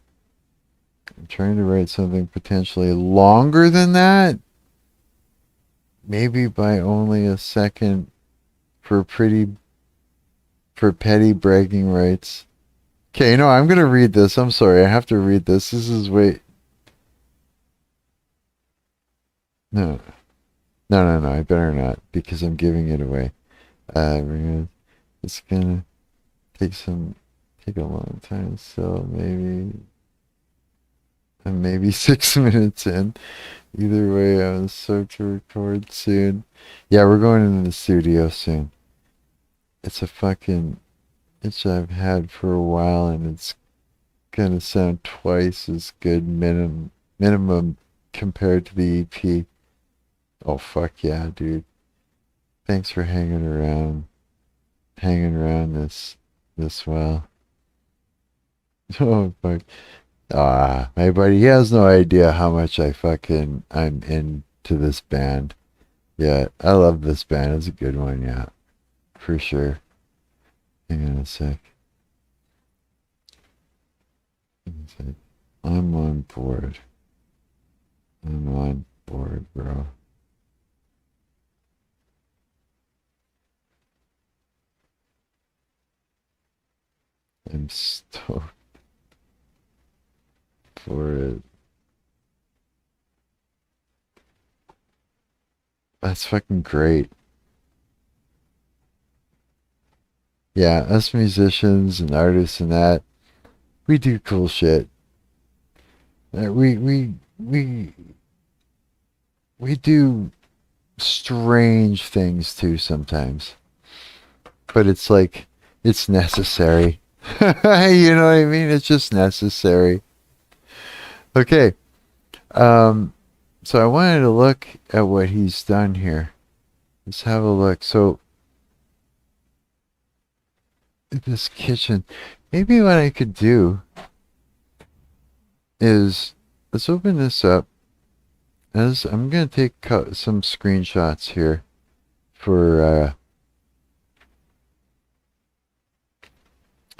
[SPEAKER 1] I'm trying to write something potentially longer than that. Maybe by only a second for petty bragging rights. Okay, no, I'm gonna read this. I'm sorry, I have to read this. This is No, I better not, because I'm giving it away. It's gonna take a long time, so I'm maybe 6 minutes in. Either way, I'm start to record soon. Yeah, we're going into the studio soon. It's a fucking itch I've had for a while, and it's gonna sound twice as good minimum minimum compared to the EP. Oh, fuck yeah, dude. Thanks for hanging around this while. Oh, fuck. Ah, my buddy, he has no idea how much I'm into this band. Yeah, I love this band. It's a good one, yeah. For sure. Hang on a sec. I'm on board. I'm on board, bro. I'm stoked for it. That's fucking great. Yeah, us musicians and artists and that, we do cool shit. We do strange things too sometimes. But it's like, it's necessary. You know what I mean? It's just necessary. Okay. So I wanted to look at what he's done here. Let's have a look. So this kitchen, maybe what I could do is, let's open this up. As I'm going to take some screenshots here for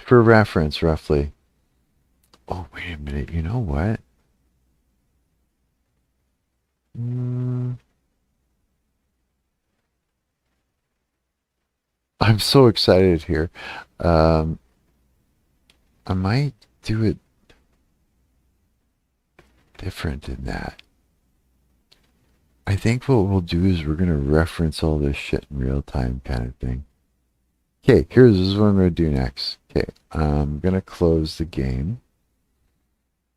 [SPEAKER 1] reference, roughly. Oh, wait a minute. You know what? I'm so excited here. I might do it different in that. I think what we'll do is we're going to reference all this shit in real time kind of thing. Okay, this is what I'm going to do next. Okay, I'm going to close the game.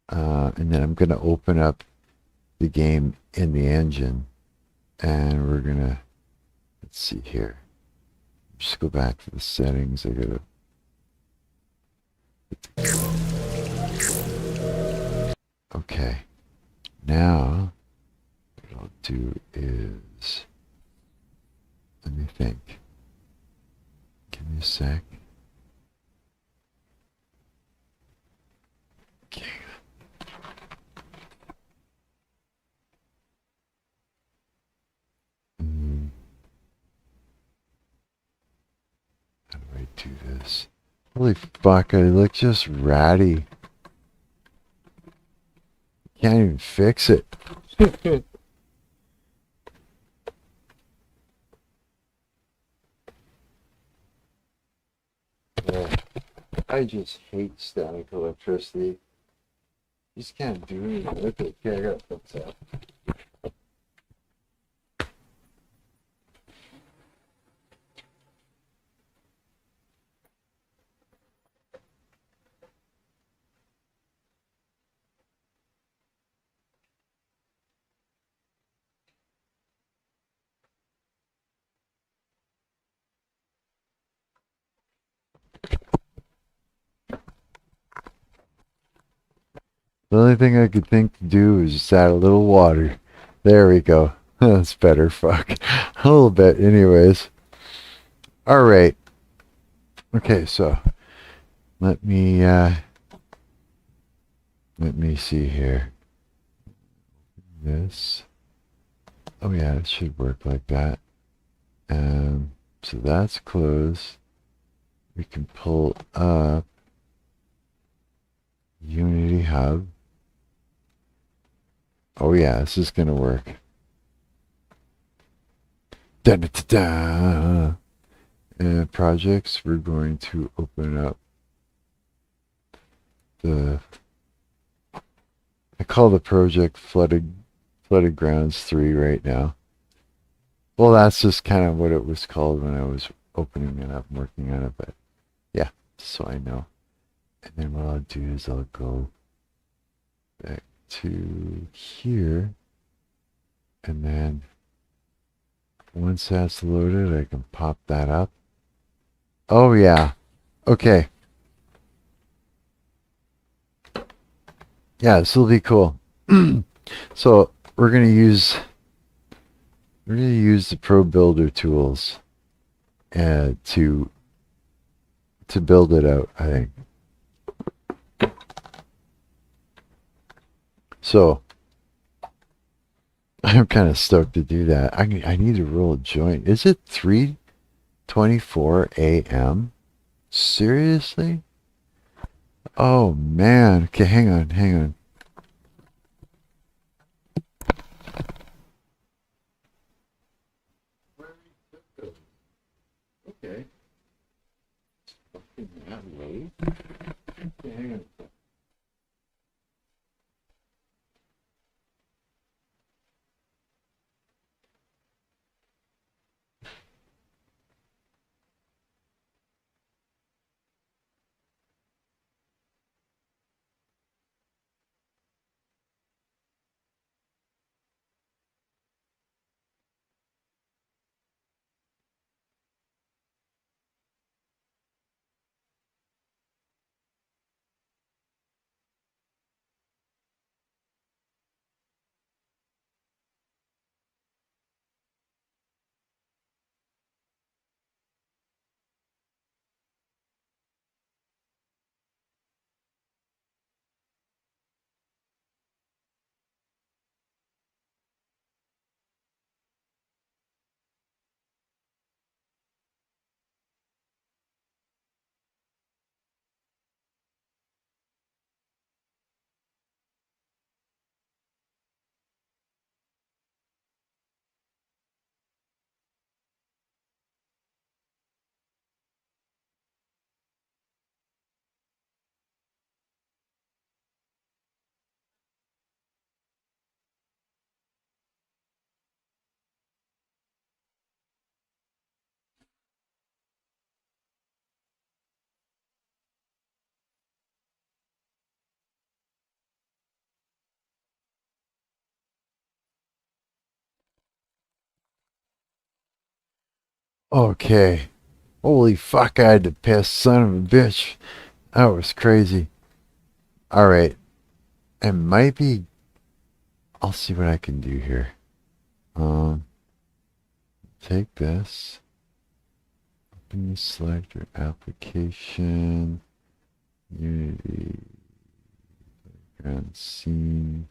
[SPEAKER 1] And then I'm going to open up the game in the engine. And we're going to, let's see here. Just go back to the settings. I got to... Okay. Now, what I'll do is, let me think. Give me a sec. Okay. How do I do this? Holy fuck, I look just ratty. Can't even fix it. I just hate static electricity. You just can't do anything with it. Okay, I gotta fix that. The only thing I could think to do is just add a little water. There we go. That's better. Fuck. A little bit anyways. Alright. Okay, so let me see here. This. Oh yeah, it should work like that. So that's closed. We can pull up Unity Hub. Oh yeah, this is gonna work. Da da da da. And projects, we're going to open up the, I call the project Flooded Grounds 3 right now. Well, that's just kind of what it was called when I was opening it up and working on it, but yeah, so I know. And then what I'll do is I'll go back to here, and then once that's loaded, I can pop that up. Oh yeah, okay. Yeah, this will be cool. So we're gonna use the ProBuilder tools to build it out, I think. So I'm kind of stoked to do that. I need to roll a joint. Is it 3:24 a.m.? Seriously? Oh man. Okay, hang on. Okay. That way. Okay, hang on. Okay. Holy fuck, I had to piss, son of a bitch. That was crazy. Alright. It might be... I'll see what I can do here. Take this. Open the selector application. Unity. Background scene.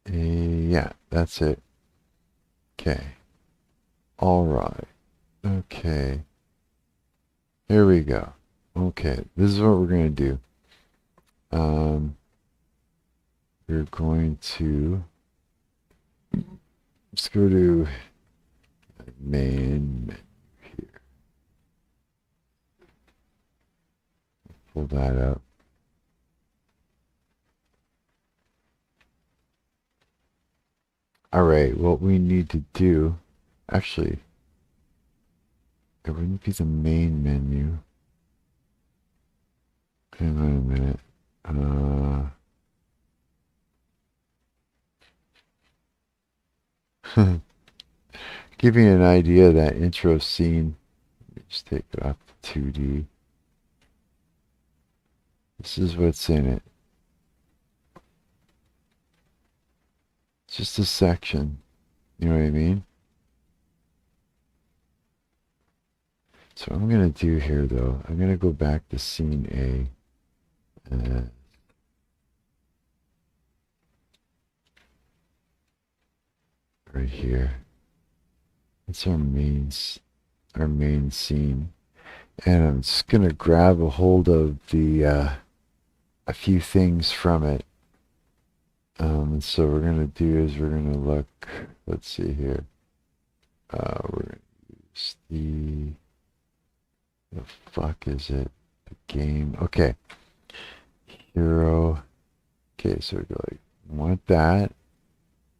[SPEAKER 1] Yeah, that's it. Okay. Alright. Okay. Here we go. Okay, this is what we're going to do. We're going to let's go to main menu here. Pull that up. All right, what we need to do, actually, it wouldn't be the main menu. Hang on a minute. Give you an idea of that intro scene. Let me just take it off to 2D. This is what's in it. It's just a section. You know what I mean? So what I'm going to do here, though, I'm going to go back to scene A. Right here. It's our main scene. And I'm just going to grab a hold of the a few things from it. And so what we're going to do is we're going to look, let's see here. We're going to use the fuck is it? The game. Okay. Hero. Okay, so we go like, want that.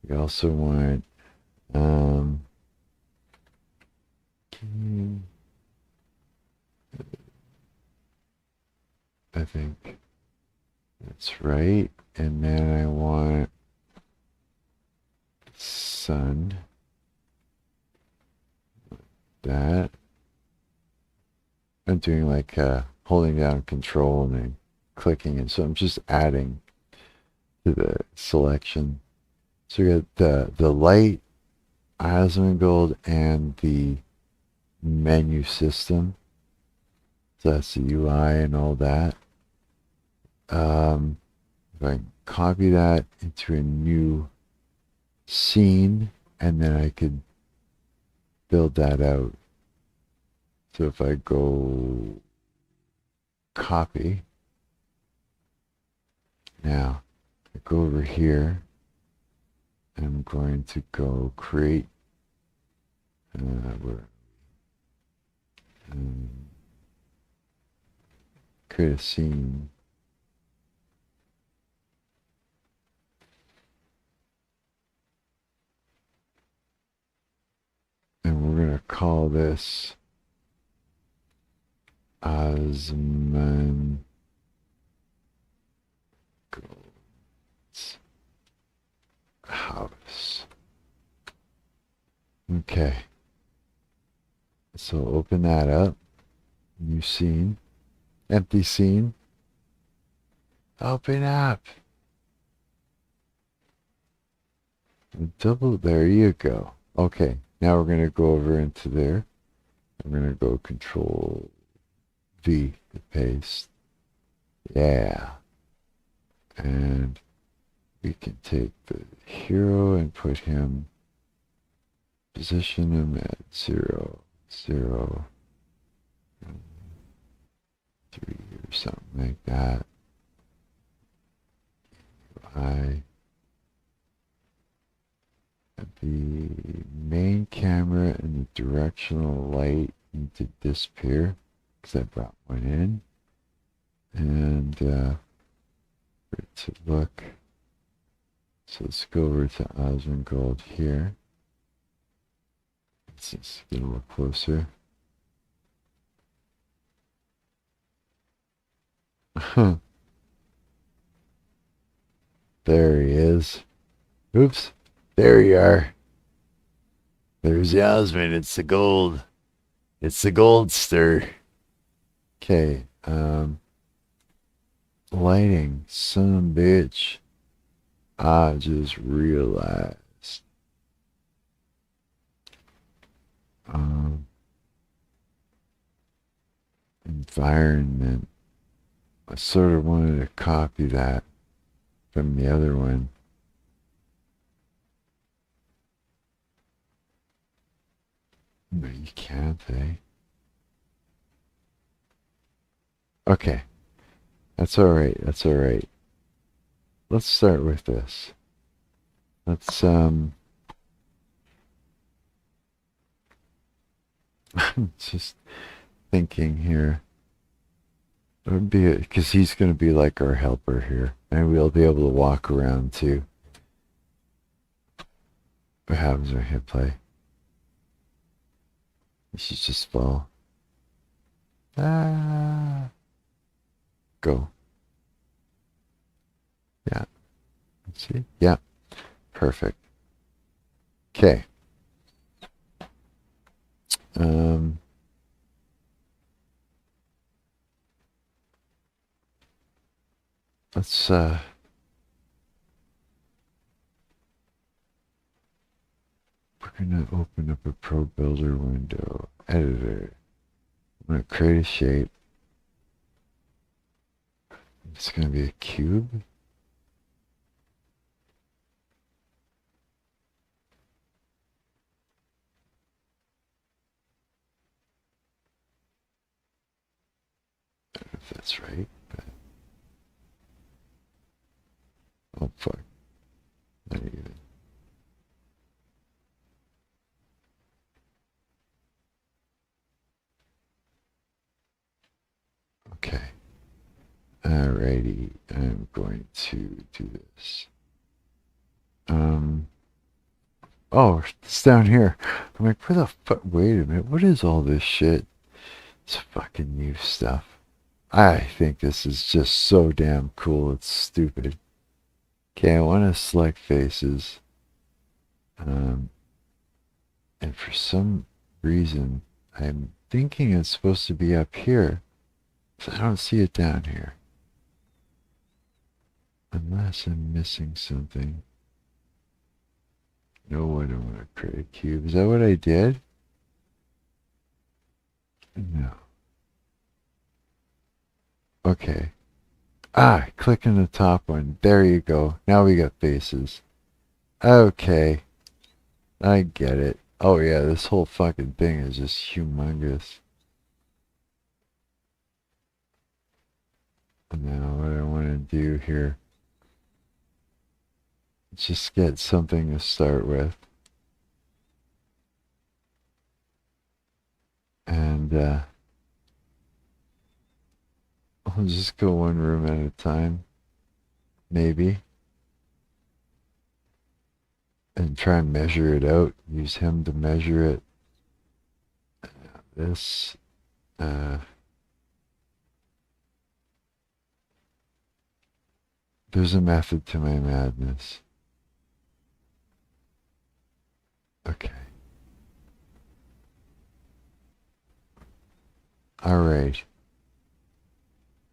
[SPEAKER 1] We also want I think that's right. And then I want sun. That. I'm doing like holding down control and then clicking, and so I'm just adding to the selection. So we got the light, Asmongold, and the menu system. So that's the UI and all that. If I can copy that into a new scene, and then I could build that out. So if I go copy, now I go over here, and I'm going to go create create a scene. And we're going to call this Asmongold's house. Okay. So open that up. New scene. Empty scene. Open up. Double. There you go. Okay. Now we're going to go over into there. I'm going to go Control V to paste. Yeah. And we can take the hero and put him, position him at 0, 0, 3 or something like that. The main camera and the directional light need to disappear because I brought one in. And for it to look, so let's go over to Asmongold here. Let's just get a little closer. There he is. Oops. There you are. There's Yasmin. It's the gold. It's the gold stir. Okay. Lighting. Son of a bitch. I just realized. Environment. I sort of wanted to copy that from the other one. But you can't, eh? Okay. That's alright, that's alright. Let's start with this. Let's, just thinking here. It would be, because he's going to be like our helper here. And we'll be able to walk around too. What happens when I hit play? You should just fall. Ah. Go. Yeah. Let's see. Yeah. Perfect. Okay. Let's we're gonna open up a ProBuilder window, editor. I'm gonna create a shape. It's gonna be a cube. I don't know if that's right, but oh fuck. Not even. Okay. Alrighty, I'm going to do this. Oh, it's down here. I'm like, where the fuck? Wait a minute. What is all this shit? It's fucking new stuff. I think this is just so damn cool. It's stupid. Okay, I want to select faces. And for some reason, I'm thinking it's supposed to be up here. So I don't see it down here. Unless I'm missing something. No, I don't want to create a cube. Is that what I did? No. Okay. Ah, click on the top one. There you go. Now we got faces. Okay. I get it. Oh yeah, this whole fucking thing is just humongous. Now what I want to do here, just get something to start with. And I'll just go one room at a time, maybe. And try and measure it out. Use him to measure it. This, there's a method to my madness. Okay. All right.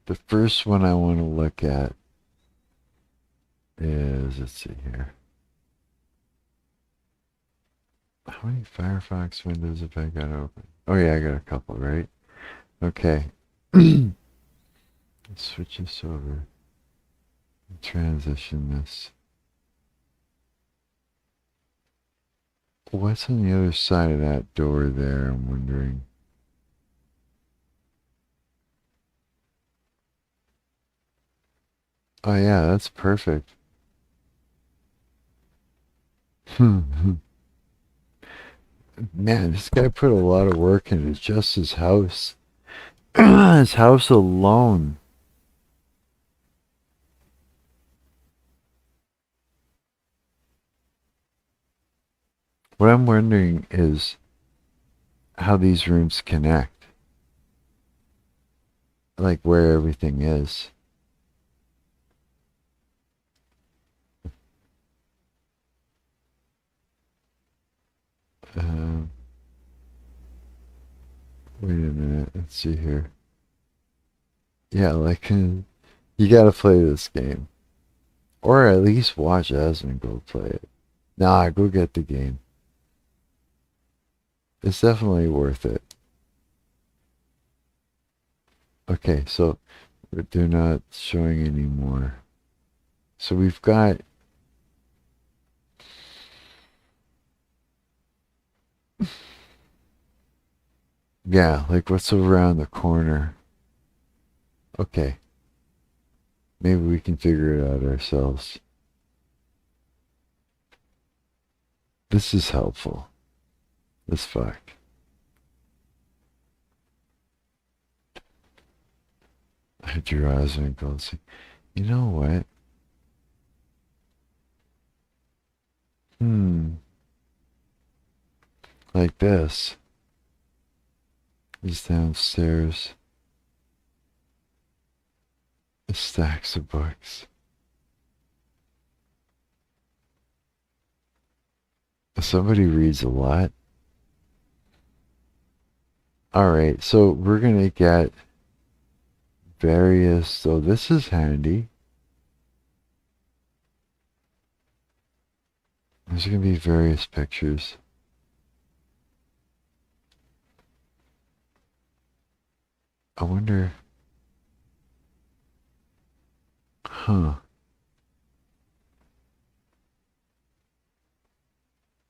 [SPEAKER 1] The first one I want to look at is, let's see here. How many Firefox windows have I got open? Oh yeah, I got a couple, right? Okay. Let's switch this over. Transition this. What's on the other side of that door there, I'm wondering. Oh yeah, that's perfect. Man, this guy put a lot of work into just his house. His house alone. What I'm wondering is how these rooms connect. Like where everything is. Wait a minute, let's see here. Yeah, like, you gotta play this game. Or at least watch Asmongold play it. Nah, go get the game. It's definitely worth it. Okay, so they're not showing anymore. So we've got... Yeah, like what's around the corner? Okay. Maybe we can figure it out ourselves. This is helpful. This fuck. I drew Asmongold. You know what? Like this. He's downstairs. Stacks of books. Somebody reads a lot. Alright, so we're gonna get various, so this is handy. There's gonna be various pictures. I wonder... Huh.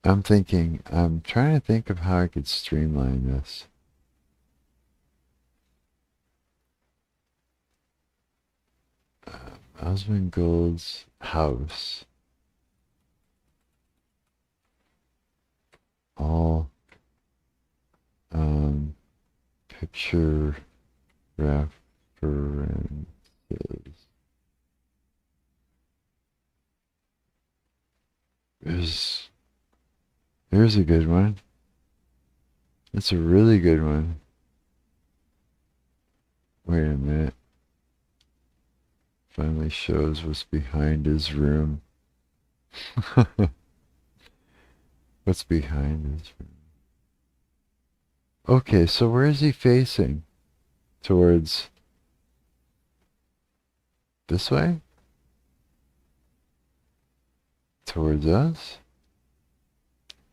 [SPEAKER 1] I'm trying to think of how I could streamline this. Asmongold's house. All picture references. There's a good one. That's a really good one. Wait a minute. Finally shows what's behind his room. What's behind his room? Okay, so where is he facing? Towards this way? Towards us?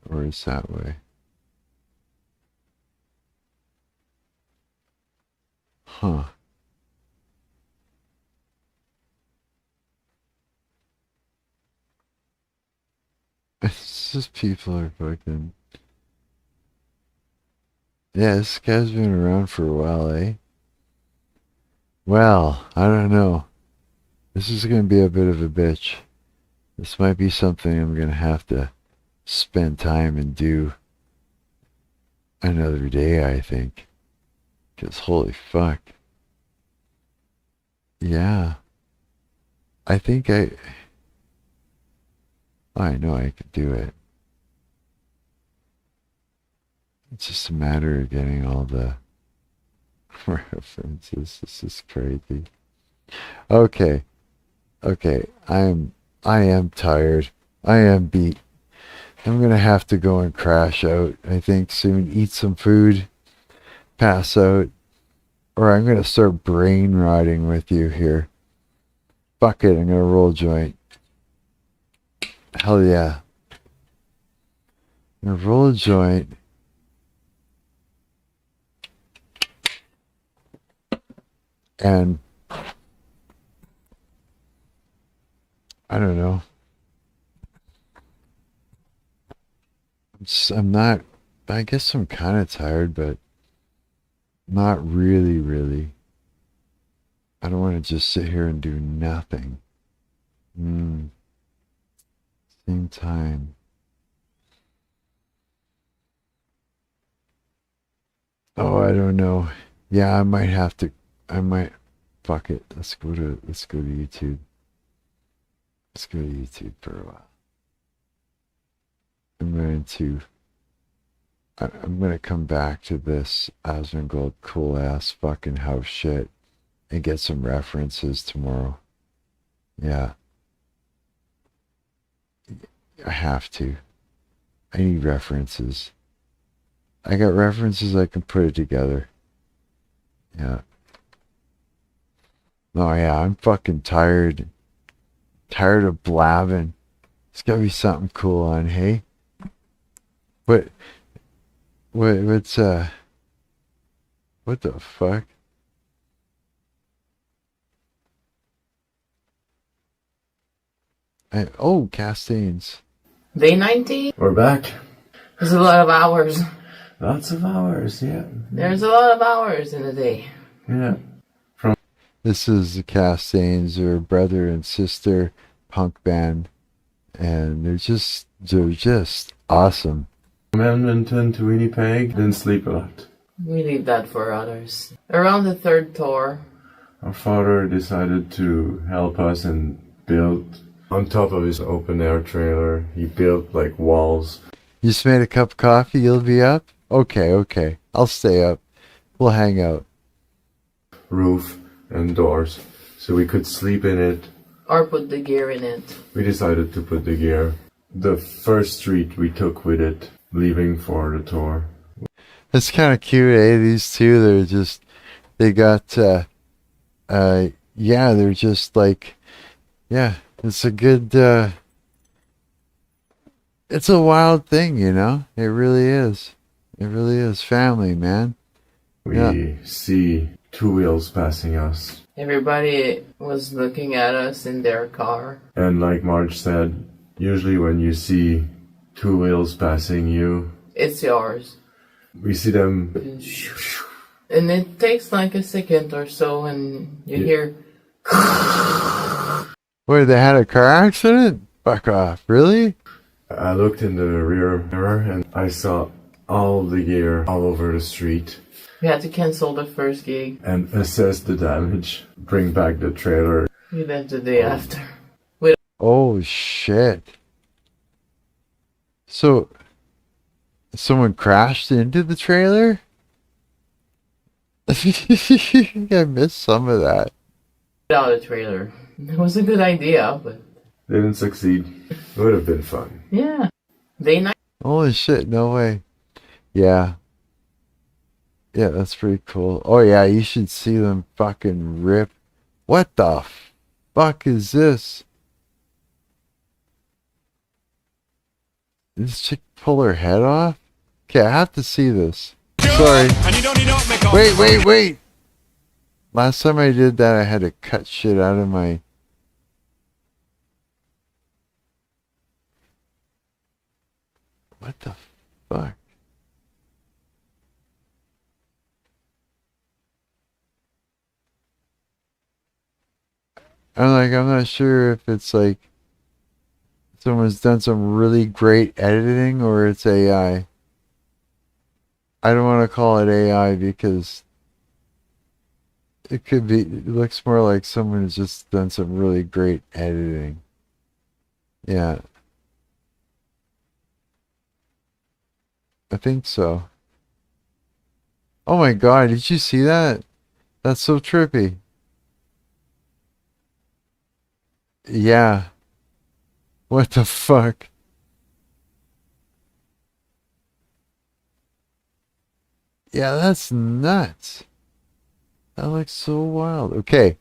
[SPEAKER 1] Or is that way? Huh. It's just people are fucking... Yeah, this guy's been around for a while, eh? Well, I don't know. This is going to be a bit of a bitch. This might be something I'm going to have to spend time and do another day, I think. Because holy fuck. Yeah. I think I know I could do it. It's just a matter of getting all the references. This is crazy. Okay. Okay. I am tired. I am beat. I'm gonna have to go and crash out, I think, soon. Eat some food. Pass out. Or I'm gonna start brain rotting with you here. Fuck it, I'm gonna roll a joint. Hell yeah. I'm gonna roll a joint. And I don't know. I'm not, I guess I'm kind of tired, but not really, really. I don't want to just sit here and do nothing. Same time. Oh, I don't know. Yeah, I might have to, fuck it. Let's go to YouTube. Let's go to YouTube for a while. I'm going to come back to this Asmongold cool ass fucking house shit and get some references tomorrow. Yeah. I have to. I need references. I got references, I can put it together. Yeah. Oh yeah, I'm fucking tired. Tired of blabbing. It's gotta be something cool on, hey? What's what the fuck? Oh, Castains.
[SPEAKER 7] Day 19?
[SPEAKER 8] We're back.
[SPEAKER 7] There's a lot of hours.
[SPEAKER 8] Lots of hours, yeah.
[SPEAKER 7] There's a lot of hours in a day.
[SPEAKER 8] Yeah.
[SPEAKER 1] This is the Castains, their brother and sister punk band, and they're just awesome.
[SPEAKER 8] From Edmonton to Winnipeg, didn't sleep a lot.
[SPEAKER 7] We leave that for others. Around the third tour,
[SPEAKER 8] Our father decided to help us and build on top of his open air trailer. He built like walls.
[SPEAKER 1] You just made a cup of coffee, you'll be up? Okay. I'll stay up. We'll hang out.
[SPEAKER 8] Roof and doors, so we could sleep in it.
[SPEAKER 7] or put the gear in it.
[SPEAKER 8] We decided to put the gear. The first street we took with it, leaving for the tour.
[SPEAKER 1] It's kind of cute, eh? These two, they got, they're just like, yeah, it's a good, it's a wild thing, you know? It really is. It really is family, man.
[SPEAKER 8] We see two wheels passing us.
[SPEAKER 7] Everybody was looking at us in their car.
[SPEAKER 8] And like Marc said, usually when you see two wheels passing you,
[SPEAKER 7] It's yours.
[SPEAKER 8] we see them.
[SPEAKER 7] And it takes like a second or so and you hear...
[SPEAKER 1] Wait, they had a car accident? Fuck off. Really?
[SPEAKER 8] I looked in the rear mirror and I saw all the gear all over the street.
[SPEAKER 7] We had to cancel the first gig.
[SPEAKER 8] And assess the damage, bring back the trailer.
[SPEAKER 7] We left the day after.
[SPEAKER 1] Oh, shit. So, someone crashed into the trailer? I missed some of that.
[SPEAKER 7] Without a trailer. It was a good idea, but...
[SPEAKER 8] They didn't succeed. It would have been fun.
[SPEAKER 7] Yeah. Day night.
[SPEAKER 1] Holy shit, no way. Yeah. Yeah, that's pretty cool. Oh yeah, you should see them fucking rip. What the fuck is this? Did this chick pull her head off? Okay, I have to see this. Sorry. Wait. Last time I did that, I had to cut shit out of my... What the fuck? I'm not sure if it's like someone's done some really great editing or it's AI. I don't want to call it AI because it looks more like someone has just done some really great editing. Yeah. I think so. Oh my god, did you see that? That's so trippy. Yeah. What the fuck? Yeah, that's nuts. That looks so wild. Okay.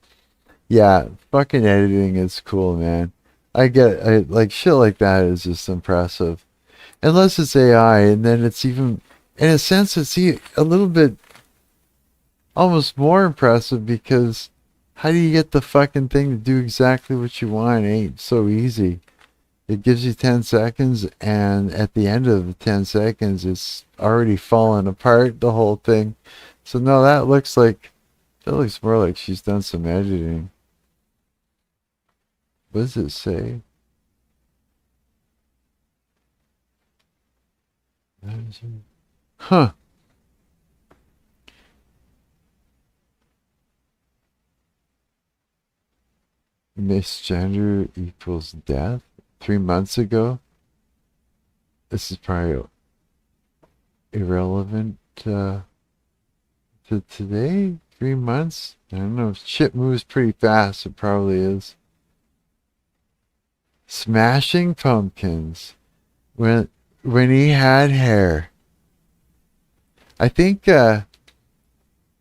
[SPEAKER 1] Yeah, fucking editing is cool, man. Like shit like that is just impressive. Unless it's AI, and then it's even, in a sense, it's a little bit almost more impressive because how do you get the fucking thing to do exactly what you want? It ain't so easy. It gives you 10 seconds, and at the end of the 10 seconds, it's already fallen apart, the whole thing. So no, that looks more like she's done some editing. What does it say? Huh. Misgender equals death? 3 months ago? This is probably irrelevant to today? 3 months? I don't know. If shit moves pretty fast, it probably is. Smashing Pumpkins. When he had hair. I think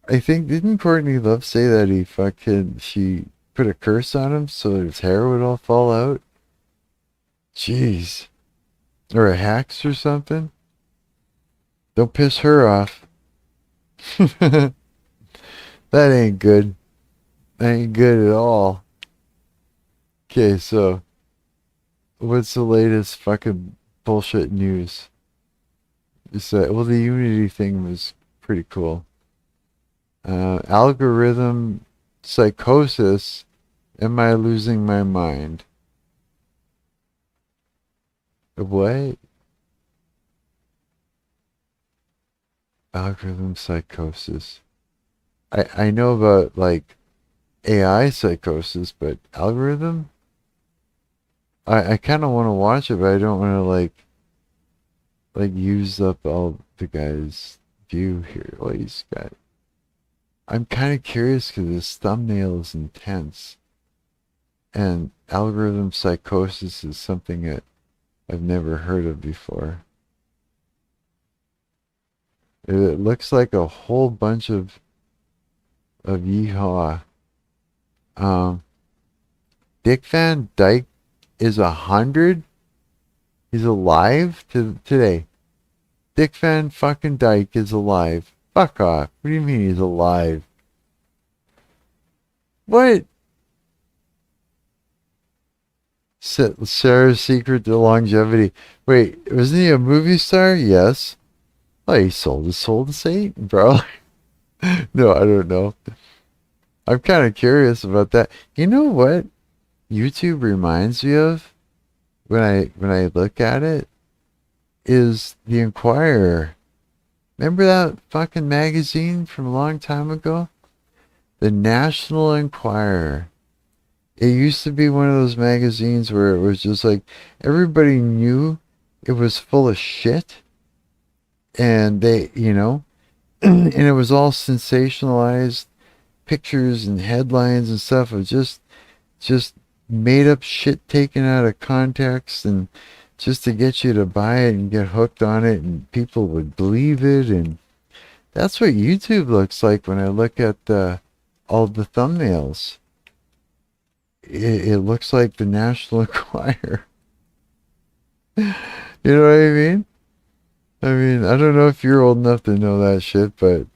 [SPEAKER 1] didn't Courtney Love say that she put a curse on him so his hair would all fall out? Jeez. Or a hex or something? Don't piss her off. That ain't good. That ain't good at all. Okay, so what's the latest fucking bullshit news? Well, the Unity thing was pretty cool. Algorithm psychosis. Am I losing my mind? What? Algorithm psychosis. I know about like AI psychosis, but algorithm? I kind of want to watch it, but I don't want to like use up all the guy's view here. Well, he's got. I'm kind of curious because this thumbnail is intense, and algorithm psychosis is something that I've never heard of before. It looks like a whole bunch of yeehaw. Dick Van Dyke is 100. He's alive today. Dick Van fucking Dyke is alive. Fuck off. What do you mean he's alive? What? Sarah's secret to longevity. Wait, wasn't he a movie star? Yes. Oh, he sold his soul to Satan, bro. No, I don't know. I'm kind of curious about that. You know what YouTube reminds me of when I look at it is the Inquirer. Remember that fucking magazine from a long time ago? The National Enquirer. It used to be one of those magazines where it was just like everybody knew it was full of shit. And they, and it was all sensationalized pictures and headlines and stuff of just made up shit taken out of context and just to get you to buy it and get hooked on it, and people would believe it. And that's what YouTube looks like when I look at all the thumbnails. It looks like the National Enquirer. You know what I mean? I mean, I don't know if you're old enough to know that shit, but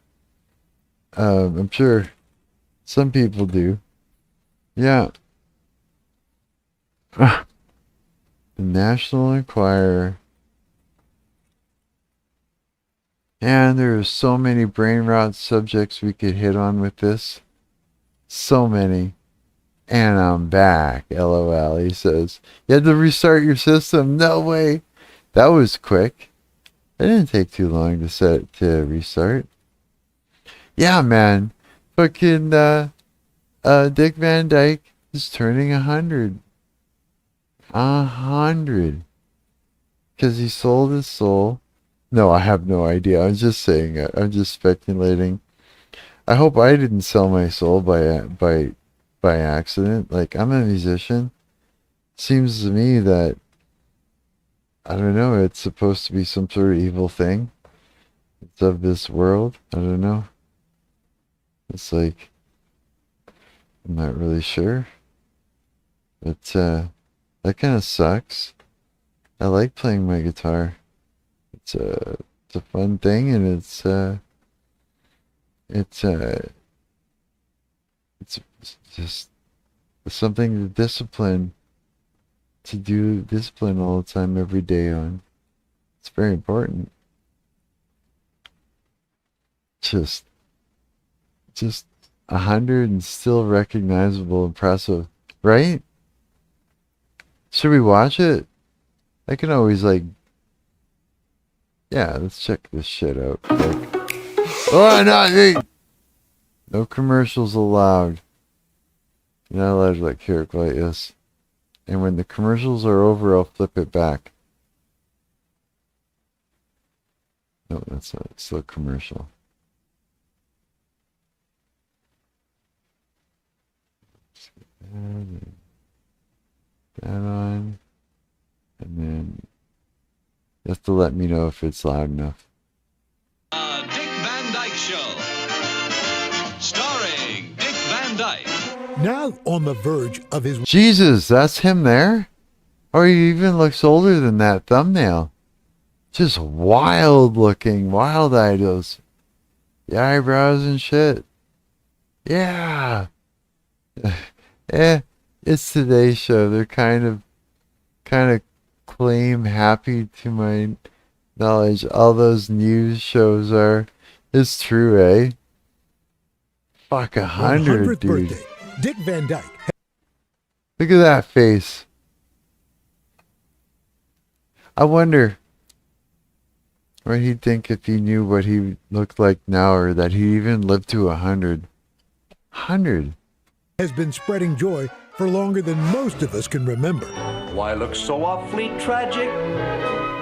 [SPEAKER 1] I'm sure some people do. Yeah. The National Enquirer. And there are so many brain rot subjects we could hit on with this. So many. And I'm back, LOL, he says. You had to restart your system? No way. That was quick. It didn't take too long to set it to restart. Yeah, man. Fucking Dick Van Dyke is turning 100. 100. Because he sold his soul. No, I have no idea. I'm just saying it. I'm just speculating. I hope I didn't sell my soul by accident. Like, I'm a musician. Seems to me that, I don't know, it's supposed to be some sort of evil thing. It's of this world. I don't know. It's like, I'm not really sure. But, that kind of sucks. I like playing my guitar. It's a fun thing, and it's just something to discipline all the time, every day on. It's very important. Just 100 and still recognizable, impressive, right? Should we watch it? I can always yeah, let's check this shit out. Oh, no commercials allowed. You're not allowed to hear it like this. And when the commercials are over, I'll flip it back. No, that's not. It's still a commercial. That on. And then you have to let me know if it's loud enough.
[SPEAKER 9] Dick Van Dyke Show. Starring Dick Van Dyke.
[SPEAKER 10] Now on the verge of his...
[SPEAKER 1] Jesus, that's him there? Or he even looks older than that thumbnail. Just wild looking, wild-eyed, those the eyebrows and shit. Yeah. It's Today's Show. They're kind of claim happy to my knowledge. All those news shows are. It's true, eh? Fuck, 100, dude.
[SPEAKER 10] Birthday. Dick Van Dyke.
[SPEAKER 1] Look at that face. I wonder what he'd think if he knew what he looked like now, or that he even lived to 100. 100
[SPEAKER 10] has been spreading joy for longer than most of us can remember.
[SPEAKER 11] Why look so awfully tragic?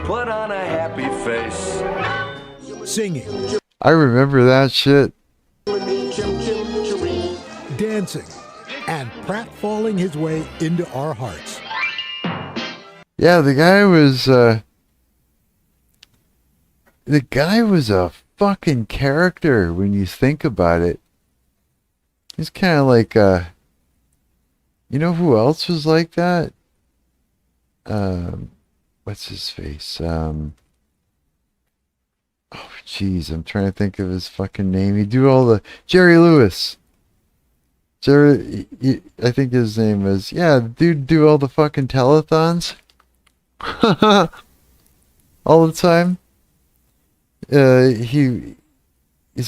[SPEAKER 11] Put on a happy face.
[SPEAKER 10] Singing.
[SPEAKER 1] I remember that shit.
[SPEAKER 10] Dancing. And pratfalling his way into our hearts.
[SPEAKER 1] Yeah, the guy was a fucking character when you think about it. He's kind of like, you know who else was like that? What's his face? Oh, jeez, I'm trying to think of his fucking name. He do all the... Jerry Lewis. I think his name was... Yeah, dude do all the fucking telethons. All the time. He's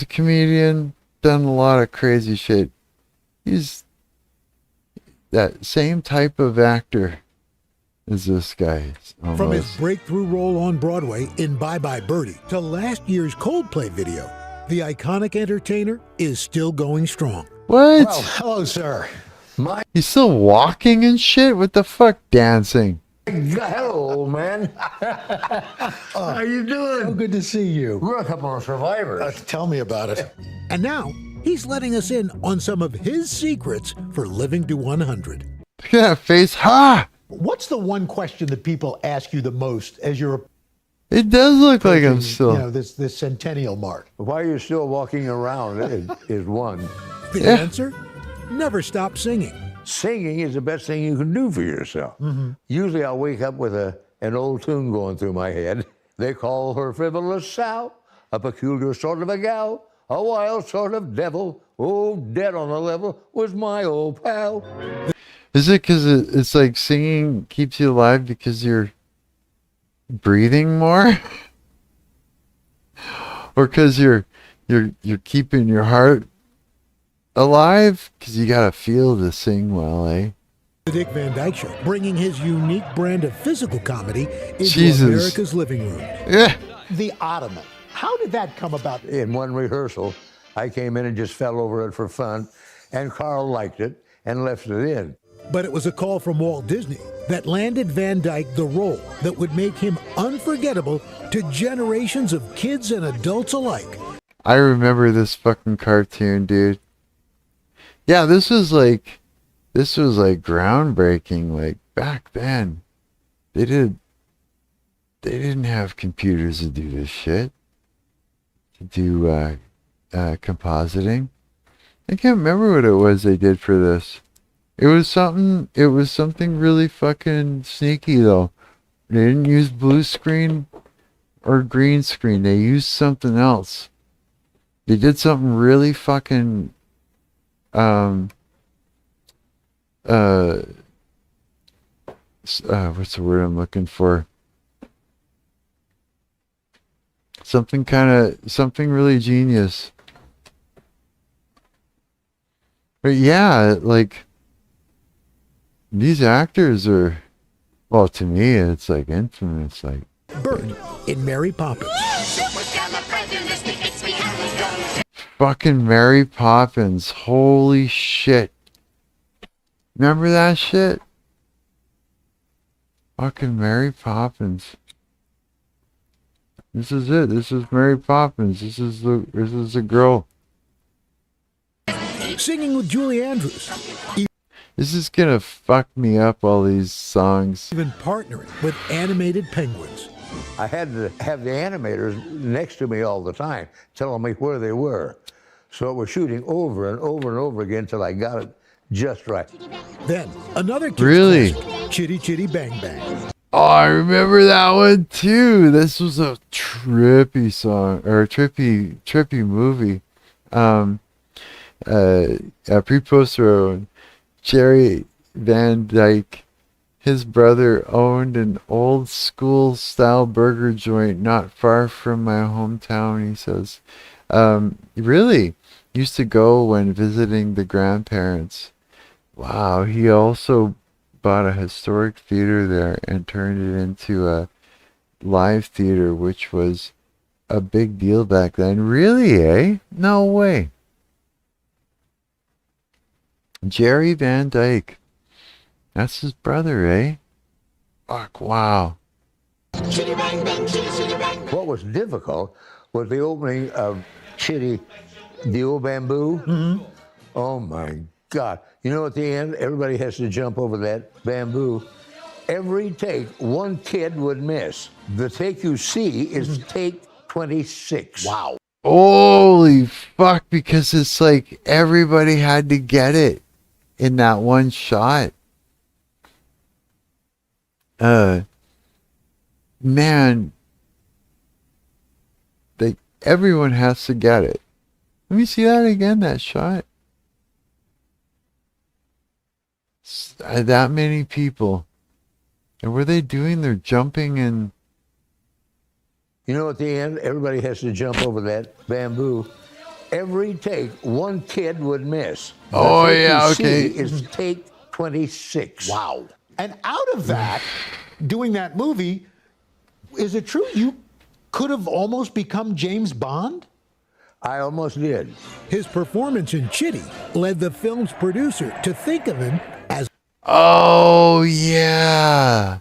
[SPEAKER 1] a comedian, done a lot of crazy shit. He's that same type of actor as this guy. Almost.
[SPEAKER 10] From his breakthrough role on Broadway in Bye Bye Birdie to last year's Coldplay video, the iconic entertainer is still going strong.
[SPEAKER 1] What?
[SPEAKER 12] Well, hello, sir.
[SPEAKER 1] He's still walking and shit? What the fuck? Dancing.
[SPEAKER 12] Hello, old man. How you doing?
[SPEAKER 10] Oh, good to see you.
[SPEAKER 12] We're a couple of survivors.
[SPEAKER 10] Tell me about it. And now, he's letting us in on some of his secrets for living to 100.
[SPEAKER 1] Look at that face. Ha!
[SPEAKER 10] What's the one question that people ask you the most as you're...
[SPEAKER 1] It does look like I'm still...
[SPEAKER 10] You know, this centennial mark.
[SPEAKER 12] Why you're still walking around is one.
[SPEAKER 10] The answer? Never stop singing.
[SPEAKER 12] Singing is the best thing you can do for yourself.
[SPEAKER 10] Mm-hmm.
[SPEAKER 12] Usually I'll wake up with an an old tune going through my head. They call her frivolous Sal, a peculiar sort of a gal, a wild sort of devil. Oh, dead on the level was my old pal.
[SPEAKER 1] Is it because it's like singing keeps you alive because you're breathing more? Or because you're keeping your heart alive? Because you gotta feel to sing well, eh?
[SPEAKER 10] The Dick Van Dyke Show, bringing his unique brand of physical comedy into
[SPEAKER 1] Jesus.
[SPEAKER 10] America's living room.
[SPEAKER 1] Yeah.
[SPEAKER 13] The Ottoman. How did that come about?
[SPEAKER 12] In one rehearsal, I came in and just fell over it for fun, and Carl liked it and left it in.
[SPEAKER 10] But it was a call from Walt Disney that landed Van Dyke the role that would make him unforgettable to generations of kids and adults alike.
[SPEAKER 1] I remember this fucking cartoon, dude. Yeah, this was like groundbreaking. Like back then, they didn't have computers to do this shit. To do compositing. I can't remember what it was they did for this. It was something really fucking sneaky though. They didn't use blue screen or green screen. They used something else. They did something really fucking what's the word I'm looking for? Something really genius. But yeah, like these actors are, well, to me it's like infamous, like
[SPEAKER 10] Bert in Mary Poppins.
[SPEAKER 1] Fucking Mary Poppins, holy shit. Remember that shit? Fucking Mary Poppins. This is it. This is Mary Poppins. This is the girl.
[SPEAKER 10] Singing with Julie Andrews.
[SPEAKER 1] This is gonna fuck me up, all these songs.
[SPEAKER 10] Even partnering with animated penguins.
[SPEAKER 12] I had to have the animators next to me all the time, telling me where they were. So it was shooting over and over and over again till I got it just right.
[SPEAKER 10] Then another kid's
[SPEAKER 1] Really?
[SPEAKER 10] classic, Chitty Chitty Bang Bang.
[SPEAKER 1] Oh, I remember that one too. This was a trippy song, or a trippy movie. Pre-poster, Jerry Van Dyke, his brother owned an old school style burger joint not far from my hometown, he says. Really? Used to go when visiting the grandparents. Wow, he also bought a historic theater there and turned it into a live theater, which was a big deal back then. Really, eh? No way. Jerry Van Dyke. That's his brother, eh? Fuck, wow.
[SPEAKER 12] What was difficult was the opening of Chitty, the old bamboo.
[SPEAKER 10] Mm-hmm.
[SPEAKER 12] Oh my God. You know, at the end, everybody has to jump over that bamboo. Every take, one kid would miss. The take you see is take 26.
[SPEAKER 13] Wow.
[SPEAKER 1] Holy fuck, because it's like everybody had to get it in that one shot. Man, everyone has to get it. Let me see that again, that shot. That many people. And were they doing their jumping and...
[SPEAKER 12] You know, at the end, everybody has to jump over that bamboo. Every take, one kid would miss.
[SPEAKER 1] Oh, yeah, okay.
[SPEAKER 12] Is take 26.
[SPEAKER 13] Wow. And out of that, doing that movie, is it true you could have almost become James Bond?
[SPEAKER 12] I almost did.
[SPEAKER 10] His performance in Chitty led the film's producer to think of him as
[SPEAKER 1] oh, yeah,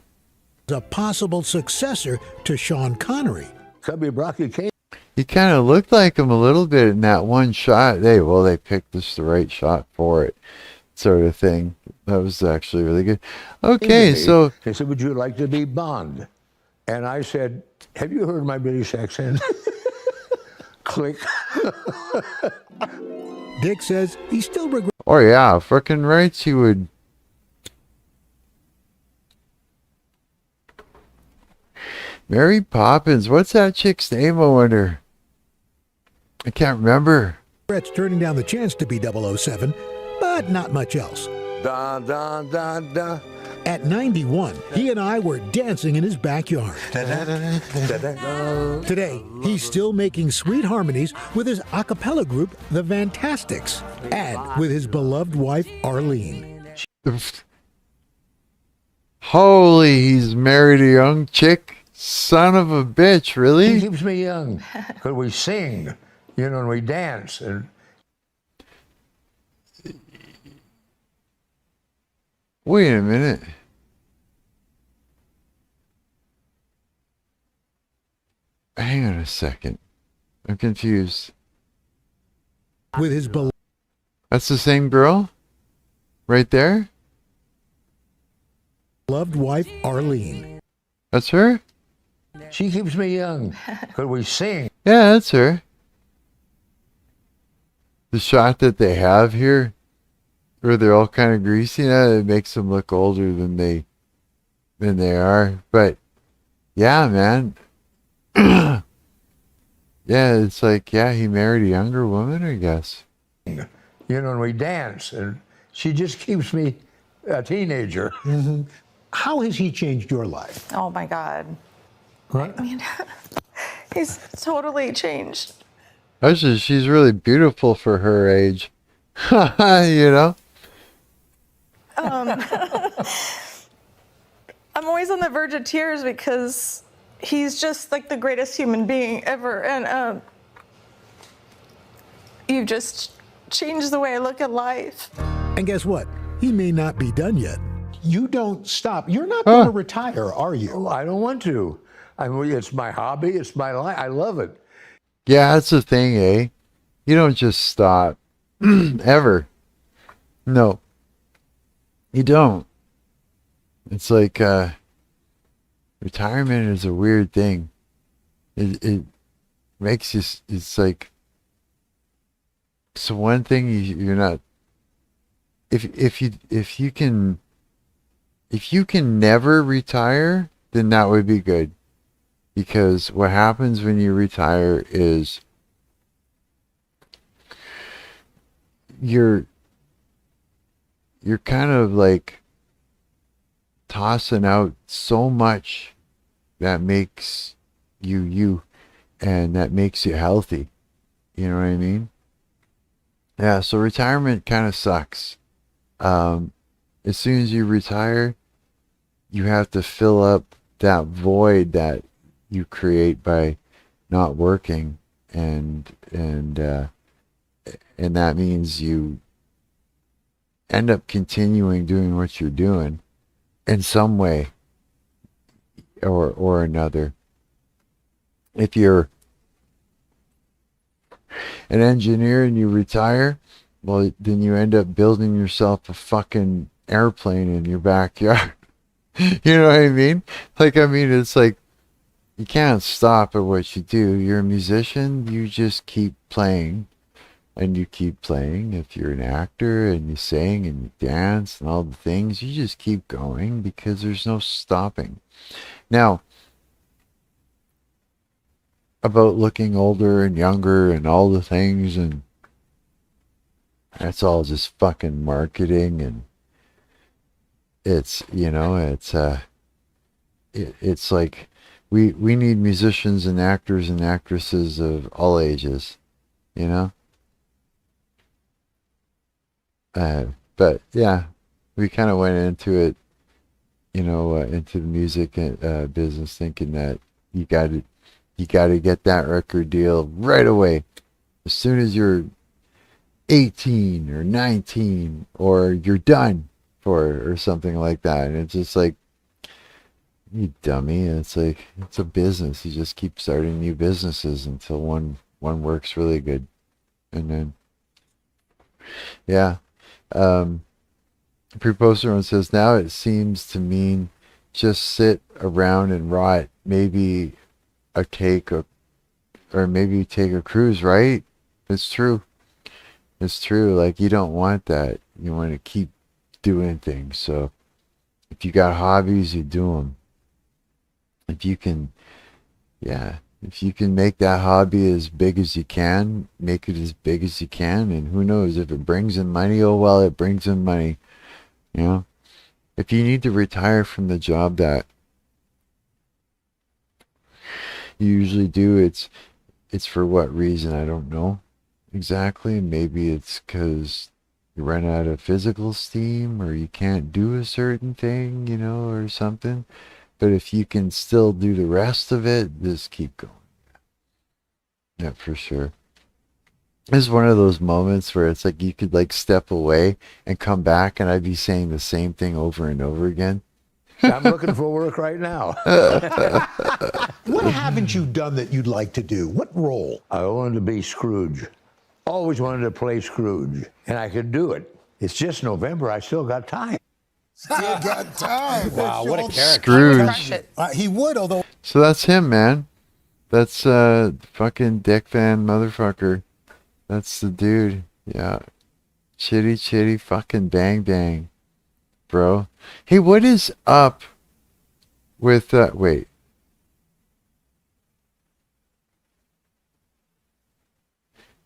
[SPEAKER 10] a possible successor to Sean Connery.
[SPEAKER 12] Cubby Brocky came.
[SPEAKER 1] He kind of looked like him a little bit in that one shot. They picked just the right shot for it, sort of thing. That was actually really good. Okay, so...
[SPEAKER 12] They said, would you like to be Bond? And I said, have you heard my British accent? Click.
[SPEAKER 10] Dick says he still regrets.
[SPEAKER 1] Oh, yeah, frickin' rights he would. Mary Poppins. What's that chick's name, I wonder? I can't remember.
[SPEAKER 10] Regrets turning down the chance to be 007, but not much else.
[SPEAKER 12] Da, da, da, da.
[SPEAKER 10] At 91, he and I were dancing in his backyard. Today, he's still making sweet harmonies with his a cappella group, The Fantastics, and with his beloved wife, Arlene.
[SPEAKER 1] Holy, he's married a young chick. Son of a bitch, really?
[SPEAKER 12] He keeps me young. Because we sing, and we dance. And
[SPEAKER 1] wait a minute. Hang on a second. I'm confused.
[SPEAKER 10] With his
[SPEAKER 1] That's the same girl? Right there?
[SPEAKER 10] beloved wife, Arlene.
[SPEAKER 1] That's her?
[SPEAKER 12] she keeps me young. Because we sing.
[SPEAKER 1] Yeah, that's her. The shot that they have here, where they're all kind of greasy, it makes them look older than they are. But yeah, man. Yeah, it's like, yeah, he married a younger woman, I guess.
[SPEAKER 12] And we dance. And she just keeps me a teenager.
[SPEAKER 13] Mm-hmm. How has he changed your life?
[SPEAKER 14] Oh my God.
[SPEAKER 13] What?
[SPEAKER 14] I mean, he's totally changed.
[SPEAKER 1] Actually, she's really beautiful for her age. You know?
[SPEAKER 14] I'm always on the verge of tears because he's just like the greatest human being ever. And you've just changed the way I look at life.
[SPEAKER 10] And guess what? He may not be done yet.
[SPEAKER 13] You don't stop. You're not going to retire, are you?
[SPEAKER 12] Oh, I don't want to. I mean, it's my hobby. It's my life. I love it.
[SPEAKER 1] Yeah, that's the thing, eh? You don't just stop. Ever. No. You don't. It's like, retirement is a weird thing. It makes you, it's like, so one thing you're not, if you can never retire, then that would be good. Because what happens when you retire is you're kind of like tossing out so much that makes you and that makes you healthy. You know what I mean? Yeah, so retirement kind of sucks. As soon as you retire, you have to fill up that void that you create by not working, and that means you end up continuing doing what you're doing in some way or another. If you're an engineer and you retire, well, then you end up building yourself a fucking airplane in your backyard. You know what I mean? Like, I mean, it's like, you can't stop at what you do. You're a musician, you just keep playing, and you keep playing. If you're an actor and you sing and you dance and all the things, you just keep going because there's no stopping. Now, about looking older and younger and all the things, and that's all just fucking marketing, and it's, it's like we need musicians and actors and actresses of all ages, but yeah, we kind of went into it, into the music business, thinking that you got to get that record deal right away, as soon as you're 18 or 19, or you're done or something like that. And it's just like, you dummy. It's like, it's a business. You just keep starting new businesses until one works really good. And then, yeah. Preposter one says, now it seems to mean just sit around and rot. Maybe take a cruise, right? It's true. It's true. Like, you don't want that. You want to keep doing things. So if you got hobbies, you do them. If you can, yeah, if you can make that hobby as big as you can, make it as big as you can, and who knows, if it brings in money, oh well, it brings in money, you know. If you need to retire from the job that you usually do, it's for what reason, I don't know exactly. Maybe it's because you run out of physical steam, or you can't do a certain thing, you know, or something. But if you can still do the rest of it, just keep going. Yeah, for sure. It's one of those moments where it's like you could like step away and come back, and I'd be saying the same thing over and over again.
[SPEAKER 12] I'm looking for work right now.
[SPEAKER 13] What haven't you done that you'd like to do? What role?
[SPEAKER 12] I wanted to be Scrooge. Always wanted to play Scrooge, and I could do it. It's just November. I still got time.
[SPEAKER 10] Still got time.
[SPEAKER 13] Wow, what a character.
[SPEAKER 1] Scrooge.
[SPEAKER 13] He would, although.
[SPEAKER 1] So that's him, man. That's fucking Dick Van motherfucker. That's the dude. Yeah. Chitty chitty fucking bang bang. Bro. Hey, what is up with wait.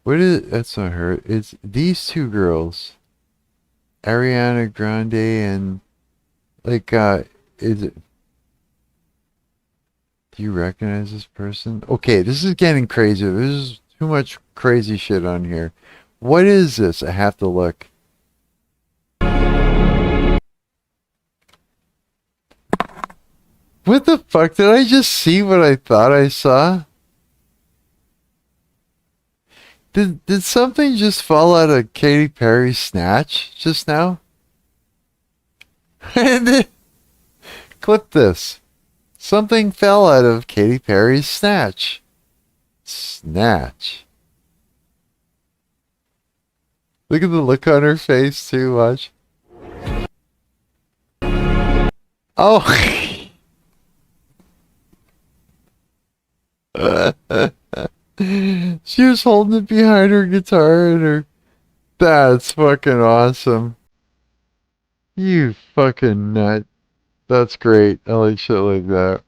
[SPEAKER 1] What is, that's not her. It's these two girls. Ariana Grande and like is it, do you recognize this person? Okay, this is getting crazy. There's too much crazy shit on here. What is this? I have to look. What the fuck? Did I just see what I thought I saw? Did something just fall out of Katy Perry's Snatch just now? And then, clip this. Something fell out of Katy Perry's Snatch. Snatch. Look at the look on her face too, watch. Oh. She was holding it behind her guitar and her... That's fucking awesome. You fucking nut. That's great. I like shit like that.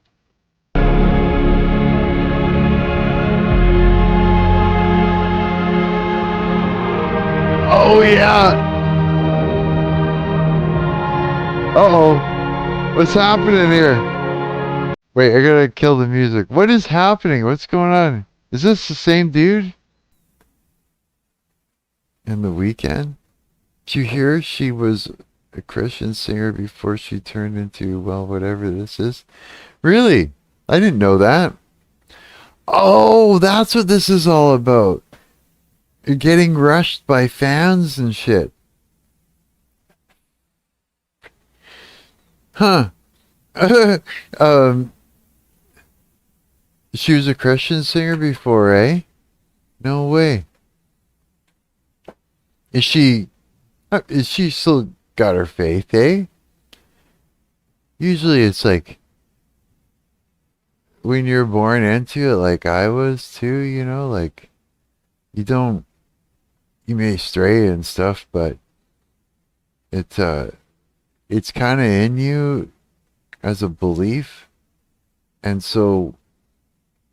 [SPEAKER 1] Oh yeah! Uh-oh. What's happening here? Wait, I gotta kill the music. What is happening? What's going on? Is this the same dude? In the Weekend? Did you hear she was a Christian singer before she turned into, well, whatever this is? Really? I didn't know that. Oh, that's what this is all about. You're getting rushed by fans and shit. Huh. She was a Christian singer before, eh? No way. Is she still got her faith, eh? Usually it's like when you're born into it, like I was too, you know, like you may stray and stuff, but it's kind of in you as a belief, and so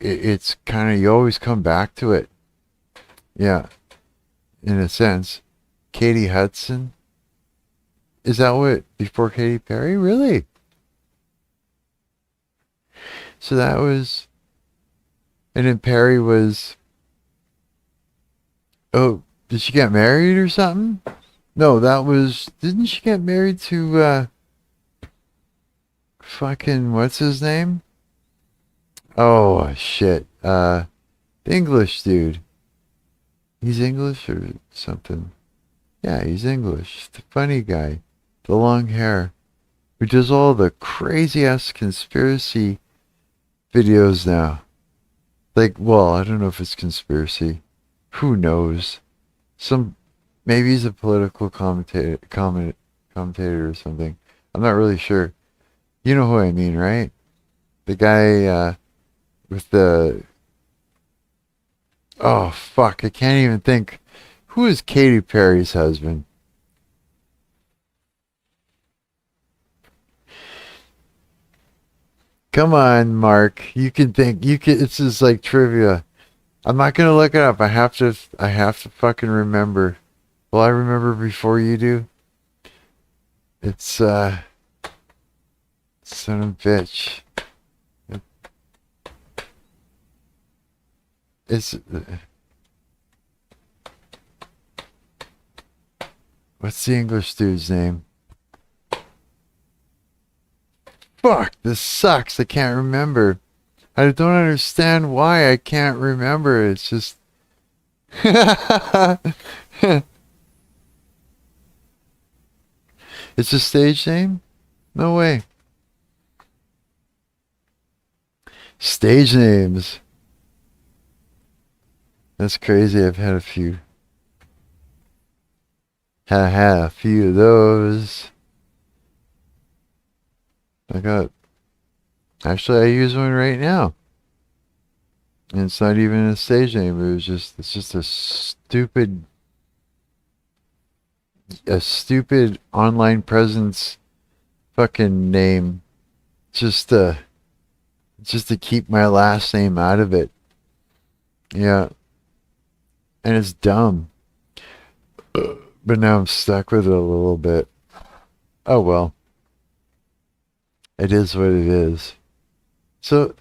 [SPEAKER 1] it's kind of, you always come back to it. Yeah, in a sense. Katie Hudson, is that what, before Katy Perry? Really? So that was, and then Perry was, oh, did she get married or something? No, that was, didn't she get married to fucking, what's his name? Oh shit. The English dude. He's English or something. Yeah, he's English. The funny guy. The long hair. Who does all the crazy ass conspiracy videos now. Like, well, I don't know if it's conspiracy. Who knows? Maybe he's a political commentator or something. I'm not really sure. You know who I mean, right? The guy with the... Oh, fuck. I can't even think. Who is Katy Perry's husband? Come on, Mark. You can think. You can. It's just like trivia. I'm not gonna look it up. I have to. I have to fucking remember. Will I remember before you do? It's son of a bitch. It's what's the English dude's name? Fuck, this sucks. I can't remember. I don't understand why I can't remember. It's just it's a stage name? No way. Stage names. That's crazy. I've had a few. Had a few of those. Actually, I use one right now. And it's not even a stage name. It's just a stupid online presence fucking name. Just to keep my last name out of it. Yeah. And it's dumb. But now I'm stuck with it a little bit. Oh well. It is what it is. So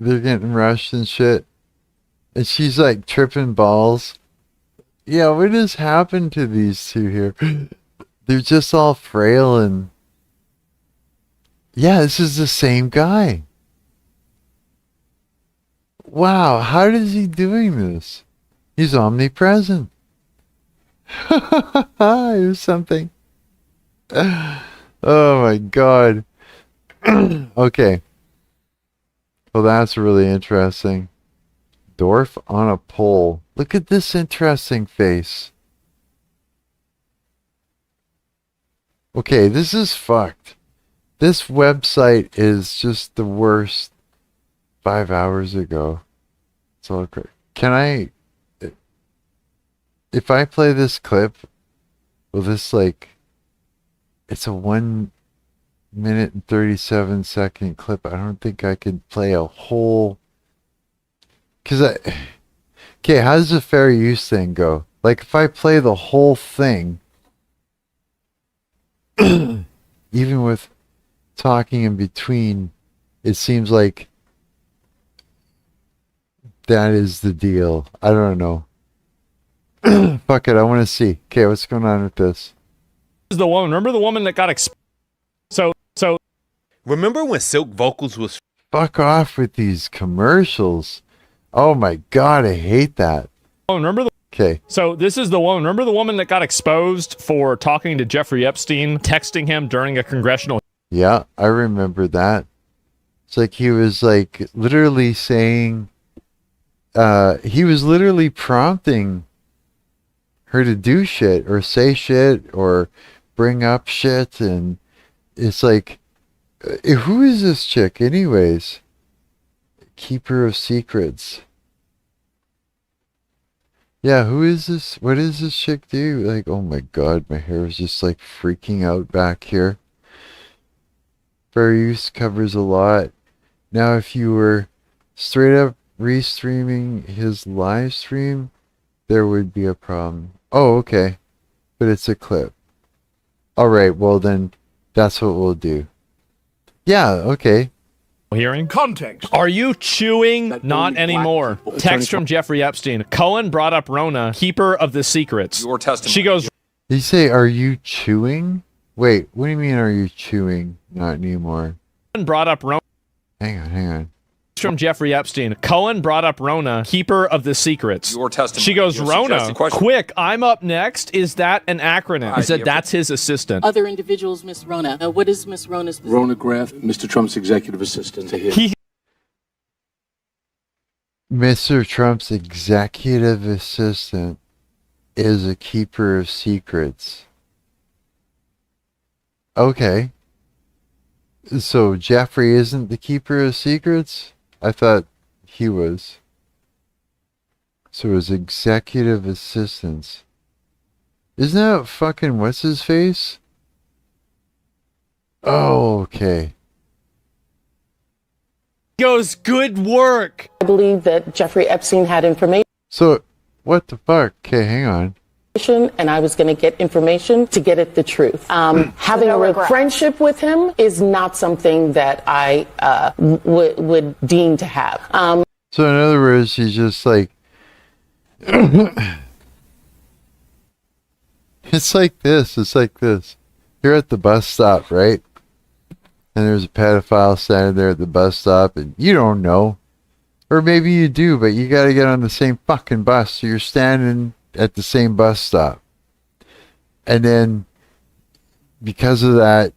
[SPEAKER 1] they're getting rushed and shit. And she's like tripping balls. Yeah, what has happened to these two here? They're just all frail and... Yeah, this is the same guy. Wow, how is he doing this? He's omnipresent. Here's something. Oh my god. Okay. Well, that's really interesting. Dwarf on a pole. Look at this interesting face. Okay, this is fucked. This website is just the worst 5 hours ago. It's all great. Can I... If I play this clip, will this like... It's a 1 minute and 37-second clip. I don't think I could play a whole... Okay, how does the fair use thing go? Like, if I play the whole thing, even with talking in between, it seems like that is the deal. I don't know. Fuck it, I want to see. Okay, what's going on with this?
[SPEAKER 15] This is the woman. Remember the woman that got exposed? So.
[SPEAKER 16] Remember when Silk Vocals was...
[SPEAKER 1] Fuck off with these commercials. Oh my god, I hate that.
[SPEAKER 15] Oh, remember the...
[SPEAKER 1] Okay.
[SPEAKER 15] So this is the woman. Remember the woman that got exposed for talking to Jeffrey Epstein, texting him during a congressional...
[SPEAKER 1] Yeah, I remember that. It's like he was like literally saying... he was literally prompting her to do shit or say shit or bring up shit, and it's like, who is this chick anyways? Keeper of secrets. Yeah, who is this? What does this chick do? Like, oh my god, my hair is just like freaking out back here. Fair use covers a lot. Now if you were straight up restreaming his live stream, there would be a problem. Oh, okay. But it's a clip. Alright, well then, that's what we'll do. Yeah, okay.
[SPEAKER 15] Hearing context. Are you chewing? Not anymore. Text from Jeffrey Epstein. Cohen brought up Rona, keeper of the secrets.
[SPEAKER 16] Your testimony.
[SPEAKER 15] She goes...
[SPEAKER 1] Did you say, are you chewing? Wait, what do you mean, are you chewing? Not anymore.
[SPEAKER 15] Cohen brought up Rona.
[SPEAKER 1] Hang on.
[SPEAKER 15] From Jeffrey Epstein. Cohen brought up Rona, keeper of the secrets.
[SPEAKER 16] Your testimony.
[SPEAKER 15] She goes, Rona, quick, I'm up next. Is that an acronym? He said that's his assistant.
[SPEAKER 17] Other individuals, Miss Rona. What is Miss Rona's position?
[SPEAKER 18] Rona Graff, Mr. Trump's executive assistant.
[SPEAKER 1] Mr. Trump's executive assistant is a keeper of secrets. Okay. So Jeffrey isn't the keeper of secrets? I thought he was. So his executive assistants. Isn't that fucking what's his face? Oh, okay.
[SPEAKER 15] Goes, good work.
[SPEAKER 17] I believe that Jeffrey Epstein had information.
[SPEAKER 1] So, what the fuck? Okay, hang on.
[SPEAKER 17] And I was going to get information to get at the truth. Having a real friendship with him is not something that I would deem to have.
[SPEAKER 1] So in other words, she's just like, it's like this. It's like this. You're at the bus stop, right? And there's a pedophile standing there at the bus stop, and you don't know. Or maybe you do, but you got to get on the same fucking bus. So you're standing at the same bus stop. And then, because of that,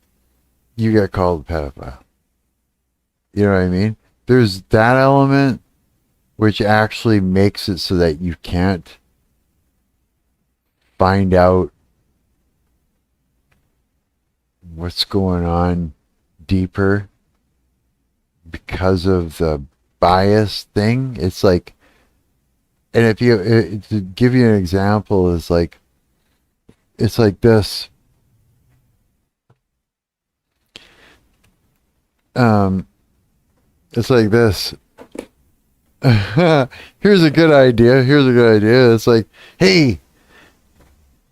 [SPEAKER 1] you get called a pedophile. You know what I mean? There's that element, which actually makes it so that you can't find out what's going on deeper because of the bias thing. It's like, and if you, to give you an example, is like, it's like this. It's like this. Here's a good idea. Here's a good idea. It's like, hey,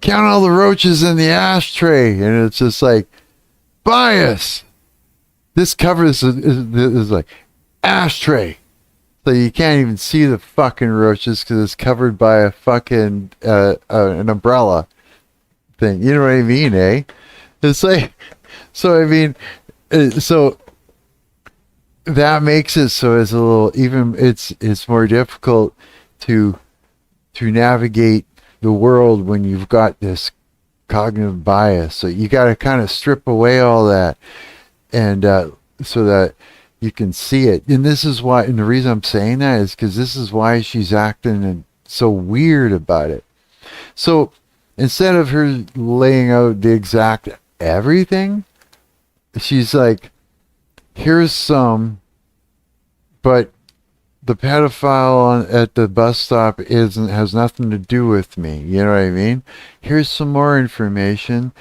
[SPEAKER 1] count all the roaches in the ashtray. And it's just like, bias. This covers is like ashtray. So you can't even see the fucking roaches because it's covered by a fucking an umbrella thing. You know what I mean, eh? It's like, so I mean, so that makes it so it's a little, even it's more difficult to navigate the world when you've got this cognitive bias. So you got to kind of strip away all that, and so that you can see it. And this is why, and the reason I'm saying that is because this is why she's acting so weird about it. So instead of her laying out the exact everything, she's like, here's some, but the pedophile at the bus stop has nothing to do with me. You know what I mean? Here's some more information,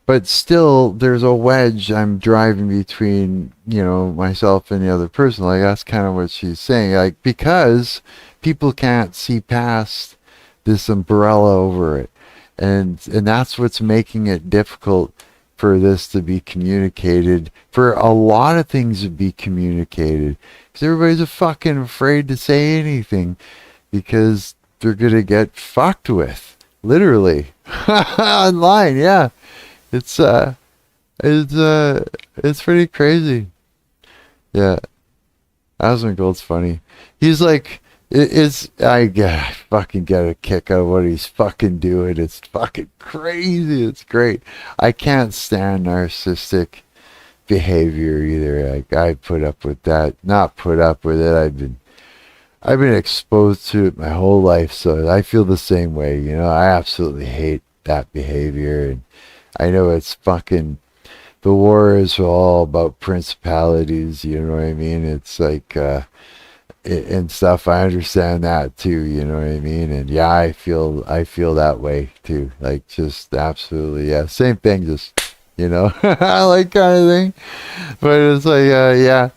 [SPEAKER 1] but still there's a wedge I'm driving between, you know, myself and the other person. Like, that's kind of what she's saying. Like, because people can't see past this umbrella over it. And that's what's making it difficult for this to be communicated, for a lot of things to be communicated. Because everybody's fucking afraid to say anything because they're going to get fucked with. Literally. Online, yeah. It's pretty crazy. Yeah. Asmongold's funny. He's like, I fucking get a kick out of what he's fucking doing. It's fucking crazy. It's great. I can't stand narcissistic behavior either. Like, I put up with that. Not put up with it. I've been exposed to it my whole life, so I feel the same way. You know, I absolutely hate that behavior, and I know it's fucking, the war is all about principalities. You know what I mean? It's like, and stuff. I understand that too, you know what I mean? And yeah, I feel that way too. Like, just absolutely, yeah, same thing, just, you know, like, kind of thing. But it's like, yeah,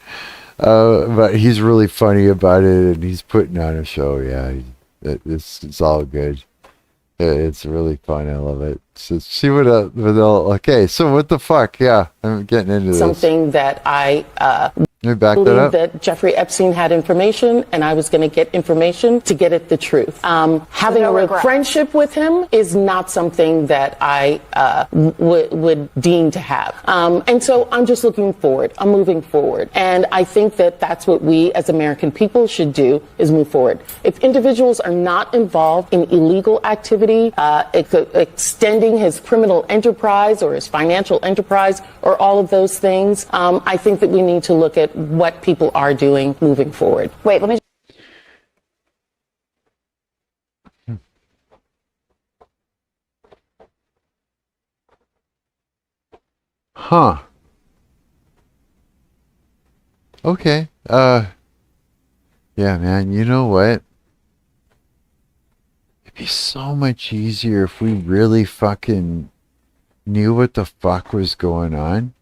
[SPEAKER 1] but he's really funny about it, and he's putting on a show. Yeah, it's all good. It's really fun. I love it. So see what okay, so what the fuck? Yeah, I'm getting into this.
[SPEAKER 17] Something that I
[SPEAKER 1] believe
[SPEAKER 17] that Jeffrey Epstein had information, and I was going to get information to get at the truth. Having a real friendship with him is not something that I would deem to have. And so I'm just looking forward. I'm moving forward. And I think that that's what we as American people should do, is move forward. If individuals are not involved in illegal activity, extending his criminal enterprise or his financial enterprise or all of those things, I think that we need to look at what people are doing moving forward.
[SPEAKER 19] Wait, let me.
[SPEAKER 1] Huh. Okay. Yeah, man, you know what? It'd be so much easier if we really fucking knew what the fuck was going on.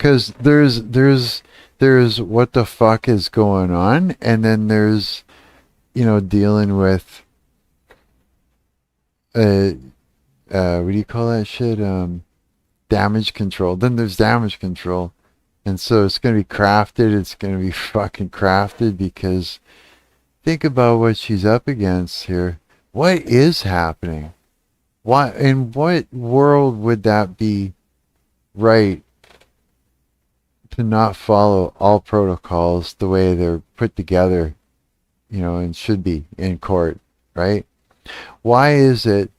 [SPEAKER 1] Because there's what the fuck is going on, and then there's, dealing with what do you call that shit? Damage control. Then there's damage control. And so it's going to be crafted. It's going to be fucking crafted, because think about what she's up against here. What is happening? In what world would that be right to not follow all protocols the way they're put together, and should be in court, right? Why is it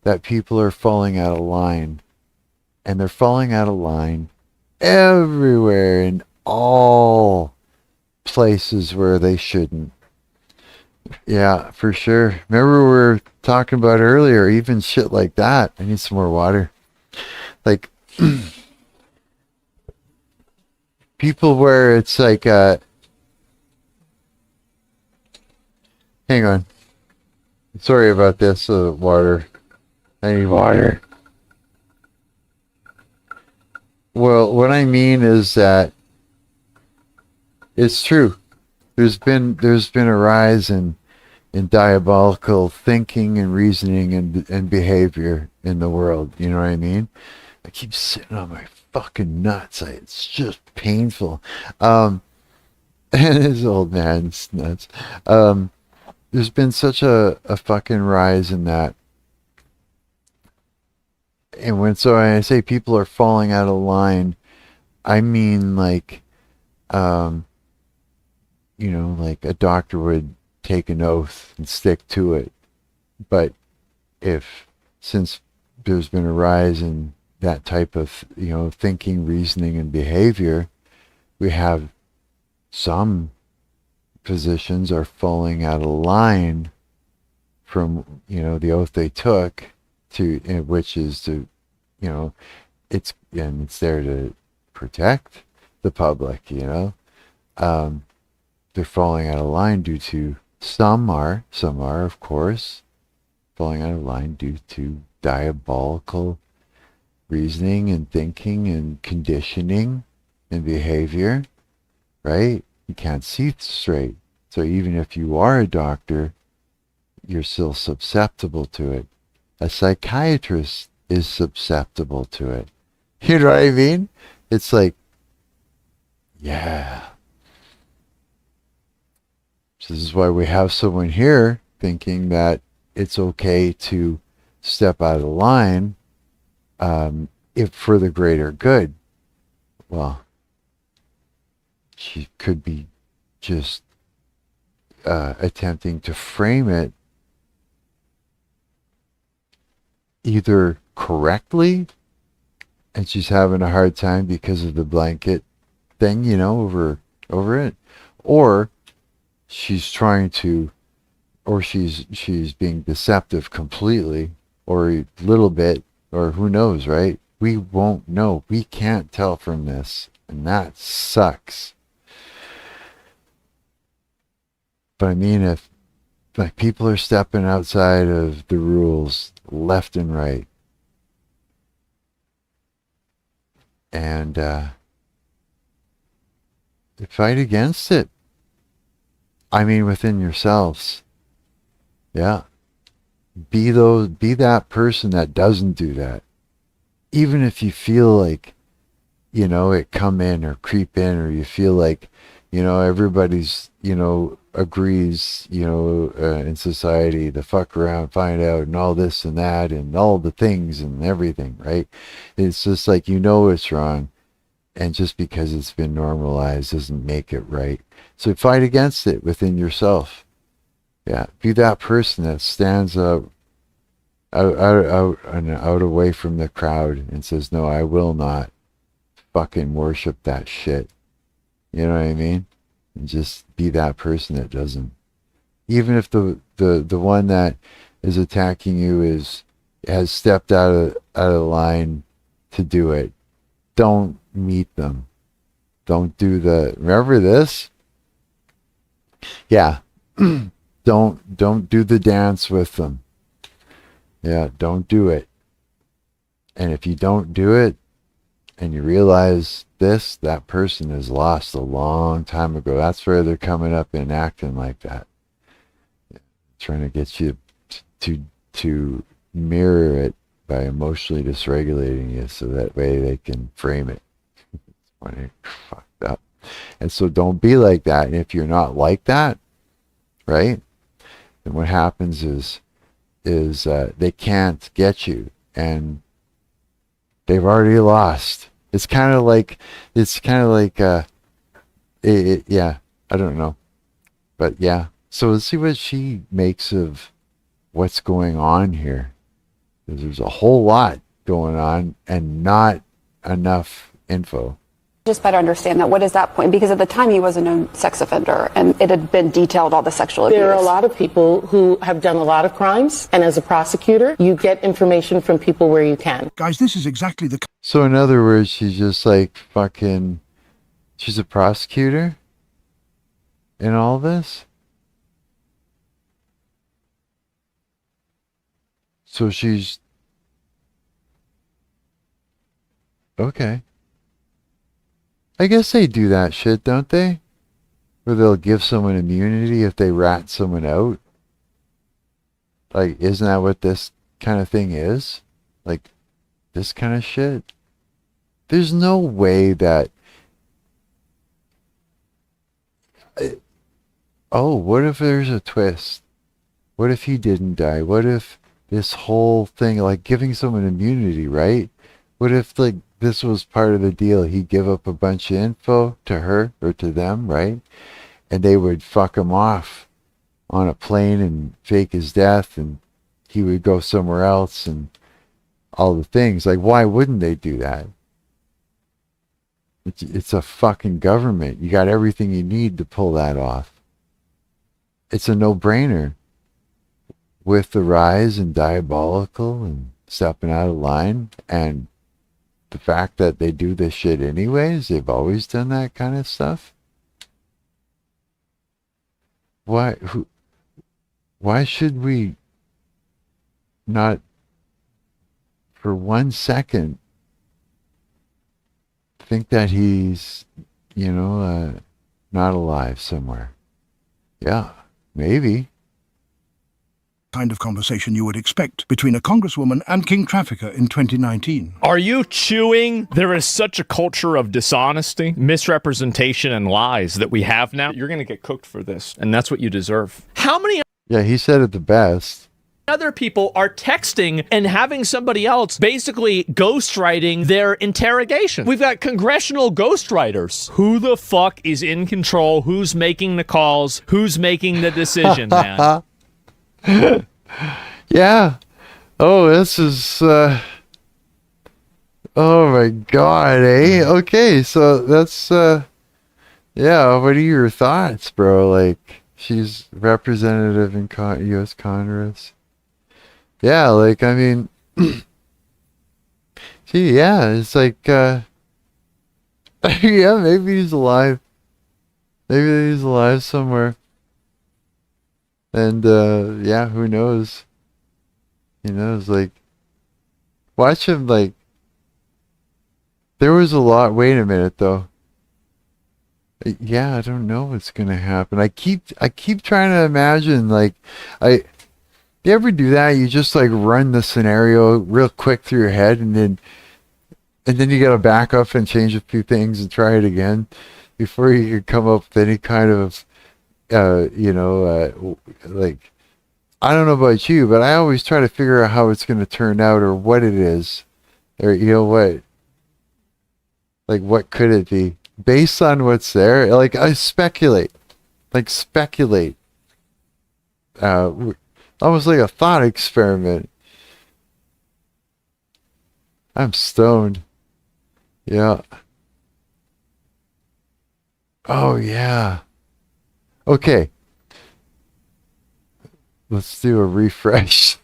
[SPEAKER 1] that people are falling out of line? And they're falling out of line everywhere, in all places where they shouldn't. Yeah, for sure. Remember we were talking about earlier, even shit like that. I need some more water. Like people where it's like hang on. Sorry about this, water. I need water. Well, what I mean is that it's true. There's been a rise in diabolical thinking and reasoning and behavior in the world. You know what I mean? I keep sitting on my fucking nuts. It's just painful. And this old man's nuts. There's been such a fucking rise in that. And when I say people are falling out of line, I mean like, like a doctor would take an oath and stick to it. But since there's been a rise in that type of, thinking, reasoning, and behavior, we have some physicians are falling out of line from, the oath they took, which is to, it's there to protect the public, they're falling out of line due to, some are, of course, falling out of line due to diabolical reasoning and thinking and conditioning and behavior, right? You can't see straight. So even if you are a doctor, you're still susceptible to it. A psychiatrist is susceptible to it. You know what I mean? It's like, yeah. This is why we have someone here thinking that it's okay to step out of line if for the greater good. Well, she could be just attempting to frame it either correctly, and she's having a hard time because of the blanket thing, over it, or she's trying to, or she's being deceptive completely, or a little bit, or who knows, right? We won't know. We can't tell from this, and that sucks. But I mean, if like people are stepping outside of the rules left and right, and fight against it. I mean, within yourselves. Yeah. Be that person that doesn't do that. Even if you feel like, it come in or creep in, or you feel like, everybody's, agrees, in society, the fuck around, find out, and all this and that, and all the things and everything, right? It's just like, it's wrong. And just because it's been normalized doesn't make it right. So fight against it within yourself. Yeah, be that person that stands up out away from the crowd and says, no, I will not fucking worship that shit. You know what I mean? And just be that person that doesn't. Even if the one that is attacking you has stepped out of line to do it, don't meet them. Don't do remember this? Yeah. Don't do the dance with them. Yeah, don't do it. And if you don't do it, and you realize that person is lost a long time ago. That's where they're coming up and acting like that. Trying to get you to mirror it by emotionally dysregulating you so that way they can frame it. It's funny, fucked up. And so don't be like that. And if you're not like that, right, then what happens is they can't get you, and they've already lost. It's kind of like yeah, I don't know, but yeah. So let's see what she makes of what's going on here. There's a whole lot going on and not enough info.
[SPEAKER 19] Just better understand that. What is that point? Because at the time he was a known sex offender and it had been detailed all the sexual abuse.
[SPEAKER 17] There are a lot of people who have done a lot of crimes, and as a prosecutor, you get information from people where you can.
[SPEAKER 10] Guys, this is exactly the...
[SPEAKER 1] So in other words, she's just like fucking, she's a prosecutor in all this? So she's... Okay. I guess they do that shit, don't they? Where they'll give someone immunity if they rat someone out. Like, isn't that what this kind of thing is? Like, this kind of shit? There's no way that... Oh, what if there's a twist? What if he didn't die? What if this whole thing, like giving someone immunity, right? What if, like, this was part of the deal? He'd give up a bunch of info to her or to them, right? And they would fuck him off on a plane and fake his death, and he would go somewhere else and all the things. Like, why wouldn't they do that? It's a fucking government. You got everything you need to pull that off. It's a no-brainer. With the rise in diabolical and stepping out of line, and the fact that they do this shit anyways, they've always done that kind of stuff. Why should we not for 1 second think that he's, not alive somewhere? Yeah, maybe.
[SPEAKER 10] Kind of conversation you would expect between a congresswoman and king trafficker in 2019.
[SPEAKER 15] Are you chewing? There is such a culture of dishonesty, misrepresentation, and lies that we have now. You're going to get cooked for this, and that's what you deserve. How many
[SPEAKER 1] Yeah, he said it the best.
[SPEAKER 15] other people are texting and having somebody else basically ghostwriting their interrogation? We've got congressional ghostwriters. Who the fuck is in control? Who's making the calls? Who's making the decision, man?
[SPEAKER 1] Yeah. Oh, this is oh my god, eh? Okay, so that's yeah, what are your thoughts, bro? Like, she's representative in US Congress. Yeah, like, I mean, gee, yeah, it's like yeah, maybe he's alive. Maybe he's alive somewhere. And yeah, who knows? He knows, like, watch him, like, there was a lot. Wait a minute, though. Yeah, I don't know what's gonna happen. I keep trying to imagine, like, you ever do that? You just like run the scenario real quick through your head, and then you gotta back up and change a few things and try it again before you can come up with any kind of like, I don't know about you, but I always try to figure out how it's going to turn out, or what it is, or what, like, what could it be based on what's there. Like, I speculate, almost like a thought experiment. I'm stoned. Yeah. Oh yeah. Okay. Let's do a refresh.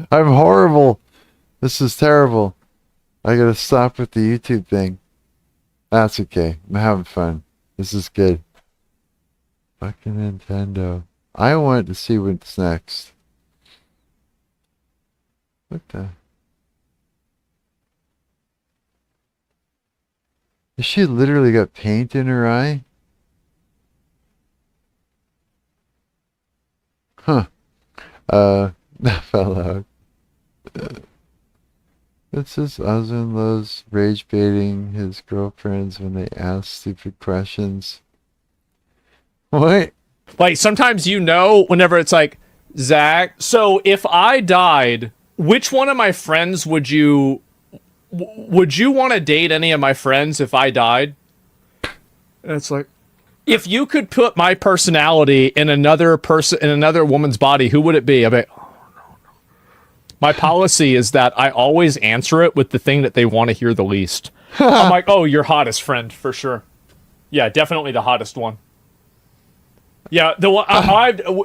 [SPEAKER 1] I'm horrible. This is terrible. I gotta stop with the YouTube thing. That's okay. I'm having fun. This is good. Fucking Nintendo. I want to see what's next. What the? She literally got paint in her eye? Huh. That fell out. It says Osmond loves rage baiting his girlfriends when they ask stupid questions. What?
[SPEAKER 15] Like, sometimes whenever it's like, Zach, so if I died, which one of my friends would you want to date any of my friends if I died? And it's like, if you could put my personality in another woman's body, who would it be? I'm like, oh, no. My policy is that I always answer it with the thing that they want to hear the least. I'm like, oh, your hottest friend, for sure. Yeah, definitely the hottest one. Yeah, the one.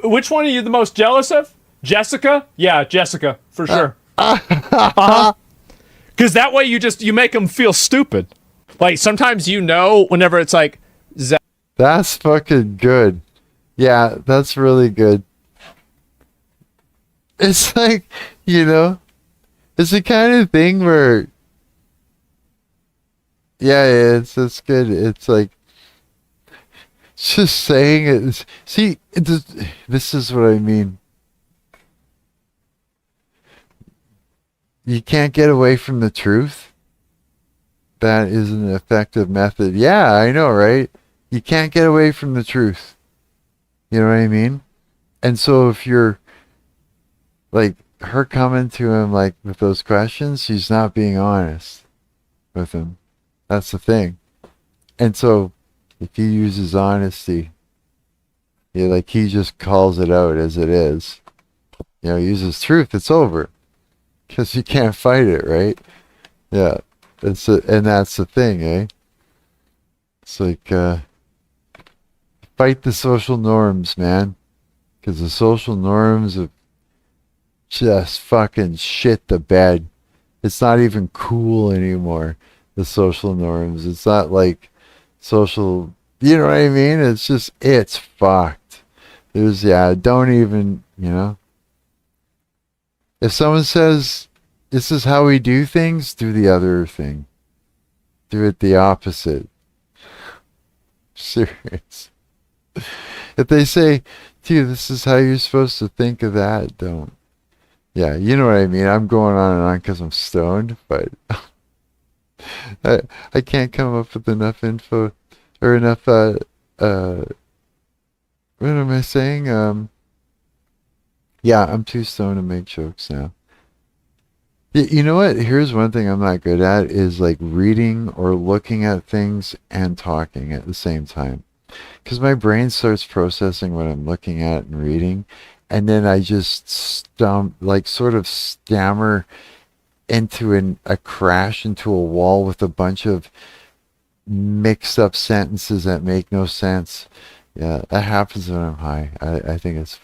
[SPEAKER 15] Which one are you the most jealous of? Jessica? Yeah, Jessica, for sure. Because that way you make them feel stupid. Like, sometimes whenever it's like, Zach.
[SPEAKER 1] That's fucking good. Yeah, that's really good. It's like, it's the kind of thing where, it's good. It's like, just saying it. See, this is what I mean. You can't get away from the truth. That is an effective method. Yeah, I know, right? You can't get away from the truth. You know what I mean? And so if you're like her coming to him like with those questions, she's not being honest with him. That's the thing. And so if he uses honesty, he just calls it out as it is. Uses truth, it's over. Because you can't fight it, right? Yeah. And that's the thing, eh? It's like, fight the social norms, man. Because the social norms have just fucking shit the bed. It's not even cool anymore, the social norms. It's not like social, you know what I mean? It's fucked. Don't even, if someone says, this is how we do things, do the other thing. Do it the opposite. Serious. If they say to you, this is how you're supposed to think of that, don't. Yeah, you know what I mean? I'm going on and on because I'm stoned, but I can't come up with enough info or enough, what am I saying? Yeah, I'm too stoned to make jokes now. You know what? Here's one thing I'm not good at is like reading or looking at things and talking at the same time. Because my brain starts processing what I'm looking at and reading, and then I just sort of stammer into a crash into a wall with a bunch of mixed up sentences that make no sense. Yeah, that happens when I'm high. I think it's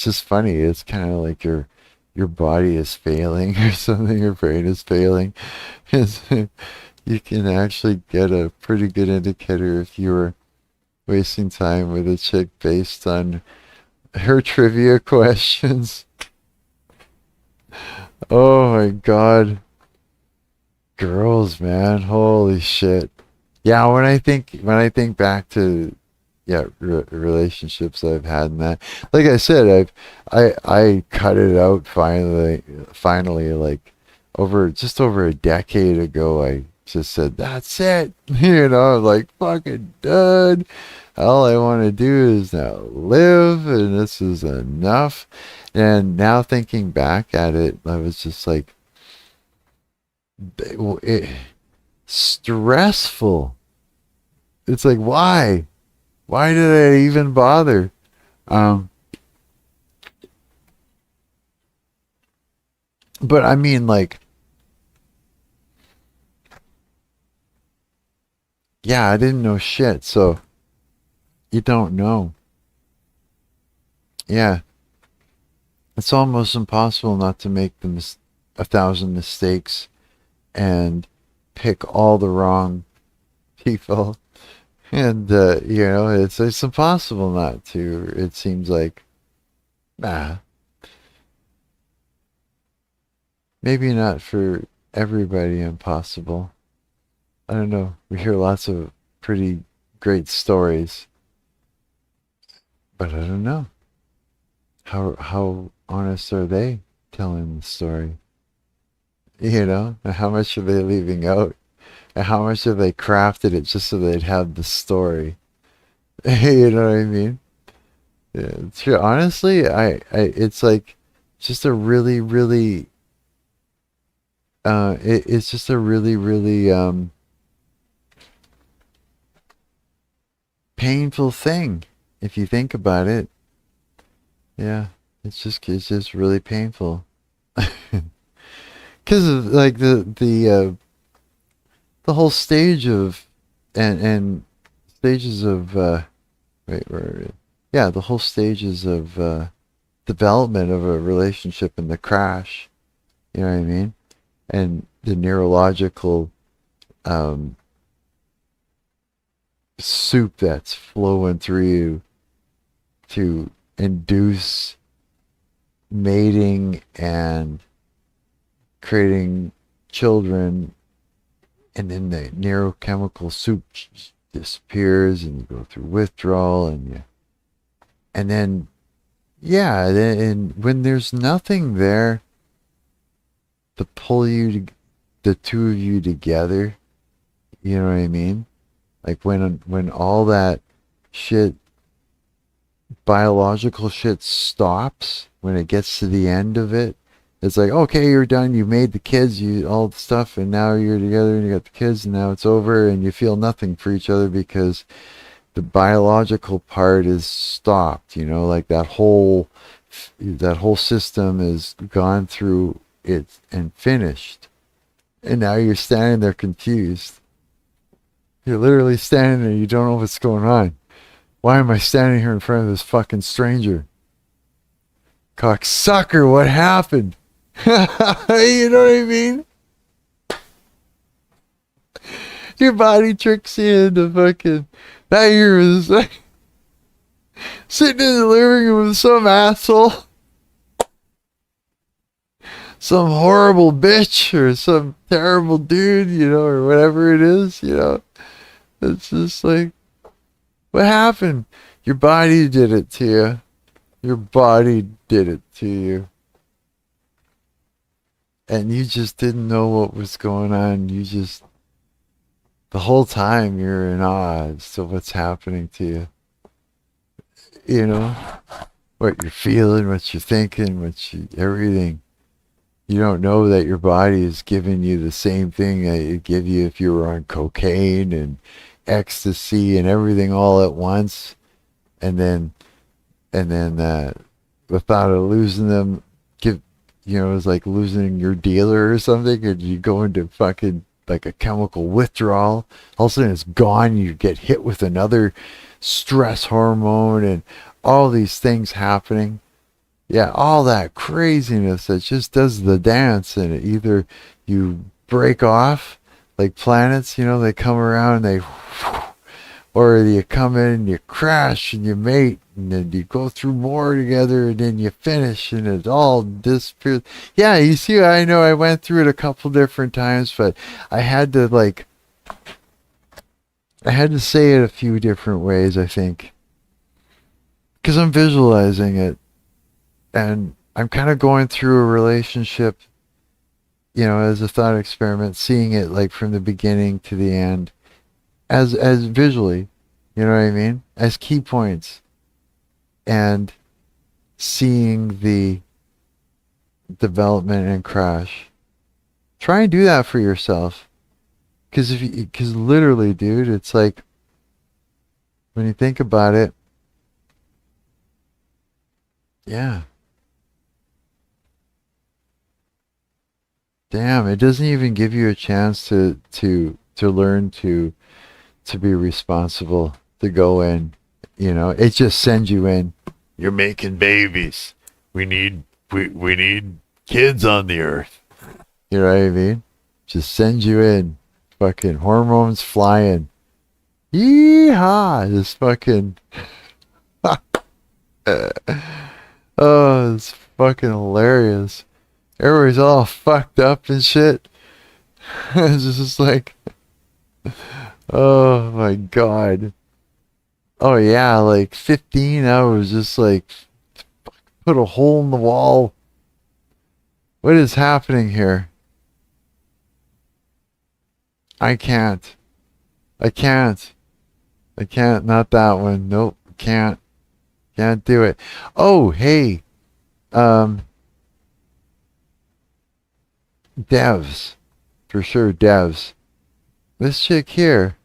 [SPEAKER 1] just funny. It's kind of like your body is failing or something, your brain is failing. You can actually get a pretty good indicator if you were wasting time with a chick based on her trivia questions. Oh my god. Girls, man, holy shit. Yeah, when I think back to relationships I've had and that, like I said, I cut it out finally like just over a decade ago. I just said, that's it. I'm like, fucking done. All I want to do is now live, and this is enough. And now thinking back at it, I was just like, stressful. It's like, why did I even bother? But I mean, like, yeah, I didn't know shit, so you don't know. Yeah. It's almost impossible not to make 1,000 mistakes and pick all the wrong people. And, it's impossible not to. It seems like, maybe not for everybody impossible. I don't know. We hear lots of pretty great stories, but I don't know. How honest are they telling the story? You know, and how much are they leaving out? And how much have they crafted it just so they'd have the story? You know what I mean? Yeah, true. Honestly, it's like just a really, really, it's just a really, really, painful thing if you think about it. Yeah, it's just really painful. Because of like the whole stage of and stages of wait, where yeah, the whole stages of development of a relationship and the crash, you know what I mean, and the neurological soup that's flowing through you to induce mating and creating children, and then the neurochemical soup disappears and you go through withdrawal and then yeah, and when there's nothing there to pull you to, the two of you together, you know what I mean, like when all that shit, biological shit, stops, when it gets to the end of it, it's like, okay, you're done, you made the kids, you all the stuff, and now you're together and you got the kids, and now it's over and you feel nothing for each other because the biological part is stopped, you know, like that whole system is gone through it and finished, and now you're standing there confused. You're literally standing there, you don't know what's going on. Why am I standing here in front of this fucking stranger? Cocksucker, what happened? You know what I mean? Your body tricks you into fucking... Now you're like, sitting in the living room with some asshole. Some horrible bitch or some terrible dude, you know, or whatever it is, you know. It's just like, what happened? Your body did it to you. Your body did it to you. And you just didn't know what was going on. You just, the whole time you're in awe as to what's happening to you. You know, what you're feeling, what you're thinking, everything. You don't know that your body is giving you the same thing that it'd give you if you were on cocaine and ecstasy and everything all at once. And then without losing them, you know, it's like losing your dealer or something, and you go into fucking like a chemical withdrawal. All of a sudden it's gone. You get hit with another stress hormone and all these things happening. Yeah, all that craziness that just does the dance, and either you break off like planets, you know, they come around, or you come in and you crash and you mate, and then you go through more together, and then you finish and it all disappears. Yeah, you see, I know I went through it a couple different times, but I had to say it a few different ways, I think, because I'm visualizing it, and I'm kind of going through a relationship, you know, as a thought experiment, seeing it like from the beginning to the end, as visually, you know what I mean, as key points, and seeing the development and crash. Try and do that for yourself, because literally, dude, it's like, when you think about it, yeah, damn, it doesn't even give you a chance to learn to be responsible, to go in, you know, it just sends you in. You're making babies. We need kids on the earth. You know what I mean? Just sends you in. Fucking hormones flying. Yeehaw! This fucking oh, it's fucking hilarious. Everybody's all fucked up and shit. It's just like Oh my god. Oh yeah, like 15 hours just like put a hole in the wall. What is happening here? I can't. I can't. I can't. Not that one. Nope. Can't. Can't do it. Oh, hey. Devs. For sure, devs. This chick here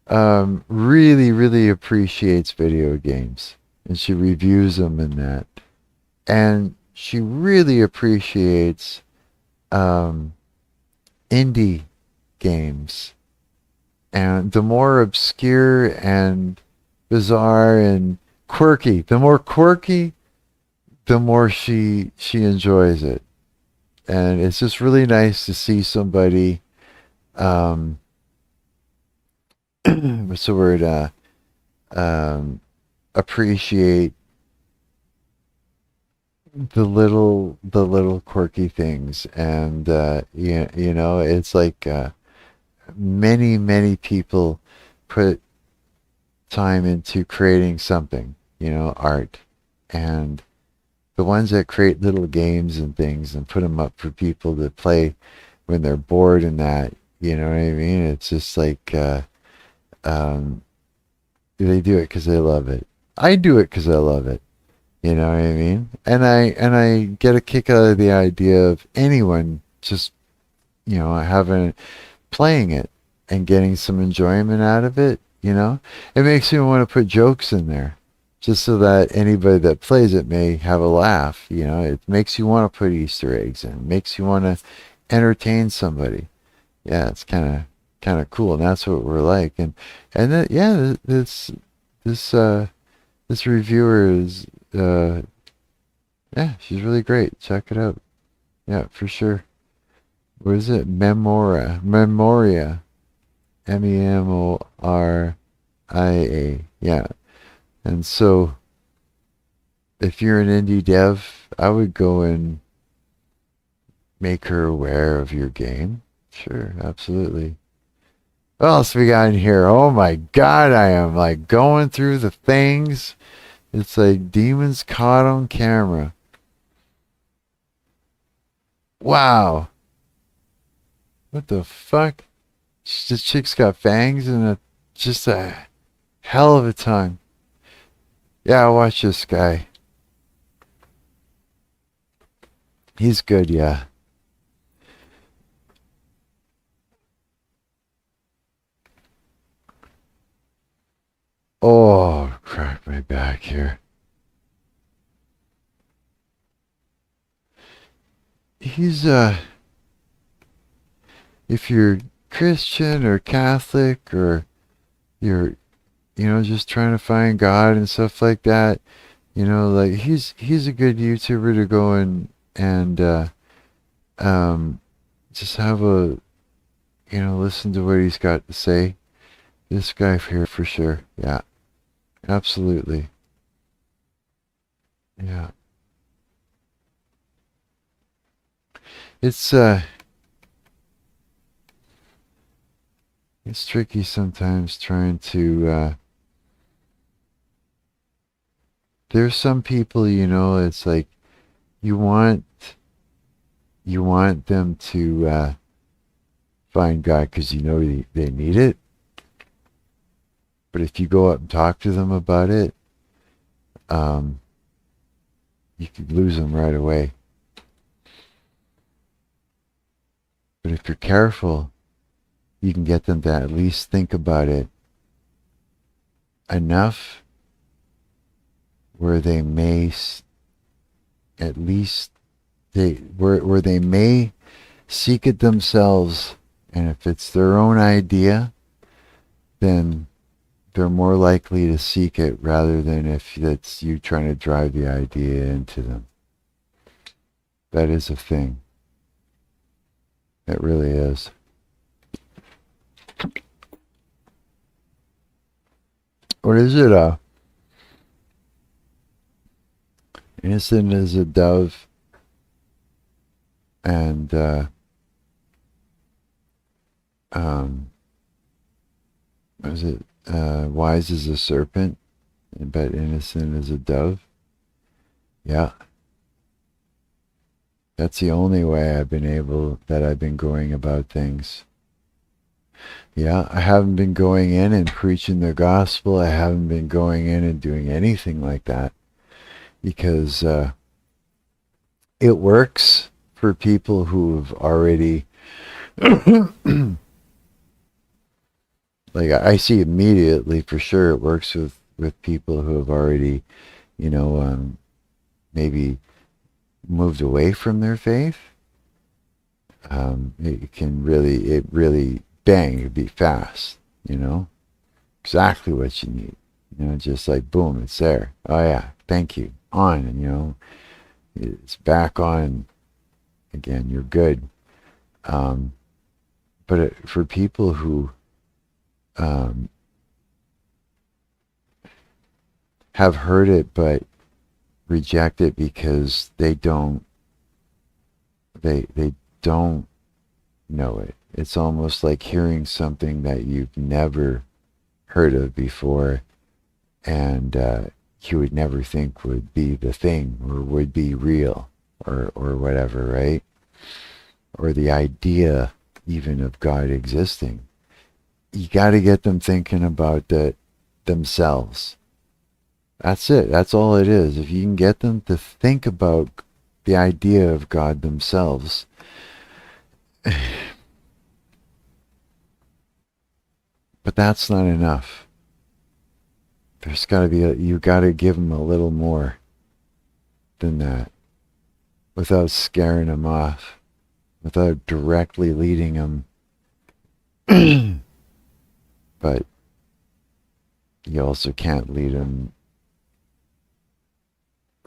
[SPEAKER 1] really, really appreciates video games. And she reviews them and that. And she really appreciates indie games. And the more obscure and bizarre and quirky, the more she enjoys it. And it's just really nice to see somebody what's the word, appreciate the little quirky things. And you know, it's like many people put time into creating something, you know, art. And the ones that create little games and things and put them up for people to play when they're bored and that, you know what I mean? It's just like they do it because they love it. I do it because I love it. You know what I mean? And I get a kick out of the idea of anyone just, you know, playing it and getting some enjoyment out of it. You know, it makes me want to put jokes in there just so that anybody that plays it may have a laugh. You know, it makes you want to put Easter eggs in. It makes you want to entertain somebody. Yeah, it's kind of cool, and that's what we're like. And that, yeah, this reviewer is yeah, she's really great. Check it out. Yeah, for sure. What is it? Memoria. Memoria. Yeah. And so if you're an indie dev, I would go and make her aware of your game. Sure, absolutely. What else we got in here? Oh my god, I am like going through the things. It's like demons caught on camera. Wow. What the fuck? This chick's got fangs and just a hell of a tongue. Yeah, watch this guy. He's good, yeah. Oh, crack my back here. He's if you're Christian or Catholic or you're, you know, just trying to find God and stuff like that, you know, like he's a good YouTuber to go and just have a, you know, listen to what he's got to say. This guy here for sure. Yeah. Absolutely. Yeah. It's tricky sometimes trying to there's some people, you know, it's like you want them to find God because you know they need it. But if you go up and talk to them about it, you could lose them right away. But if you're careful, you can get them to at least think about it enough where they may at least where they may seek it themselves, and if it's their own idea, then they're more likely to seek it rather than if that's you trying to drive the idea into them. That is a thing. It really is. What is it? Innocent as a dove, and was it wise as a serpent, but innocent as a dove? Yeah. That's the only way I've been going about things. Yeah, I haven't been going in and preaching the gospel. I haven't been going in and doing anything like that because it works for people who've already like I see immediately for sure it works with people who have already, maybe moved away from their faith. It really bang, it'd be fast, exactly what you need, just like boom, it's there. Oh yeah, thank you, on, and it's back on again, you're good. But for people who have heard it but reject it because they don't know it. It's almost like hearing something that you've never heard of before and you would never think would be the thing or would be real or whatever, right? Or the idea even of God existing. You got to get them thinking about themselves. That's it. That's all it is. If you can get them to think about the idea of God themselves, but that's not enough. There's got to be you got to give them a little more than that, without scaring them off, without directly leading them. But you also can't lead them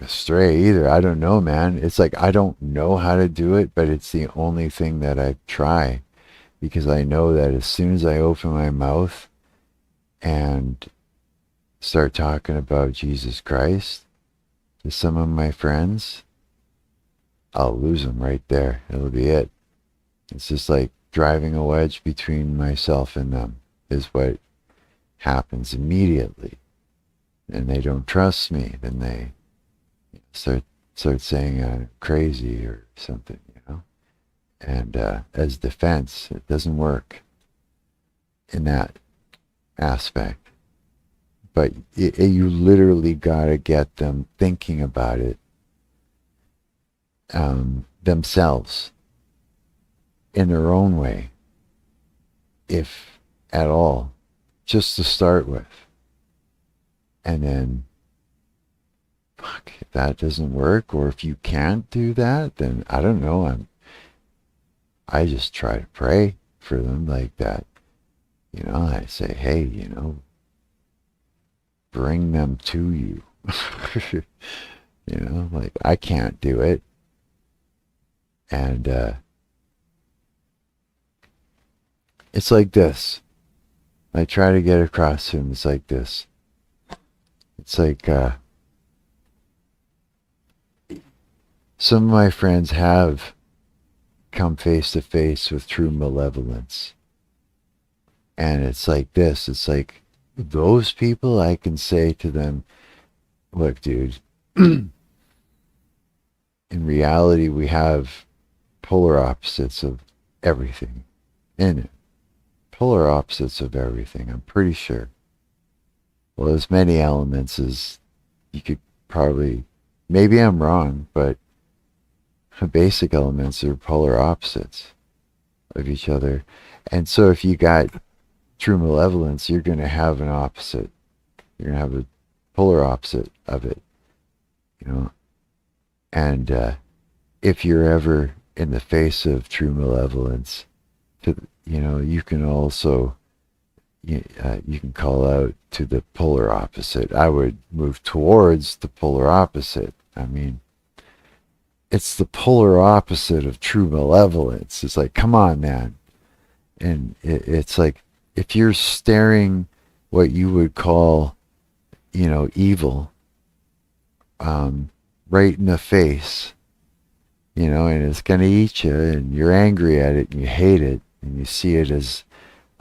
[SPEAKER 1] astray either. I don't know, man. It's like I don't know how to do it, but it's the only thing that I try, because I know that as soon as I open my mouth and start talking about Jesus Christ to some of my friends, I'll lose them right there. It'll be it. It's just like driving a wedge between myself and them is what happens immediately. And they don't trust me. Then they start saying I'm crazy or something, And as defense, it doesn't work in that aspect. But you literally got to get them thinking about it themselves in their own way, if at all, just to start with. And then, if that doesn't work, or if you can't do that, then I don't know, I just try to pray for them like that. I say, hey, bring them to you. Like I can't do it. And it's like this. I try to get across to him. It's like this. It's like some of my friends have come face to face with true malevolence. And it's like this. It's like those people, I can say to them, look, dude, in reality, we have polar opposites of everything in it. Polar opposites of everything, I'm pretty sure. Well, as many elements as you could probably, maybe I'm wrong, but the basic elements are polar opposites of each other. And so if you got true malevolence, you're going to have an opposite. You're going to have a polar opposite of it, And if you're ever in the face of true malevolence, you can also, you can call out to the polar opposite. I would move towards the polar opposite. I mean, it's the polar opposite of true malevolence. It's like, come on, man. And it's like, if you're staring what you would call, evil, right in the face, and it's going to eat you, and you're angry at it, and you hate it, and you see it as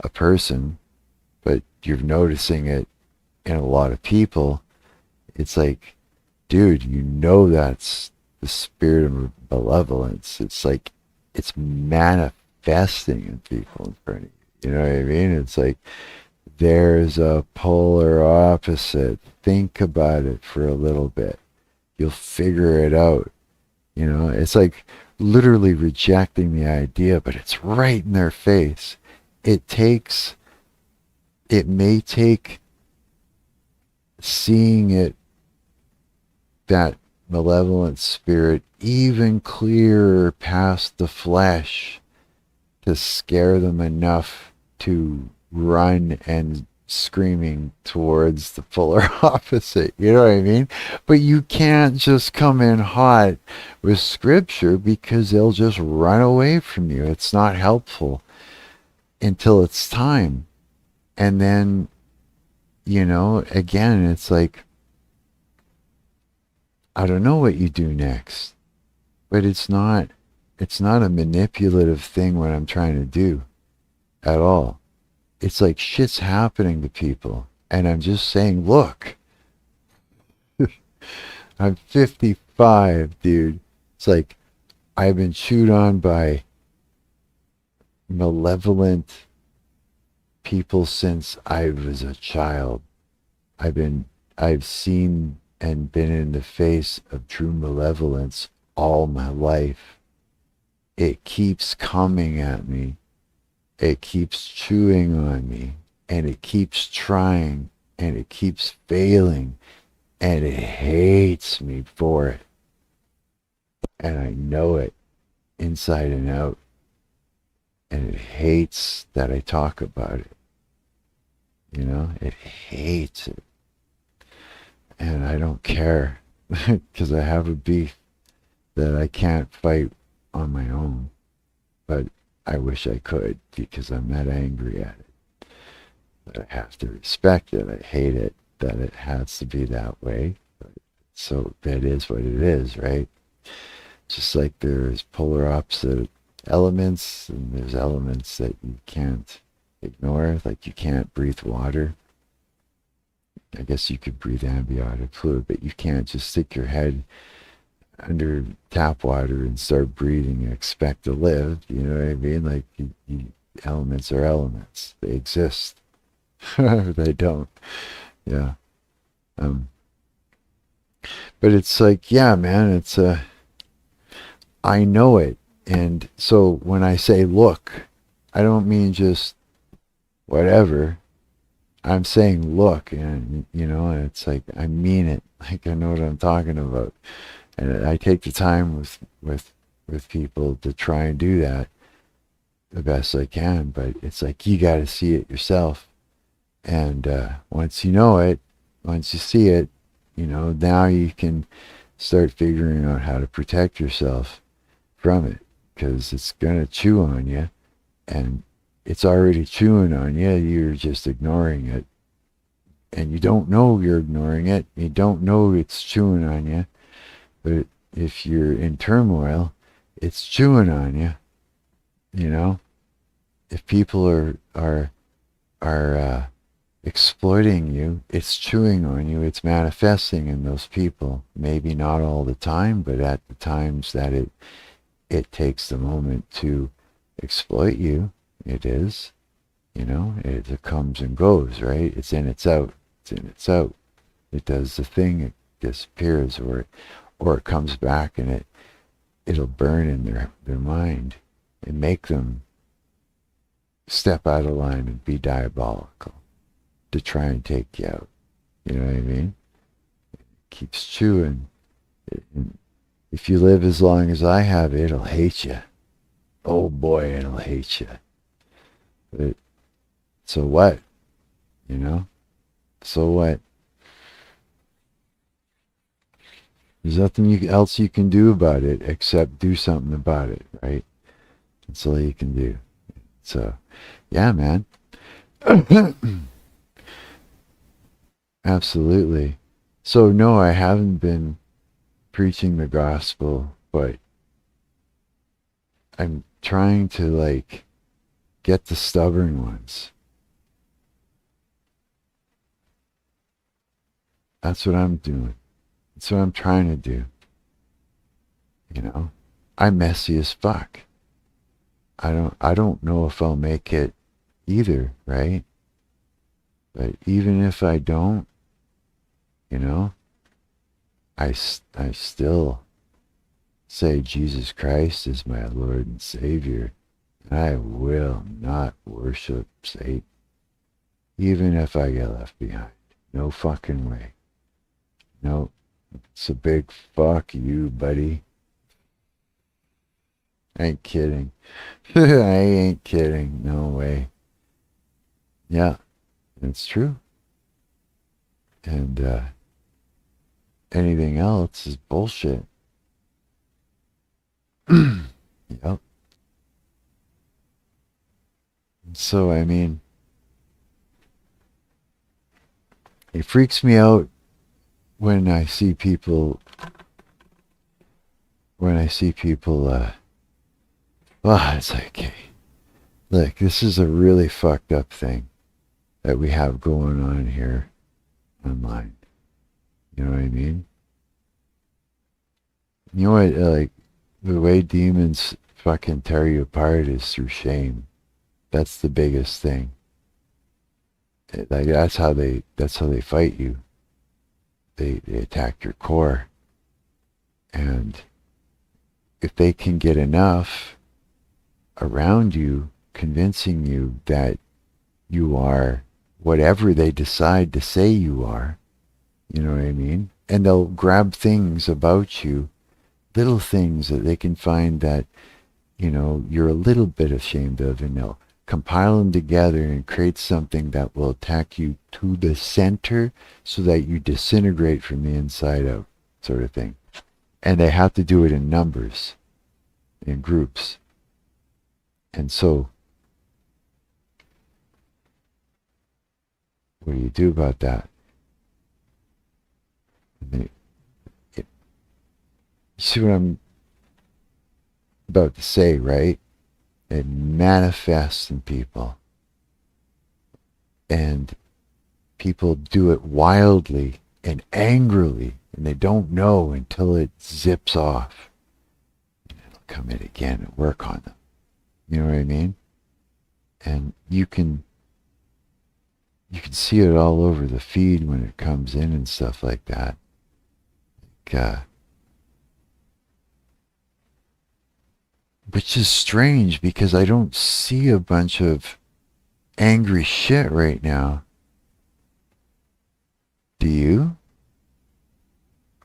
[SPEAKER 1] a person, but you're noticing it in a lot of people, it's like, dude, you know that's the spirit of malevolence. It's like it's manifesting in people in front of you. You know what I mean? It's like there's a polar opposite. Think about it for a little bit. You'll figure it out. You know, it's like literally rejecting the idea, but it's right in their face. It may take seeing it, that malevolent spirit, even clearer past the flesh, to scare them enough to run and screaming towards the polar opposite. You know what I mean? But you can't just come in hot with scripture, because they'll just run away from you. It's not helpful until it's time. And then, you know, again, it's like, I don't know what you do next, but it's not a manipulative thing what I'm trying to do at all. It's like shit's happening to people, and I'm just saying, look, I'm 55, dude. It's like I've been chewed on by malevolent people since I was a child. I've seen and been in the face of true malevolence all my life. It keeps coming at me. It keeps chewing on me, and it keeps trying, and it keeps failing, and it hates me for it. And I know it inside and out. And it hates that I talk about it. You know, it hates it. And I don't care, because I have a beef that I can't fight on my own. But I wish I could, because I'm not angry at it. But I have to respect it. I hate it that it has to be that way. But so that is what it is, right? Just like there's polar opposite elements, and there's elements that you can't ignore, like you can't breathe water. I guess you could breathe amniotic fluid, but you can't just stick your head under tap water and start breathing and expect to live. You know what I mean? Like, elements are elements. They exist. They don't. Yeah. But it's like, yeah, man, it's I know it. And so when I say look, I don't mean just whatever. I'm saying look, and you know, it's like I mean it. Like I know what I'm talking about. And I take the time with people to try and do that the best I can. But it's like you got to see it yourself. And once you know it, once you see it, you know, now you can start figuring out how to protect yourself from it, because it's going to chew on you, and it's already chewing on you. You're just ignoring it, and you don't know you're ignoring it. You don't know it's chewing on you. But if you're in turmoil, it's chewing on you. You know, if people are exploiting you, it's chewing on you. It's manifesting in those people. Maybe not all the time, but at the times that it takes the moment to exploit you, it is. You know, it comes and goes, right? It's in, it's out. It's in, it's out. It does the thing. It disappears, or it comes back, and it'll burn in their mind and make them step out of line and be diabolical to try and take you out. You know what I mean? It keeps chewing. If you live as long as I have, it'll hate you. Oh boy, it'll hate you. But so what? You know? So what? There's nothing else you can do about it except do something about it, right? That's all you can do. So, yeah, man. Absolutely. So, no, I haven't been preaching the gospel, but I'm trying to, like, get the stubborn ones That's what I'm doing. That's what I'm trying to do. You know, I'm messy as fuck. I don't know if I'll make it either, right? But even if I don't, you know, I still say Jesus Christ is my Lord and Savior. And I will not worship Satan, even if I get left behind. No fucking way. No, it's a big fuck you, buddy. I ain't kidding. I ain't kidding. No way. Yeah, it's true. And anything else is bullshit. Yep. So, I mean, it freaks me out when I see people, well, it's like, hey, look, this is a really fucked up thing that we have going on here online. You know what I mean? You know what, like, the way demons fucking tear you apart is through shame. That's the biggest thing. Like, that's how they fight you. They attack your core. And if they can get enough around you, convincing you that you are whatever they decide to say you are, you know what I mean? And they'll grab things about you, little things that they can find that, you know, you're a little bit ashamed of, and they'll compile them together and create something that will attack you to the center so that you disintegrate from the inside out, sort of thing. And they have to do it in numbers, in groups. And so, what do you do about that? You see what I'm about to say, right? It manifests in people. And people do it wildly and angrily, and they don't know until it zips off. And it'll come in again and work on them. You know what I mean? And you can see it all over the feed when it comes in and stuff like that. Which is strange because I don't see a bunch of angry shit right now. Do you?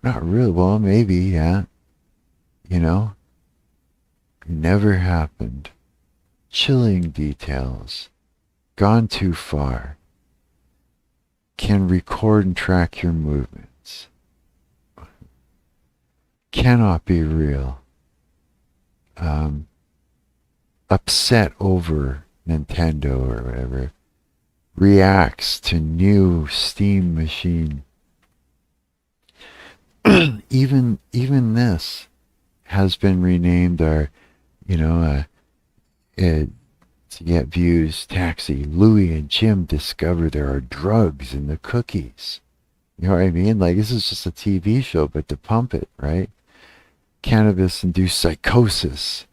[SPEAKER 1] Not really. Well, maybe, yeah. You know? Never happened. Chilling details. Gone too far. Can record and track your movements. Cannot be real. Upset over Nintendo or whatever. Reacts to new Steam machine. Even this has been renamed our, to get views, Taxi, Louie and Jim discover there are drugs in the cookies. You know what I mean? Like, this is just a TV show, but to pump it, right? Cannabis-induced psychosis.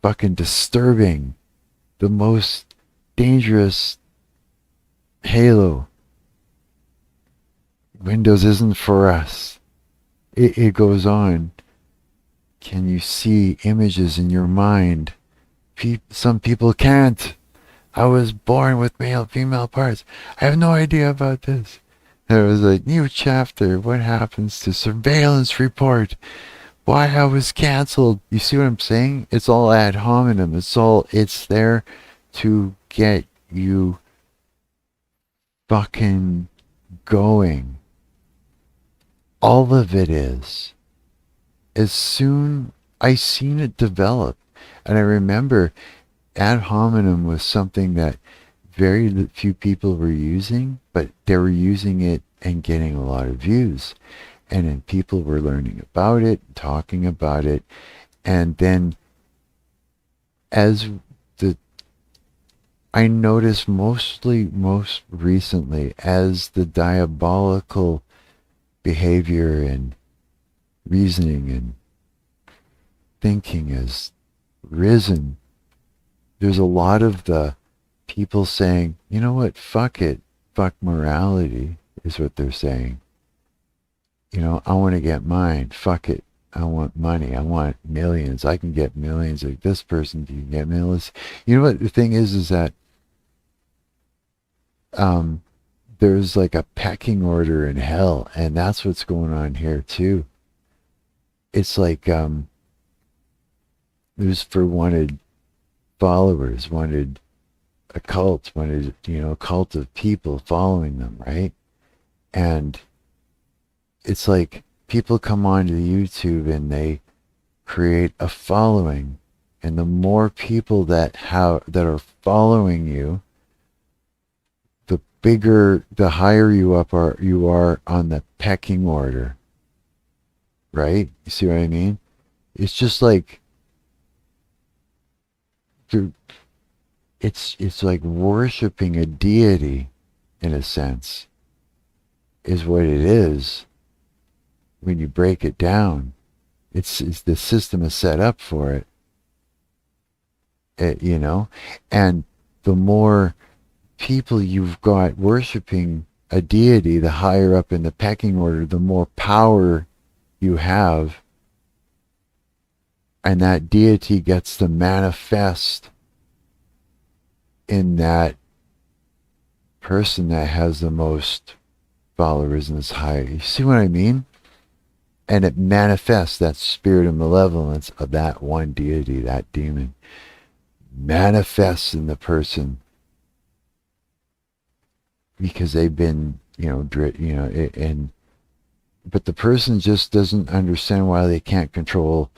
[SPEAKER 1] Fucking disturbing. The most dangerous Halo. Windows isn't for us. It goes on. Can you see images in your mind? Some people can't. I was born with male, female parts. I have no idea about this. There was a new chapter. What happens to surveillance report? Why I was canceled. You see what I'm saying? It's all ad hominem. It's there to get you fucking going. All of it is. As soon I seen it develop, and I remember ad hominem was something that very few people were using, but they were using it and getting a lot of views. And then people were learning about it, talking about it, and then I noticed most recently, as the diabolical behavior and reasoning and thinking has risen, there's a lot of the people saying, you know what, fuck it, fuck morality is what they're saying. You know, I want to get mine, fuck it, I want money, I want millions, I can get millions, like this person can get millions. You know what the thing is that there's like a pecking order in hell, and that's what's going on here too. It's like there's for wanted followers, wanted a cult, wanted, you know, a cult of people following them, right? And it's like people come onto YouTube and they create a following, and the more people that are following you, the bigger, the higher you are on the pecking order, right? You see what I mean? It's just like it's like worshiping a deity, in a sense, is what it is. When you break it down, it's the system is set up for it. You know, and the more people you've got worshiping a deity, the higher up in the pecking order, the more power you have, and that deity gets to manifest in that person that has the most followers and is higher. You see what I mean? And it manifests, that spirit of malevolence of that one deity, that demon, manifests in the person because they've been, but the person just doesn't understand why they can't control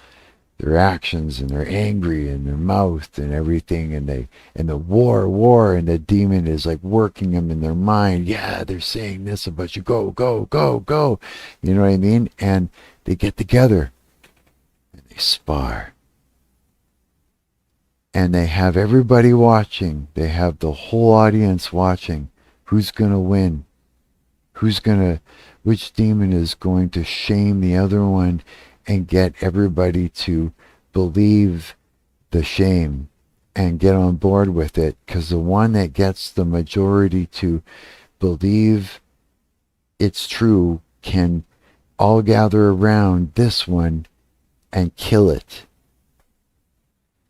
[SPEAKER 1] their actions, and they're angry in their mouth and everything, and the war, and the demon is like working them in their mind. Yeah, they're saying this about you, go, you know what I mean? And they get together and they spar, and they have everybody watching. They have the whole audience watching. Who's gonna win? Which demon is going to shame the other one and get everybody to believe the shame and get on board with it? Because the one that gets the majority to believe it's true can all gather around this one and kill it.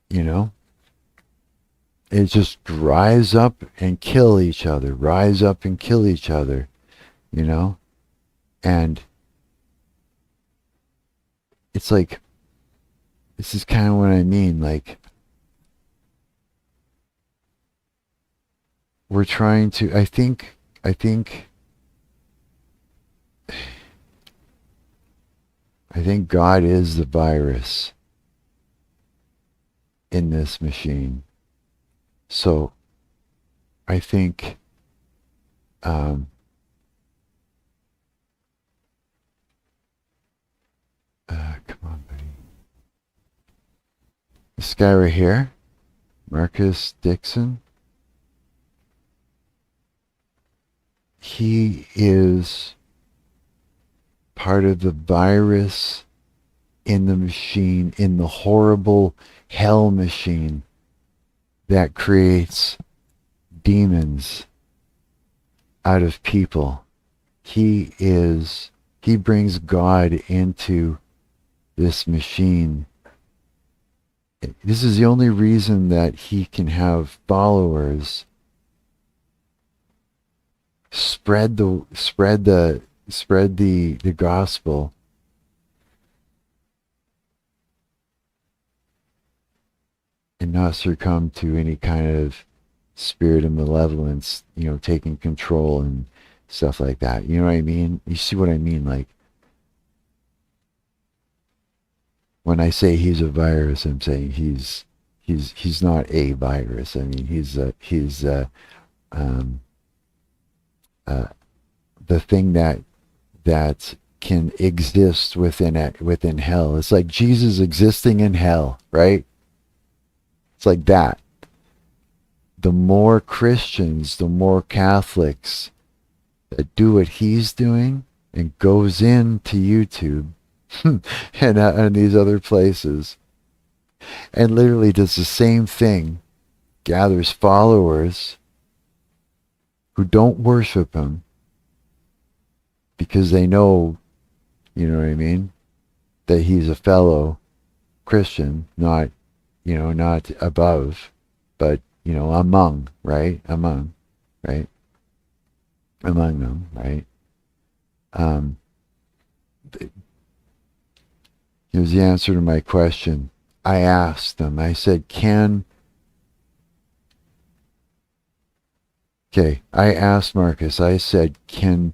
[SPEAKER 1] You know? It just rise up and kill each other. Rise up and kill each other. You know? And it's like, this is kind of what I mean. Like, we're trying to, I think God is the virus in this machine. So I think come on, buddy. This guy right here, Marcus Dixon, he is part of the virus in the machine, in the horrible hell machine that creates demons out of people. He brings God into this machine. This is the only reason that he can have followers. Spread the gospel. And not succumb to any kind of spirit of malevolence, taking control and stuff like that. You know what I mean? You see what I mean? Like, when I say he's a virus, I'm saying he's not a virus. I mean, he's the thing that can exist within hell. It's like Jesus existing in hell, right? It's like that. The more Christians, the more Catholics that do what he's doing, and goes into YouTube and these other places and literally does the same thing, gathers followers who don't worship him because they know, you know what I mean, that he's a fellow Christian, not, you know, not above, but, you know, among, right? Among, right? Among them, right? Here's the answer to my question. I asked them, I said, I asked Marcus, I said, can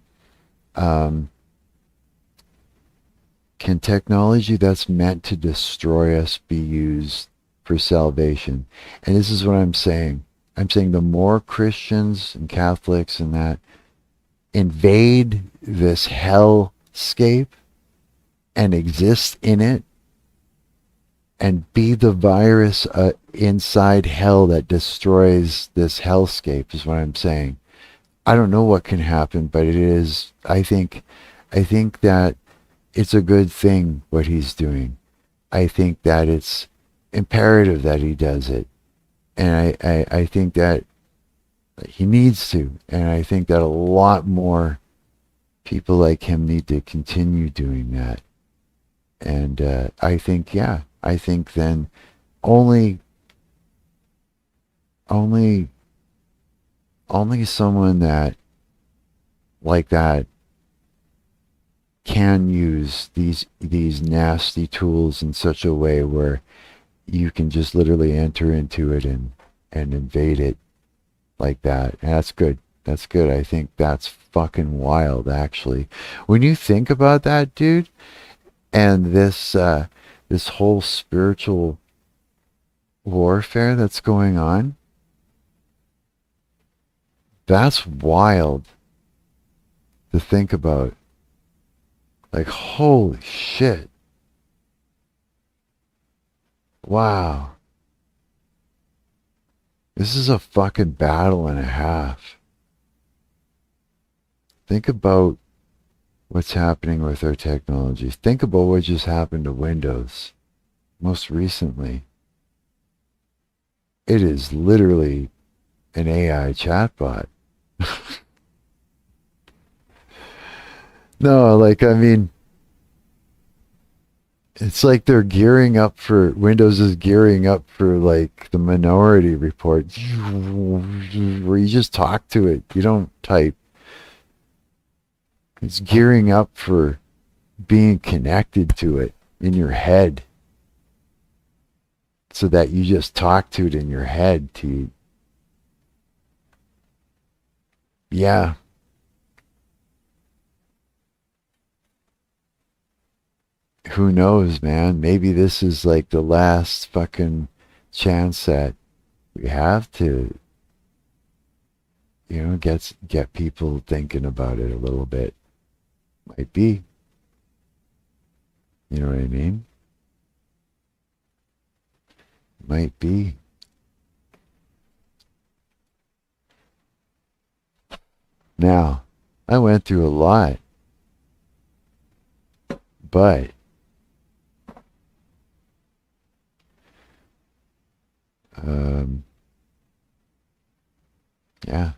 [SPEAKER 1] technology that's meant to destroy us be used for salvation? And this is what I'm saying. I'm saying the more Christians and Catholics and that invade this hellscape and exist in it and be the virus inside hell that destroys this hellscape is what I'm saying. I don't know what can happen, but it is, I think that it's a good thing what he's doing. I think that it's imperative that he does it. And I think that he needs to. And I think that a lot more people like him need to continue doing that. And I think then only someone that like that can use these nasty tools in such a way where you can just literally enter into it and invade it like that. And that's good. That's good. I think that's fucking wild, actually. When you think about that, dude, and this whole spiritual warfare that's going on, that's wild to think about. Like, holy shit. Wow. This is a fucking battle and a half. Think about what's happening with our technology. Think about what just happened to Windows most recently. It is literally an AI chatbot. No, like, I mean, it's like they're gearing up for, Windows is gearing up for like the Minority Report, where you just talk to it, you don't type. It's gearing up for being connected to it in your head, so that you just talk to it in your head to, yeah. Who knows, man? Maybe this is like the last fucking chance that we have to, you know, get people thinking about it a little bit. Might be. You know what I mean? Might be. Now, I went through a lot, but yeah.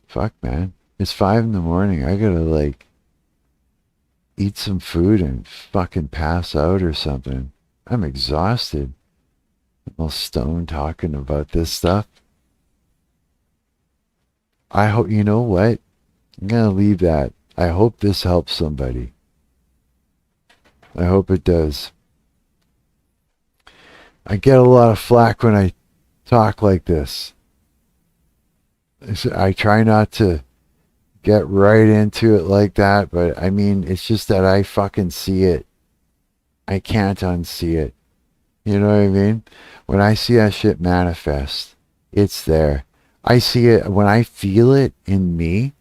[SPEAKER 1] Fuck, man. It's 5 in the morning. I gotta, like, eat some food and fucking pass out or something. I'm exhausted. I'm all stoned talking about this stuff. I hope, you know what? I'm gonna leave that. I hope this helps somebody. I hope it does. I get a lot of flack when I talk like this. I try not to get right into it like that, but I mean, it's just that I fucking see it. I can't unsee it. You know what I mean? When I see that shit manifest, it's there. I see it, when I feel it in me,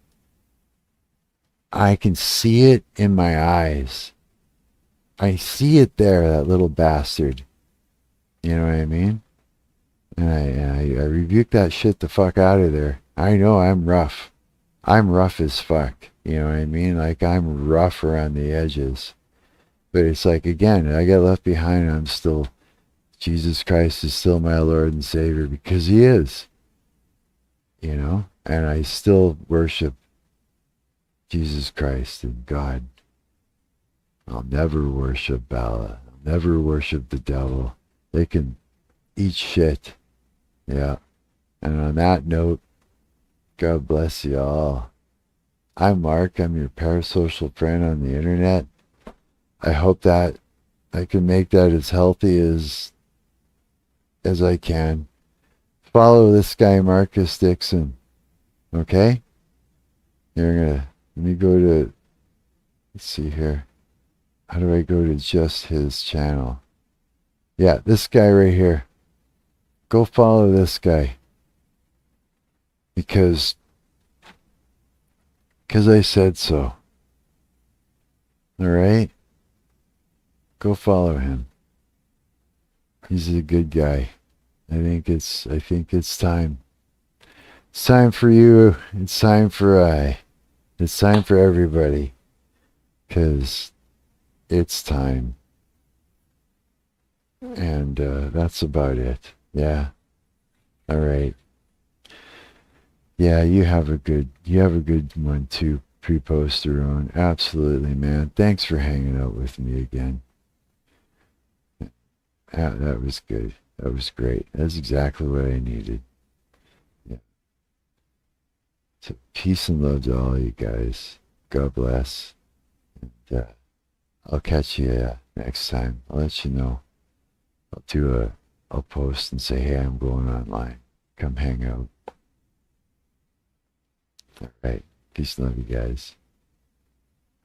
[SPEAKER 1] I can see it in my eyes. I see it there, that little bastard. You know what I mean? And I rebuke that shit the fuck out of there. I know I'm rough. I'm rough as fuck. You know what I mean? Like, I'm rough around the edges. But it's like, again, I get left behind and I'm still, Jesus Christ is still my Lord and Savior, because he is. You know? And I still worship Jesus Christ and God. I'll never worship Bala. I'll never worship the devil. They can eat shit. Yeah. And on that note, God bless you all. I'm Mark. I'm your parasocial friend on the internet. I hope that I can make that as healthy as I can. Follow this guy, Marcus Dixon. Okay? Let me go to, let's see here. How do I go to just his channel? Yeah, this guy right here. Go follow this guy. Because I said so. All right? Go follow him. He's a good guy. I think it's time. It's time for you. It's time for I. It's time for everybody. 'Cause it's time. And that's about it. Yeah. All right. Yeah, you have a good one too, Pre-Poster on. Absolutely, man. Thanks for hanging out with me again. That was good. That was great. That's exactly what I needed. Yeah. So peace and love to all you guys. God bless. And I'll catch you next time. I'll let you know. I'll post and say, hey, I'm going online. Come hang out. All right. Peace and love you guys.